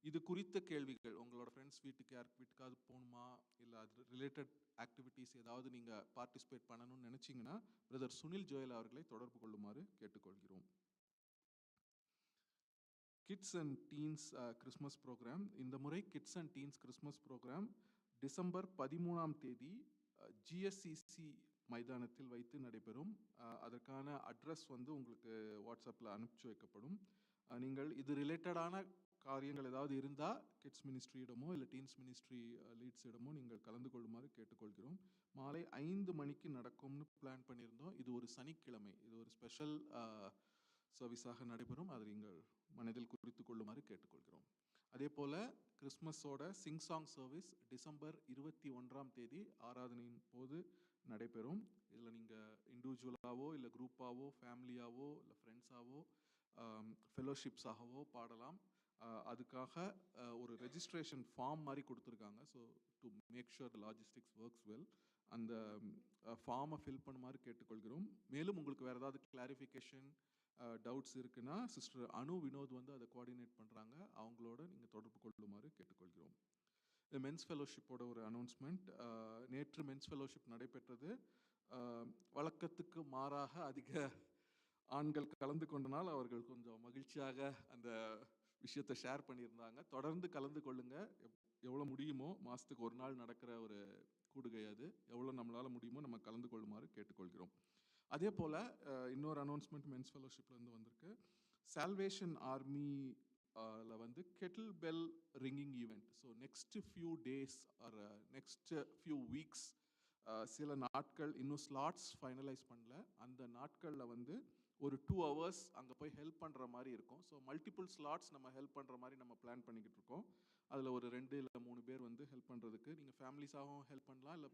இது குறித்த கேள்விகள், உங்களோட ஃப்ரெண்ட்ஸ் வீட்டுக்காவது போகணுமா, இல்லை அது ரிலேட்டட் ஆக்டிவிட்டீஸ் ஏதாவது நீங்கள் பார்ட்டிசிபேட் பண்ணணும்னு நினச்சிங்கன்னா பிரதர் சுனில் ஜோயல் அவர்களை தொடர்பு கொள்ளுமாறு கேட்டுக்கொள்கிறோம். Kids and teens Christmas programme. இந்த முறை kids and teens Christmas programme December 13ஆம் தேதி ஜிஎஸ்சிசி மைதானத்தில் வைத்து நடைபெறும். அதற்கான அட்ரஸ் வந்து உங்களுக்கு வாட்ஸ்அப்பில் அனுப்பிச்சு வைக்கப்படும். நீங்கள் இது ரிலேட்டடான காரியங்கள் ஏதாவது இருந்தால் கிட்ஸ் மினிஸ்ட்ரியிடமோ இல்லை டீன்ஸ் மினிஸ்ட்ரி லீட்ஸிடமோ நீங்கள் கலந்து கொள்ளுமாறு கேட்டுக்கொள்கிறோம். மாலை 5 மணிக்கு நடக்கும்னு பிளான் பண்ணியிருந்தோம். இது ஒரு சனிக்கிழமை, இது ஒரு ஸ்பெஷல் சர்வீஸாக நடைபெறும். அதை நீங்கள் மனதில் குறித்து கொள்ளுமாறு கேட்டுக்கொள்கிறோம். அதே போல் கிறிஸ்மஸோட சிங் சாங் சர்வீஸ் டிசம்பர் 21ஆம் தேதி ஆராதனையின் போது நடைபெறும். இதில் நீங்கள் இண்டிவிஜுவலாகவோ இல்லை குரூப்பாகவோ ஃபேமிலியாகவோ இல்லை ஃப்ரெண்ட்ஸாகவோ ஃபெலோஷிப்ஸாகவோ பாடலாம். அதுக்காக ஒரு ரெஜிஸ்ட்ரேஷன் ஃபார்ம் மாதிரி கொடுத்துருக்காங்க. So to make sure the logistics works well, அந்த ஃபார்மை ஃபில் பண்ணுமாறு கேட்டுக்கொள்கிறோம். மேலும் உங்களுக்கு வேறு ஏதாவது கிளாரிஃபிகேஷன் டவுட்ஸ் இருக்குன்னா சிஸ்டர் அனு வினோத் வந்து அதை கோஆர்டினேட் பண்ணுறாங்க. அவங்களோட நீங்கள் தொடர்பு கொள்ளுமாறு கேட்டுக்கொள்கிறோம். மென்ஸ் ஃபெலோஷிப்போட ஒரு அனௌன்ஸ்மெண்ட். நேற்று மென்ஸ் ஃபெலோஷிப் நடைபெற்றது. வழக்கத்துக்கு மாறாக அதிக ஆண்கள் கலந்து கொண்டனால் அவர்கள் கொஞ்சம் மகிழ்ச்சியாக அந்த விஷயத்தை ஷேர் பண்ணியிருந்தாங்க. தொடர்ந்து கலந்து கொள்ளுங்க. எவ்வளோ முடியுமோ, மாதத்துக்கு ஒரு நாள் நடக்கிற ஒரு கூடுகை அது, எவ்வளோ நம்மளால் முடியுமோ நம்ம கலந்து கொள்ளுமாறு கேட்டுக்கொள்கிறோம். அதே போல் இன்னொரு அனௌன்ஸ்மெண்ட் மென்ஸ் ஃபெலோஷிப்லேருந்து வந்திருக்கு. சால்வேஷன் ஆர்மியில் வந்து kettle bell ringing event. So next few days or next few weeks, சில நாட்கள் இன்னும் ஸ்லாட்ஸ் ஃபைனலைஸ் பண்ணல. அந்த நாட்களில் வந்து ஒரு 2 hours அங்கே போய் ஹெல்ப் பண்ணுற மாதிரி இருக்கும். ஸோ மல்டிபிள் ஸ்லாட்ஸ் நம்ம ஹெல்ப் பண்ணுற மாதிரி நம்ம பிளான் பண்ணிக்கிட்டு இருக்கோம். அதில் ஒரு 2 இல்லை 3 பேர் வந்து ஹெல்ப் பண்ணுறதுக்கு நீங்கள் ஃபேமிலிஸாகவும் ஹெல்ப் பண்ணலாம், இல்லை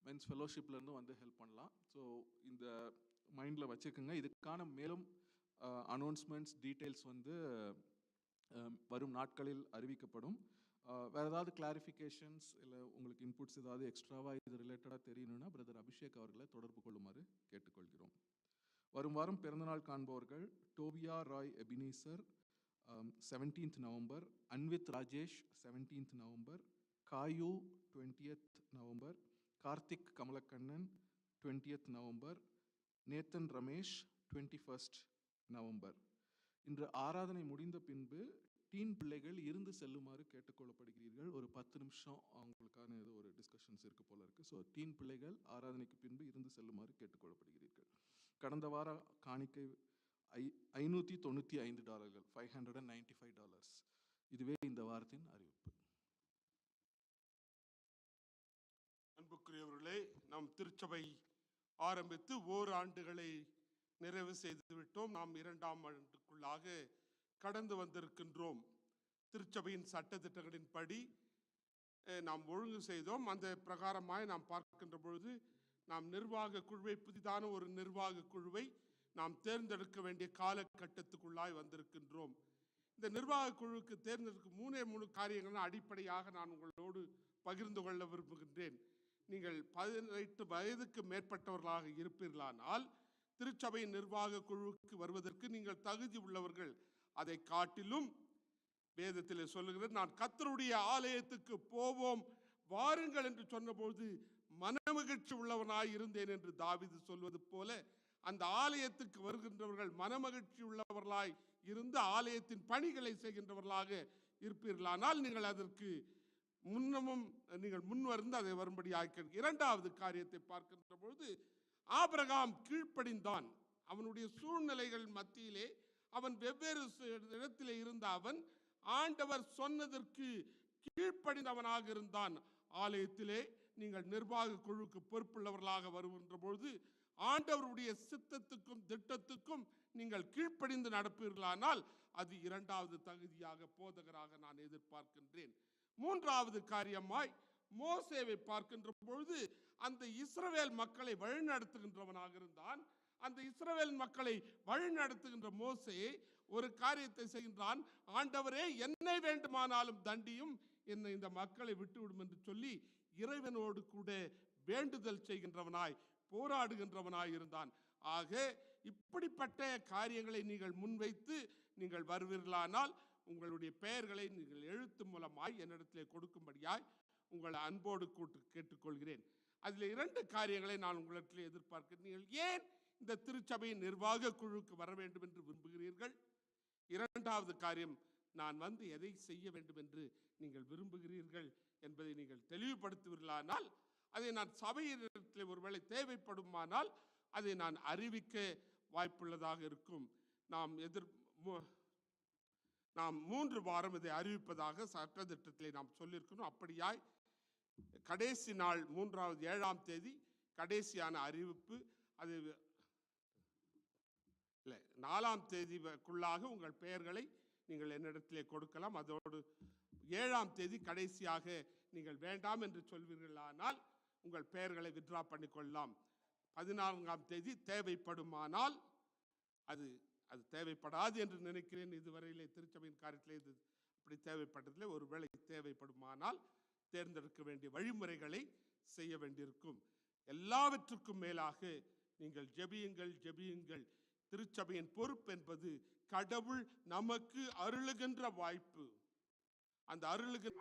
மென்ஸ் ஃபெலோஷிப்லேருந்து வந்து ஹெல்ப் பண்ணலாம். ஸோ இந்த மைண்டில் வச்சுக்கோங்க. இதுக்கான மேலும் அனௌன்ஸ்மெண்ட்ஸ் டீட்டெயில்ஸ் வந்து வரும் நாட்களில் அறிவிக்கப்படும். வேறு ஏதாவது கிளாரிஃபிகேஷன்ஸ் இல்லை உங்களுக்கு இன்புட்ஸ் ஏதாவது எக்ஸ்ட்ராவாக இது ரிலேட்டடாக தெரியணும்னா பிரதர் அபிஷேக் அவர்களை தொடர்பு கொள்ளுமாறு கேட்டுக்கொள்கிறோம். வரும் வாரம் பிறந்தநாள் காண்பவர்கள் Tobia Roy Ebenezer 17th November, Anvith Rajesh 17th November, Gayu 20th November, Karthik Kamalakannan 20th November, Nathan Ramesh 21st November. இன்று ஆராதனை முடிந்த பின்பு டீன் பிள்ளைகள் இருந்து செல்லுமாறு கேட்டுக்கொள்ளப்படுகிறீர்கள். ஒரு 10 நிமிஷம் அவங்களுக்கான ஏதோ ஒரு டிஸ்கஷன்ஸ் இருக்கு போல இருக்கு. ஸோ டீன் பிள்ளைகள் ஆராதனைக்கு பின்பு இருந்து செல்லுமாறு கேட்டுக்கொள்ளப்படுகிறீர்கள். கடந்த வார காணிக்கை $595, $595. இதுவே இந்த வாரத்தின் அறிவிப்பு. அன்புக்குரியவர்களே, நம் திருச்சபை ஆரம்பித்து 1 ஆண்டுகளை நிறைவு செய்து விட்டோம். நாம் 2ஆம் ஆண்டுக்குள்ளாக கடந்து வந்திருக்கின்றோம். திருச்சபையின் சட்டத்திட்டங்களின்படி நாம் ஒழுங்கு செய்தோம். அந்த பிரகாரமாய் நாம் பார்க்கின்ற பொழுது நாம் நிர்வாக குழுவை, புதிதான ஒரு நிர்வாக குழுவை நாம் தேர்ந்தெடுக்க வேண்டிய காலகட்டத்துக்குள்ளாய் வந்திருக்கின்றோம். இந்த நிர்வாக குழுவுக்கு தேர்ந்தெடுக்கும் 3 காரியங்கள் அடிப்படையாக நான் உங்களோடு பகிர்ந்து கொள்ள விரும்புகின்றேன். நீங்கள் 18 வயதுக்கு மேற்பட்டவர்களாக இருப்பீர்களானால் திருச்சபையின் நிர்வாக குழுவுக்கு வருவதற்கு நீங்கள் தகுதி உள்ளவர்கள். அதை காட்டிலும் வேதத்தில் சொல்லுகிறது, நான் கர்த்தருடைய ஆலயத்துக்கு போவோம் வாருங்கள் என்று சொன்னபோது மனமகிழ்ச்சி உள்ளவனாய் இருந்தேன் என்று தாவீது சொல்வது போல, அந்த ஆலயத்துக்கு வருகின்றவர்கள் மனமகிழ்ச்சி உள்ளவர்களாய் இருந்து ஆலயத்தின் பணிகளை செய்கின்றவர்களாக இருப்பீர்களானால் நீங்கள் அதற்கு முன்னமும் நீங்கள் முன்வருந்து அதை வரும்படி ஆக்க. 2வது காரியத்தை பார்க்கின்ற பொழுது, ஆபிரகாம் கீழ்ப்படிந்தான். அவனுடைய சூழ்நிலைகள் மத்தியிலே அவன் வெவ்வேறு இடத்திலே இருந்த அவன் ஆண்டவர் சொன்னதற்கு கீழ்ப்படிந்தவனாக இருந்தான். ஆலயத்திலே நீங்கள் நிர்வாக குழுக்கு பொறுப்புள்ளவர்களாக வருகின்ற பொழுது ஆண்டவருடைய சித்தத்துக்கும் திட்டத்துக்கும் நீங்கள் கீழ்ப்படிந்து நடப்பீர்களானால் அது 2வது தகுதியாக போதகராக நான் எதிர்பார்க்கின்றேன். 3வது காரியமாய் மோசேவை பார்க்கின்ற பொழுது அந்த இஸ்ரவேல் மக்களை வழிநடத்துகின்றவனாக இருந்தான். அந்த இஸ்ரவேல் மக்களை வழிநடத்துகின்ற மோசே ஒரு காரியத்தை செய்கின்றான். ஆண்டவரே, என்னை வேண்டுமானாலும் தண்டியும், என்னை இந்த மக்களை விட்டுவிடும் என்று சொல்லி இறைவனோடு கூட வேண்டுதல் செய்கின்றவனாய் போராடுகின்றவனாய் இருந்தான். ஆக இப்படிப்பட்ட காரியங்களை நீங்கள் முன்வைத்து நீங்கள் வருவீர்களானால் உங்களுடைய பெயர்களை நீங்கள் எழுத்து மூலமாய் என்னிடத்திலே கொடுக்கும்படியாய் உங்களை அன்போடு கேட்டுக்கொள்கிறேன். அதில் 2 காரியங்களை நான் உங்களிடத்திலே எதிர்பார்க்கிறேன். நீங்கள் ஏன் இந்த திருச்சபையின் நிர்வாக குழுவுக்கு வர வேண்டும் என்று விரும்புகிறீர்கள்? 2வது காரியம், நான் வந்து எதை செய்ய வேண்டும் என்று நீங்கள் விரும்புகிறீர்கள் என்பதை நீங்கள் தெளிவுபடுத்துவீர்களானால் அதை நான் சபையிடத்தில் ஒருவேளை தேவைப்படுமானால் அதை நான் அறிவிக்க வாய்ப்புள்ளதாக இருக்கும். நாம் 3 வாரம் இதை அறிவிப்பதாக சட்டத்திட்டத்திலே நாம் சொல்லியிருக்கணும். அப்படியாய் கடைசி நாள் 3வது 7ஆம் தேதி கடைசியான அறிவிப்பு. அது இல்லை, 4ஆம் தேதிக்குள்ளாக உங்கள் பெயர்களை நீங்கள் என்னிடத்திலே கொடுக்கலாம். அதோடு 7ஆம் தேதி கடைசியாக நீங்கள் வேண்டாம் என்று சொல்வீர்களானால் உங்கள் பெயர்களை வித்ரா பண்ணிக்கொள்ளலாம். 14ஆம் தேதி தேவைப்படுமானால் அது தேவைப்படாது என்று நினைக்கிறேன். இதுவரையிலே திருச்சபையின் காரியத்திலே இது அப்படி தேவைப்பட்டதில்லை. ஒருவேளை தேவைப்படுமானால் தேர்ந்தெடுக்க வேண்டிய வழிமுறைகளை செய்ய வேண்டியிருக்கும். எல்லாவற்றுக்கும் மேலாக நீங்கள் ஜெபியுங்கள். திருச்சபையின் பொறுப்பு என்பது கடவுள் நமக்கு அருளுகின்ற வாய்ப்பு. அந்த அருளுகின்ற